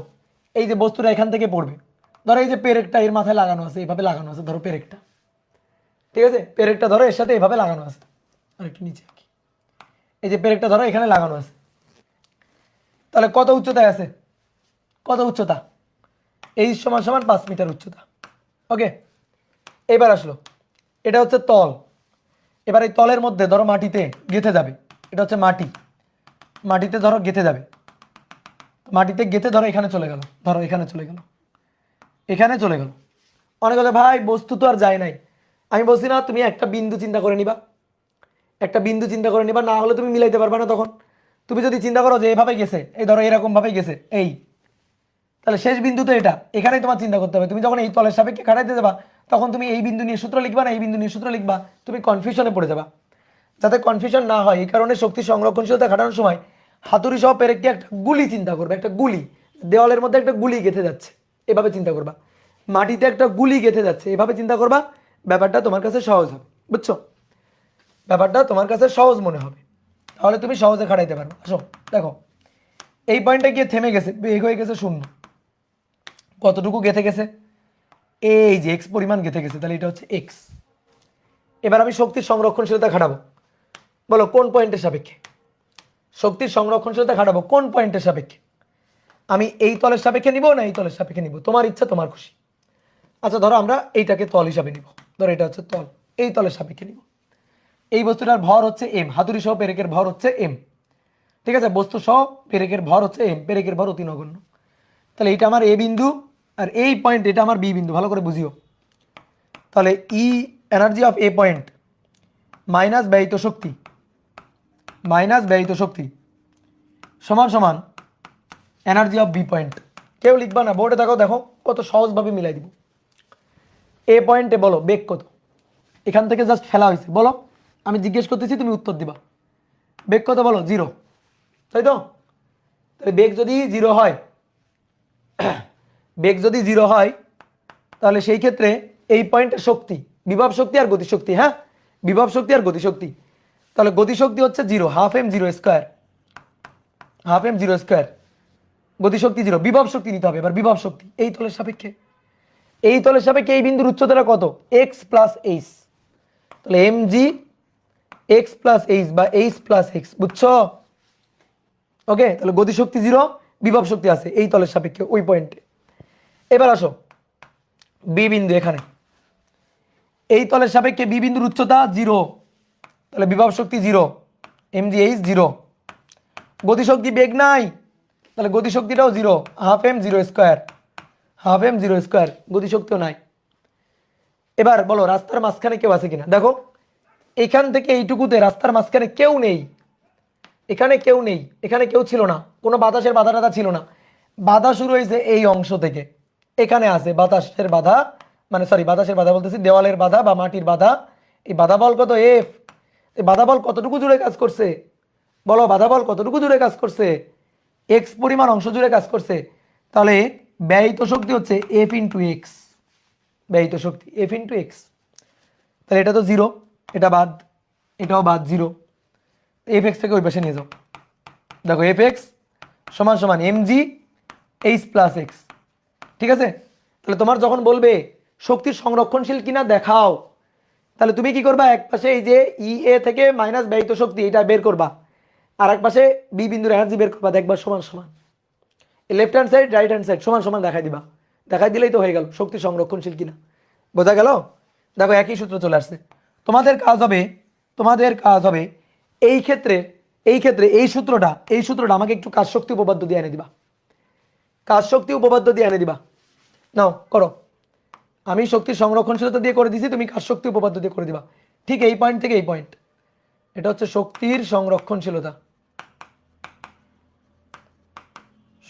[SPEAKER 1] এই যে বস্তুটা এখান থেকে পড়বে, ধরো এই যে পেরেকটা এর মাথায় লাগানো আছে, এইভাবে লাগানো আছে, ধরো পেরেকটা, ঠিক আছে? পেরেকটা ধরো এর সাথে এভাবে লাগানো আছে, আর একটু নিচে আঁকি, এই যে পেরেকটা ধরো এখানে লাগানো আছে। তাহলে কত উচ্চতায় আছে, কত উচ্চতা, এইচ সমান সমান 5 মিটার উচ্চতা। ওকে, এবার আসলো এটা হচ্ছে তল। এবার এই তলের মধ্যে ধরো মাটিতে গেঁথে যাবে, এটা হচ্ছে মাটি, মাটিতে ধরো গেঁথে যাবে, মাটিতে গেঁথে ধরো এখানে চলে গেল, ধরো এখানে চলে গেল, এখানে চলে গেল। অনেক কথা ভাই বস্তু তো আর যায় নাই, আমি বলছি না তুমি একটা বিন্দু চিন্তা করে নিবা, একটা বিন্দু চিন্তা করে নিবা, না হলে তুমি মিলাইতে পারবে না। তখন তুমি যদি চিন্তা করো যে এভাবে গেছে, এই ধরো এরকম ভাবে গেছে এই, তাহলে শেষ বিন্দু তো এটা, এখানেই তোমার চিন্তা করতে হবে। তুমি যখন এই তলের সাপেক্ষে খাটাইতে যাবা তখন তুমি এই বিন্দু নিয়ে সূত্র লিখবা না এই বিন্দু নিয়ে সূত্র লিখবা, তুমি কনফিউশনে পড়ে যাবা। যাতে কনফিউশন না হয় এই কারণে শক্তি সংরক্ষণশীলতা খাটানোর সময় হাতুড়ি সহ পেরেককে একটা গুলি চিন্তা করবে, একটা গুলি, দেওয়ালের মধ্যে একটা গুলি গেঁথে যাচ্ছে এভাবে চিন্তা করবা, মাটিতে একটা গুলি গেঁথে যাচ্ছে এভাবে চিন্তা করবা, ব্যাপারটা তোমার কাছে সহজ হবে। বুঝছো, ব্যাপারটা তোমার কাছে সহজ মনে হবে, তাহলে তুমি সহজে খাটাইতে পারবে। আসো দেখো, এই পয়েন্টে গিয়ে থেমে গেছে, বেগ হয়ে গেছে শূন্য, কতটুকু গেঁথে গেছে, এই যে এক্স পরিমাণ গেঁথে গেছে, তাহলে এটা হচ্ছে এক্স। এবার আমি শক্তির সংরক্ষণশীলতা খাটাবো, বলো কোন পয়েন্টের সাপেক্ষে শক্তির সংরক্ষণশীলতা খাটাবো, কোন পয়েন্টের সাপেক্ষে? আমি এই তলের সাপেক্ষে নিব না এই তলের সাপেক্ষে নিব, তোমার ইচ্ছা তোমার খুশি। আচ্ছা ধরো আমরা এইটাকে তল হিসাবে নিব, ধরো এটা হচ্ছে তল, এই তলের সাপেক্ষে নিব। এই বস্তুটার ভর হচ্ছে এম, হাতুড়ি সহ পেরেকের ভর হচ্ছে এম, ঠিক আছে, বস্তু সহ পেরেকের ভর হচ্ছে এম, পেরেকের ভর অতি নগণ্য। তাহলে এটা আমার এ বিন্দু আর এই পয়েন্ট এটা আমার বি বিন্দু, ভালো করে বুঝিও। তাহলে E energy of A point minus ব্যয়িত শক্তি, মাইনাস ব্যয়িত শক্তি সমান সমান এনার্জি অফ বি পয়েন্ট। কেউ লিখবা না, বোর্ডে দেখো, দেখো কত সহজভাবে মিলাই দিব। এ পয়েন্টে বলো বেগ কত, এখান থেকে জাস্ট ফেলা হয়েছে, বলো, আমি জিজ্ঞেস করতেছি তুমি উত্তর দিবা। বেগ কত বলো, 0, তাই তো? তাহলে বেগ যদি 0 হয়, বেগ যদি 0 হয় তাহলে সেই ক্ষেত্রে এই পয়েন্টের শক্তি, বিভব শক্তি আর গতিশক্তি, হ্যাঁ বিভব শক্তি আর গতিশক্তি, তাহলে গতিশক্তি হচ্ছে 0, half M 0 square, half M 0 square, গতিশক্তি 0, বিভব শক্তি নিতে হবে। এবার বিভব শক্তি এই তলের সাপেক্ষে, এই তলের সাপেক্ষে এই বিন্দুর উচ্চতাটা কত, এক্স প্লাস এইচ, তাহলে M G X plus H বা এইচ প্লাস এক্স, বুঝছো? ওকে, তাহলে গতিশক্তি 0, বিভব শক্তি আছে এই তলের সাপেক্ষে ওই পয়েন্টে। এবার আসো বি বিন্দু, এখানে এই তলের সাপেক্ষে বি বিন্দুর উচ্চতা 0, তাহলে বিভব শক্তি 0, এম জি এইচ 0, গতিশক্তি বেগ নাই, তাহলে গতিশক্তিটাও 0, half M 0 square, half M 0 square, গতিশক্তিও নাই। এবার বলো রাস্তার মাঝখানে কেউ আছে কিনা, দেখো এখান থেকে এইটুকুতে রাস্তার মাঝখানে কেউ নেই, এখানে কেউ নেই, এখানে কেউ ছিল না, কোনো বাতাসের বাধা টাধা ছিল না, বাধা শুরু হয়েছে এই অংশ থেকে, এখানে আছে বাতাসের বাধা, মানে সরি বাতাসের বাধা বলতেছি, দেওয়ালের বাধা বা মাটির বাধা। এই বাধা বল কত, এফ। এই বাধা বল কতটুকু জুড়ে কাজ করছে, বলো বাধা বল কতটুকু জুড়ে কাজ করছে, এক্স পরিমাণ অংশ জুড়ে কাজ করছে। তাহলে ব্যয়িত শক্তি হচ্ছে এফ ইন্টু এক্স, ব্যয়িত শক্তি এফ ইন্টু এক্স। তাহলে এটা তো 0, এটা বাদ, এটাও বাদ 0, এফ এক্স থেকে ওই পাশে নিয়ে যাও, দেখো এফ এক্স সমান সমান M G H plus X, ঠিক আছে? তাহলে তোমার যখন বলবে শক্তির সংরক্ষণশীল কিনা দেখাও, তাহলে তুমি কি করবা, এক পাশে এই যে ই এ থেকে মাইনাস ব্যয়িত শক্তি এটা বের করবা, আর এক পাশে বি বিন্দুর এনার্জি বের করবা, দেখবা সমান সমান, left hand side right hand side সমান সমান দেখাই দিবা, দেখাই দিলেই তো হয়ে গেল শক্তি সংরক্ষণশীল কিনা। বোঝা গেল? দেখো একই সূত্র চলে আসছে। তোমাদের কাজ হবে, তোমাদের কাজ হবে এই ক্ষেত্রে, এই ক্ষেত্রে এই সূত্রটা আমাকে একটু কাজ শক্তি উপপাদ্য দিয়ে এনে দিবা, কাজ শক্তি উপপাদ্য দিয়ে এনে দিবা। নাও করো, আমি শক্তির সংরক্ষণশীলতা দিয়ে করে দিছি, তুমি কাজ শক্তি উপপাদ্য দিয়ে করে দিবা। ঠিক এই পয়েন্ট থেকে এই পয়েন্ট, এটা হচ্ছে শক্তির সংরক্ষণশীলতা,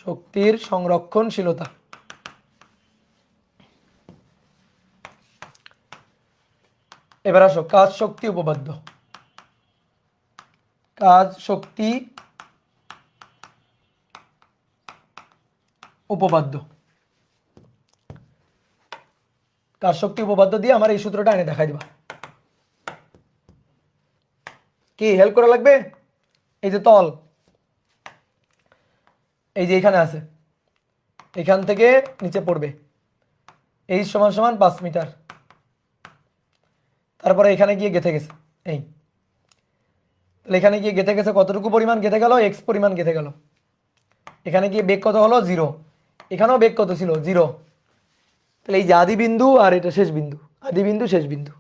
[SPEAKER 1] শক্তির সংরক্ষণশীলতা। এবার আসো কাজ শক্তি উপপাদ্য, কাজ শক্তি উপপাদ্য, কাজ শক্তি উপপাদ্য দিয়ে আমার এই সূত্রটা এনে দেখাই দিবা। কি হেল্প করা লাগবে? এই যে তল, এই যে এখানে আছে, এখান থেকে নিচে পড়বে, এই সমান সমান 5 মিটার, তারপরে এখানে গিয়ে গেঁথে গেছে এই, তাহলে এখানে গিয়ে গেঁথে গেছে কতটুকু পরিমাণ গেঁথে গেল, এক্স পরিমাণ গেঁথে গেল, এখানে গিয়ে বেগ কত হলো 0, এখানেও বেগ কত ছিল 0। তাহলে এই যে আদি বিন্দু আর এটা শেষ বিন্দু, আদি বিন্দু শেষ বিন্দু,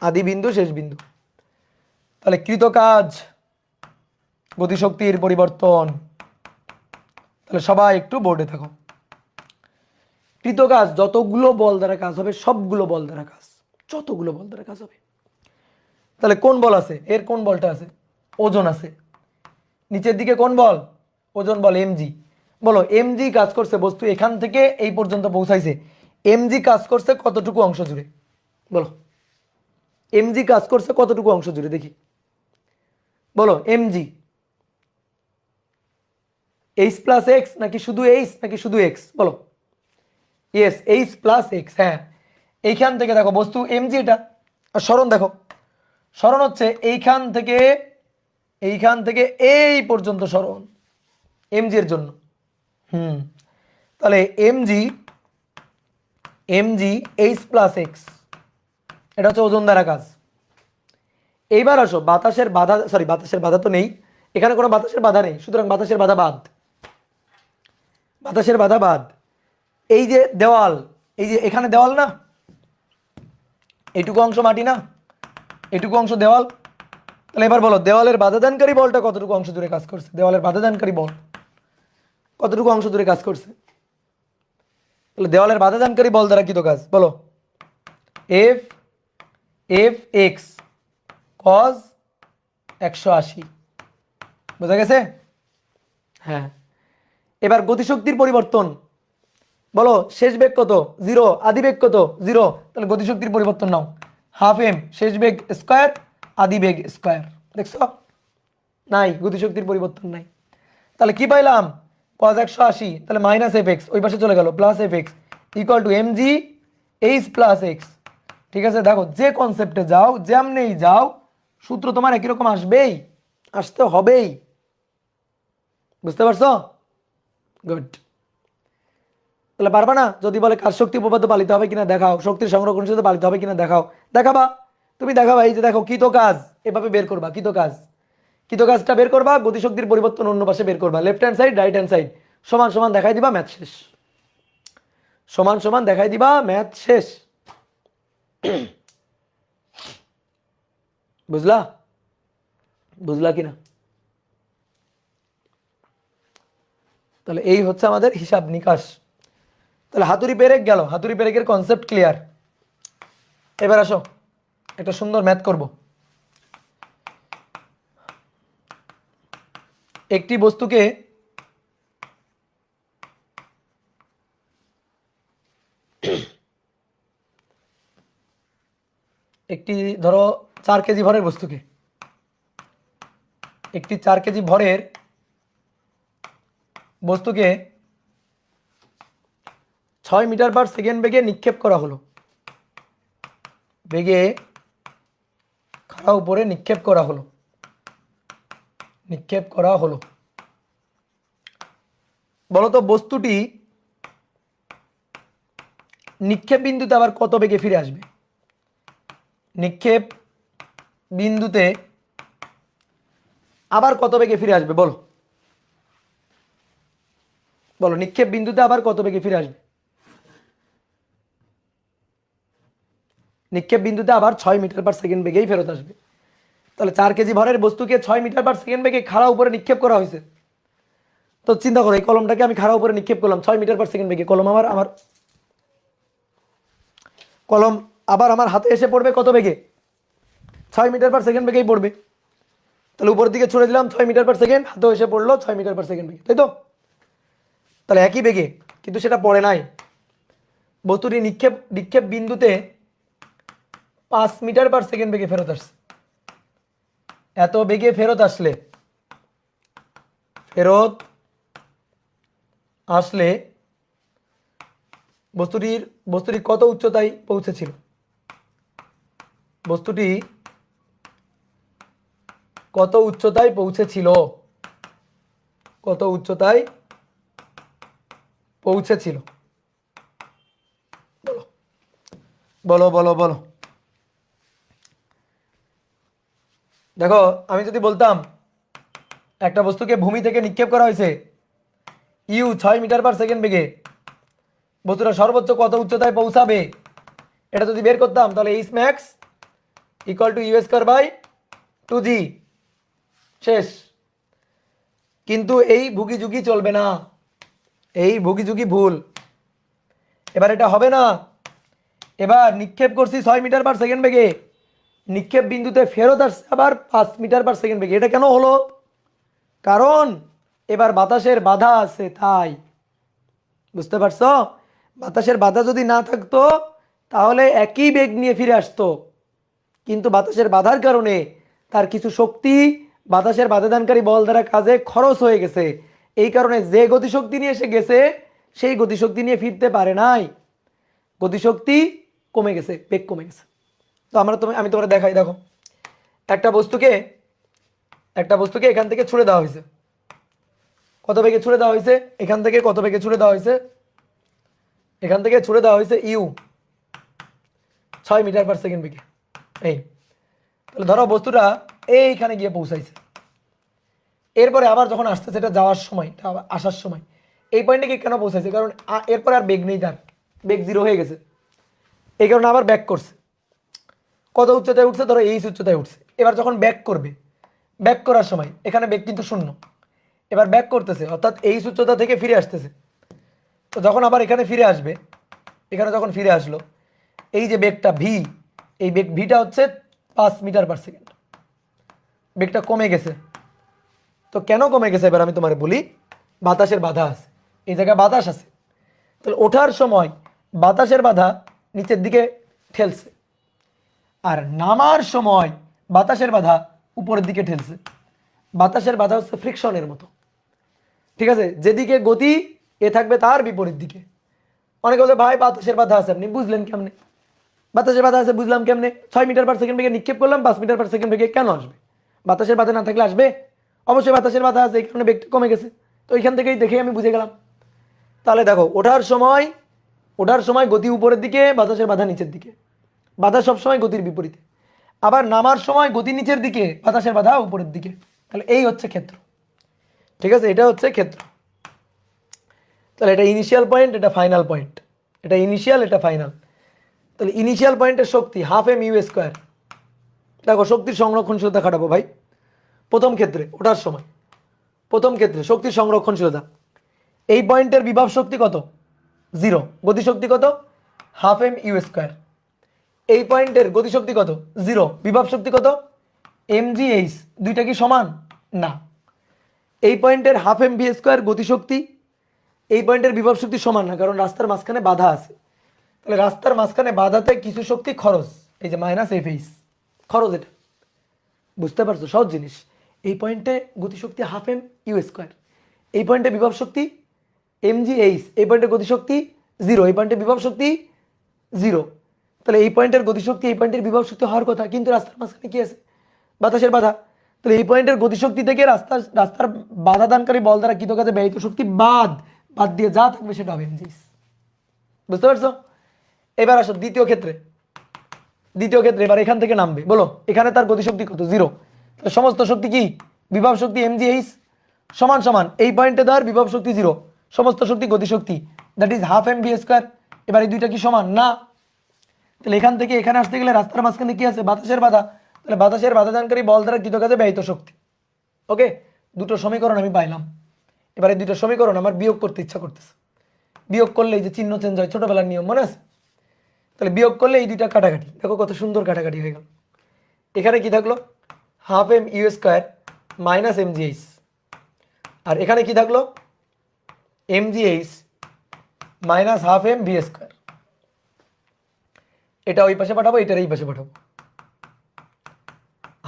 [SPEAKER 1] আদি বিন্দু শেষ বিন্দু। তাহলে কৃত কাজ গতিশক্তির পরিবর্তন। তাহলে সবাই একটু বোর্ডে থাকো। কৃত কাজ যতগুলো বল দ্বারা কাজ হবে সবগুলো বল দ্বারা কাজ, যতগুলো বল দ্বারা কাজ হবে। তাহলে কোন বল আছে, এর কোন বলটা আছে, ওজন আছে। নিচের দিকে কোন বল, ওজন বল এমজি। বলো এমজি কাজ করছে, বস্তু এখান থেকে এই পর্যন্ত পৌঁছাইছে, এমজি কাজ করছে কতটুকু অংশ জুড়ে, বলো এমজি কাজ করছে কতটুকু অংশ জুড়ে দেখি, বলো এমজি। এইচ প্লাস এক্স নাকি শুধু এইচ নাকি শুধু এক্স, বলো। Yes, H plus x. হ্যাঁ, এইখান থেকে দেখো বস্তু এমজি এটা, আর সরণ দেখো, সরণ হচ্ছে এইখান থেকে এই পর্যন্ত সরণ এমজি এর জন্য। তাহলে এমজি এইচ প্লাস এক্স, এটা হচ্ছে ওজন দ্বারা কাজ। এইবার আসো বাতাসের বাধা, সরি বাতাসের বাধা তো নেই এখানে, কোনো বাতাসের বাধা নেই, সুতরাং বাতাসের বাধা বাদ, বাতাসের বাধা বাদ। এই যে দেওয়াল, এই যে এখানে দেওয়াল না, এইটুকু অংশ মাটি না, এইটুকু অংশ দেওয়াল। তাহলে এবার বলো দেওয়ালের বাধাদানকারী বলটা কতটুকু অংশ জুড়ে কাজ করছে, দেওয়ালের বাধাদানকারী বল কতটুকু অংশ জুড়ে কাজ করছে। তাহলে দেওয়ালের বাধাদানকারী বল দ্বারা কৃত কাজ, বলো এফ এক্স কজ 180, বোঝা গেছে? হ্যাঁ, এবার গতিশক্তির পরিবর্তন, বলো শেষ বেগ কত 0, আদি বেগ কত 0, তাহলে গতিশক্তির পরিবর্তন নাও, হাফ এম শেষ বেগ স্কোয়ার আদি বেগ স্কোয়ার। দেখছো নাই, গতিশক্তির পরিবর্তন নাই। তাহলে কি পাইলাম, cos 180, তাহলে মাইনাস এফ এক্স ওই পাশে চলে গেল, plus F X equal to M G H plus X. ঠিক আছে, দেখো যে কনসেপ্টে যাও যেমনেই যাও সূত্র তোমার একই রকম আসবেই, আসতে হবেই, বুঝতে পারছো? গুড। তাহলে পারবা না, যদি বলে কার শক্তি উপপাদ্য পালিত হবে কিনা দেখাও, শক্তির সংরক্ষণ সাথে পালিত হবে কিনা দেখাও, দেখাবা, তুমি দেখাবা। এই যে দেখো কৃত কাজ এভাবে বের করবা, কৃত কাজটা বের করবা, গতিশক্তির পরিবর্তন অন্য পাশে বের করবা, left hand side right hand side সমান সমান দেখাই দিবা, ম্যাথ শেষ, সমান সমান দেখাই দিবা, ম্যাথ শেষ। বুঝলা, বুঝলা কিনা? তাহলে এই হচ্ছে আমাদের হিসাব নিকাশ। তাহলে হাতুড়ি পেরেক গেল, হাতুড়ি পেরেকের কনসেপ্ট ক্লিয়ার। এবার আসো একটা সুন্দর ম্যাথ করব। একটি বস্তুকে একটি ধরো 4 কেজি ভরের বস্তুকে, একটি 4 কেজি ভরের বস্তুকে 6 মিটার পার সেকেন্ড বেগে নিক্ষেপ করা হলো, বেগে খাড়া উপরে নিক্ষেপ করা হলো, নিক্ষেপ করা হলো। বলতো বস্তুটি নিক্ষেপ বিন্দুতে আবার কত বেগে ফিরে আসবে, নিক্ষেপ বিন্দুতে আবার কত বেগে ফিরে আসবে, বলো বলো নিক্ষেপ বিন্দুতে আবার কত বেগে ফিরে আসবে, নিক্ষেপ বিন্দুতে আবার 6 মিটার পার সেকেন্ড বেগেই ফেরত আসবে। তাহলে 4 কেজি ভরের বস্তুকে 6 মিটার পার সেকেন্ড বেগে খাড়া উপরে নিক্ষেপ করা হয়েছে। তো চিন্তা করো এই কলমটাকে আমি খাড়া উপরে নিক্ষেপ করলাম 6 মিটার পার সেকেন্ড বেগে, কলম আমার কলম আবার আমার হাতে এসে পড়বে কত বেগে, 6 মিটার পার সেকেন্ড বেগেই পড়বে। তাহলে উপরের দিকে ছুড়ে দিলাম 6 মিটার পার সেকেন্ড, হাতেও এসে পড়লো 6 মিটার পার সেকেন্ড বেগে, তাই তো? তাহলে একই বেগে, কিন্তু সেটা পড়ে নাই। বস্তুটি নিক্ষেপ বিন্দুতে 5 মিটার পার সেকেন্ড বেগে ফেরত আসছে। এত বেগে ফেরত আসলে বস্তুটি কত উচ্চতায় পৌঁছেছিল, বস্তুটি কত উচ্চতায় পৌঁছেছিল, কত উচ্চতায় পৌঁছেছিল, বলো বলো বলো। দেখো আমি যদি বলতাম একটা বস্তুকে ভূমি থেকে নিক্ষেপ করা হয়েছে ইউ 6 মিটার/সেকেন্ড বেগে বস্তুটা সর্বোচ্চ কত উচ্চতায় পৌঁছাবে, এটা যদি বের করতাম তাহলে H max equal to U square by 2g। শেষ। কিন্তু এই ভুগি যুগি চলবে না, এই ভুগি যুগি ভুল। এবার এটা হবে না। এবার নিক্ষেপ করছি 6 মিটার/সেকেন্ড বেগে, নিক্ষেপ বিন্দুতে ফেরত আসছে আবার 5 মিটার/সেকেন্ড বেগে। এটা কেন হলো? কারণ এবার বাতাসের বাধা আছে তাই। বুঝতে পারছো? বাতাসের বাধা যদি না থাকতো তাহলে একই বেগ নিয়ে ফিরে আসতো, কিন্তু বাতাসের বাধার কারণে তার কিছু শক্তি বাতাসের বাধাদানকারী বল দ্বারা কাজে খরচ হয়ে গেছে। এই কারণে যে গতিশক্তি নিয়ে এসে গেছে সেই গতিশক্তি নিয়ে ফিরতে পারে নাই, গতিশক্তি কমে গেছে, বেগ কমে গেছে। তো আমি তোমার দেখাই, দেখো একটা বস্তুকে এখান থেকে ছুড়ে দেওয়া হয়েছে, কত বেগে ছুড়ে দেওয়া হয়েছে, এখান থেকে কত বেগে ছুড়ে দেওয়া হয়েছে, এখান থেকে ছুড়ে দেওয়া হয়েছে ইউ 6 মিটার/সেকেন্ড বেগে। এই তাহলে ধরো বস্তুটা এইখানে গিয়ে পৌঁছাইছে, এরপরে আবার যখন আসতেছে এটা যাওয়ার সময়, এটা আবার আসার সময় এই পয়েন্টে গিয়ে কেন পৌঁছাইছে? কারণ এরপরে আর বেগ নেই, তার বেগ 0 হয়ে গেছে, এই কারণে আবার ব্যাক করছে। কত উচ্চতায় উঠছে? ধরো এই উচ্চতায় উঠছে। এবার যখন ব্যাক করবে, ব্যাক করার সময় এখানে বেগ কিন্তু 0, এবার ব্যাক করতেছে অর্থাৎ এই উচ্চতা থেকে ফিরে আসতেছে। তো যখন আবার এখানে ফিরে আসবে, এখানে যখন ফিরে আসলো, এই যে বেগটা ভি, এই বেগ ভিটা হচ্ছে 5 মিটার/সেকেন্ড, বেগটা কমে গেছে। তো কেন কমে গেছে এবার আমি তোমার বলি, বাতাসের বাধা আছে, এই জায়গায় বাতাস আছে। তাহলে ওঠার সময় বাতাসের বাধা নিচের দিকে ঠেলছে, আর নামার সময় বাতাসের বাধা উপরের দিকে ঠেলছে। বাতাসের বাধা হচ্ছে ফ্রিকশনের মতো, ঠিক আছে? যেদিকে গতি এ থাকবে তার বিপরীত দিকে। অনেকে বলে ভাই বাতাসের বাধা আছে, আপনি বুঝলেন কেমনে? বাতাসের বাধা আছে বুঝলাম কেমনে? 6 মিটার/সেকেন্ড বেগে নিক্ষেপ করলাম, 5 মিটার/সেকেন্ড বেগে কেন আসবে? বাতাসের বাধা না থাকলে আসবে? অবশ্যই বাতাসের বাধা আছে, এই কারণে বেগটা কমে গেছে। তো এখান থেকেই দেখে আমি বুঝে গেলাম। তাহলে দেখো ওঠার সময় গতি উপরের দিকে, বাতাসের বাধা নিচের দিকে, বাধা সবসময় গতির বিপরীতে। আবার নামার সময় গতি নিচের দিকে, বাতাসের বাধা উপরের দিকে। তাহলে এই হচ্ছে ক্ষেত্র, ঠিক আছে? এটা হচ্ছে ক্ষেত্র। তাহলে এটা ইনিশিয়াল পয়েন্ট, এটা ফাইনাল পয়েন্ট, এটা ইনিশিয়াল, এটা ফাইনাল। তাহলে ইনিশিয়াল পয়েন্টের শক্তি 12m²। দেখো শক্তির সংরক্ষণশীলতা খাটাবো ভাই। প্রথম ক্ষেত্রে ওঠার সময়, প্রথম ক্ষেত্রে শক্তির সংরক্ষণশীলতা, এই পয়েন্টের বিভব শক্তি কত? 0। গতিশক্তি কত? 12m²। এই পয়েন্টের গতিশক্তি কত? 0। বিভব শক্তি কত? mgh। দুইটা কি সমান? না। এই পয়েন্টের 12mv² গতিশক্তি, এই পয়েন্টের বিভব শক্তি সমান না, কারণ রাস্তার মাঝখানে বাধা আছে। তাহলে রাস্তার মাঝখানে বাধাতে কিছু শক্তি খরচ, এই যে -fh খরচ। এটা বুঝতে পারছো? সহজ জিনিস। এই পয়েন্টে গতিশক্তি 12m², এই পয়েন্টে বিভব শক্তি mgh, এই পয়েন্টে গতিশক্তি 0, এই পয়েন্টে বিভব শক্তি 0। তাহলে এই পয়েন্টের গতিশক্তি এই পয়েন্টের বিভব শক্তি হওয়ার কথা, কিন্তু রাস্তার মাঝখানে কি আছে? বাতাসের বাধা। তাহলে এই পয়েন্টের গতিশক্তি থেকে রাস্তার বাধা দানকারী বল দ্বারা কৃত কাজে ব্যয়িত শক্তি বাদ দিয়ে যা থাকবে সেটা হবে mgh। বুঝতে পারছো? এবার আসো দ্বিতীয় ক্ষেত্রে। এবার এখান থেকে নামবে, বলো এখানে তার গতিশক্তি কত? 0। সমস্ত শক্তি কি? বিভব শক্তি mgh সমান সমান এই পয়েন্টে তার বিভব শক্তি 0, সমস্ত শক্তি গতিশক্তি, দ্যাট ইজ 12mv²। এবার এই দুইটা কি সমান? না। তাহলে এখান থেকে এখানে আসতে গেলে রাস্তার মাঝখানে কি আছে? বাতাসের বাধা। তাহলে বাতাসের বাধাদানকারী বল দ্বারা কৃত কাজে ব্যয়িত শক্তি। ওকে, দুটো সমীকরণ আমি পাইলাম। এবার এই দুটো সমীকরণ আমার বিয়োগ করতে ইচ্ছা করতেছে। বিয়োগ করলে এই যে চিহ্ন চেঞ্জ হয়, ছোটবেলার নিয়ম মনে আছে? তাহলে বিয়োগ করলে এই দুইটা কাটাকাটি, দেখো কত সুন্দর কাটাকাটি হয়ে গেল। এখানে কি থাকলো? 12mu² মাইনাস mgh, আর এখানে কি থাকলো? mgh minus 12mv²। এটা ওই পাশে পাঠাবো, এটার এই পাশে পাঠাবো।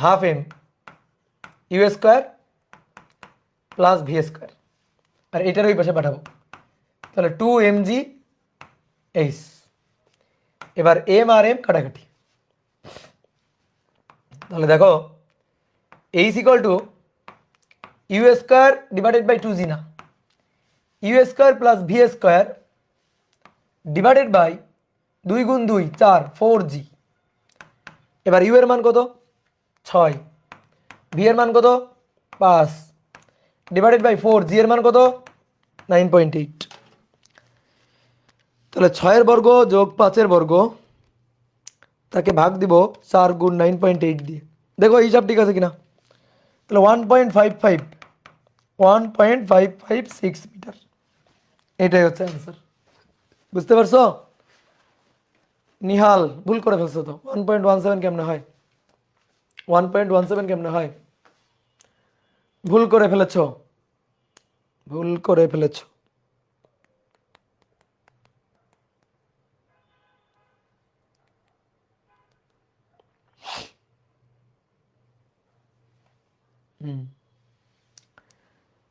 [SPEAKER 1] 12mu² প্লাস v², আর এটার ওই পাশে পাঠাবো, তাহলে 2mgh। এবার m আর m কাটাকাটি, তাহলে দেখো h equal to u² divided by 2g, না u² plus v² divided by 2 গুণ 2 4 4g। এবার u এর মান কত? 6, v এর মান কত? 5 ডিভাইডেড বাই 4, g এর মান কত? 9.8। তাহলে 6 বর্গ যোগ 5 বর্গ তাকে ভাগ দিব 4 গুণ 9.8 দিয়ে। দেখো হিসাব ঠিক আছে কিনা। তাহলে 1.556 মিটার, এটাই হচ্ছে অ্যান্সার। বুঝতে পারছো? নিহাল ভুল করে ফেলছো তো। 1.17 কেমনে হয়? 1.17 কেমনে হয়? ভুল করে ফেলেছো, ভুল করে ফেলেছো।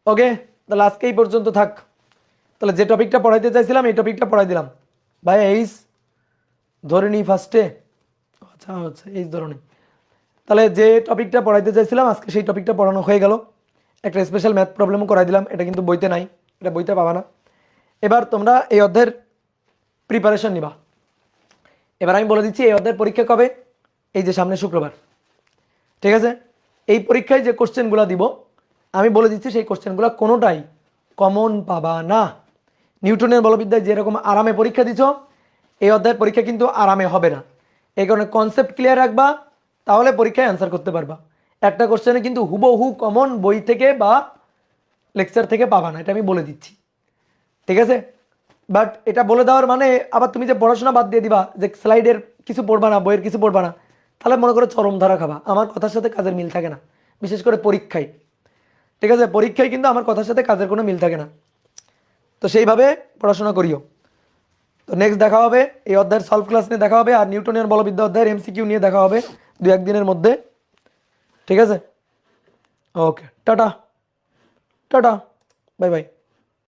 [SPEAKER 1] ওকে, তাহলে আজকে এই পর্যন্ত থাক। তাহলে যে টপিকটা পড়াইতে চাইছিলাম এই টপিকটা পড়াই দিলাম। ভাই এইস ধরে নিই ফার্স্টে। আচ্ছা আচ্ছা, এইস ধরে নিই। তাহলে যে টপিকটা পড়াইতে চাইছিলাম আজকে সেই টপিকটা পড়ানো হয়ে গেল। একটা স্পেশাল ম্যাথ প্রবলেমও করাই দিলাম, এটা কিন্তু বইতে নাই, এটা বইতে পাবা না। এবার তোমরা এই অধ্যায়ের প্রিপারেশন নিবা। এবার আমি বলে দিচ্ছি এই অধ্যায়ের পরীক্ষা কবে, এই যে সামনে শুক্রবার। ঠিক আছে, এই পরীক্ষায় যে কোশ্চেনগুলো দিব আমি বলে দিচ্ছি সেই কোশ্চেনগুলো কোনোটাই কমন পাবা না। নিউটনের বলবিদ্যায় যেরকম আরামে পরীক্ষা দিছ এই অধ্যায়ের পরীক্ষা কিন্তু আরামে হবে না। এই কারণে কনসেপ্ট ক্লিয়ার রাখবা, তাহলে পরীক্ষায় অ্যান্সার করতে পারবা। একটা কোশ্চেনে কিন্তু হুবহু কমন বই থেকে বা লেকচার থেকে পাবা না, এটা আমি বলে দিচ্ছি। ঠিক আছে, বাট এটা বলে দেওয়ার মানে আবার তুমি যে পড়াশোনা বাদ দিয়ে দিবা, যে স্লাইডের কিছু পড়বা না, বইয়ের কিছু পড়বা না, তাহলে মনে করো চরম ধারা খাবা। আমার কথার সাথে কাজের মিল থাকে না, বিশেষ করে পরীক্ষায়। ঠিক আছে, পরীক্ষায় কিন্তু আমার কথার সাথে কাজের কোনো মিল থাকে না। তো সেইভাবে পড়াশোনা করিও। তো নেক্সট দেখা হবে এই অধ্যায়ের সলভ ক্লাস নিয়ে দেখা হবে, আর নিউটনিয়ান বলবিদ্যা অধ্যায়ের এমসিকিউ নিয়ে দেখা হবে 2-1 দিনের মধ্যে। ঠিক আছে, ওকে, টাটা টাটা, বাই বাই।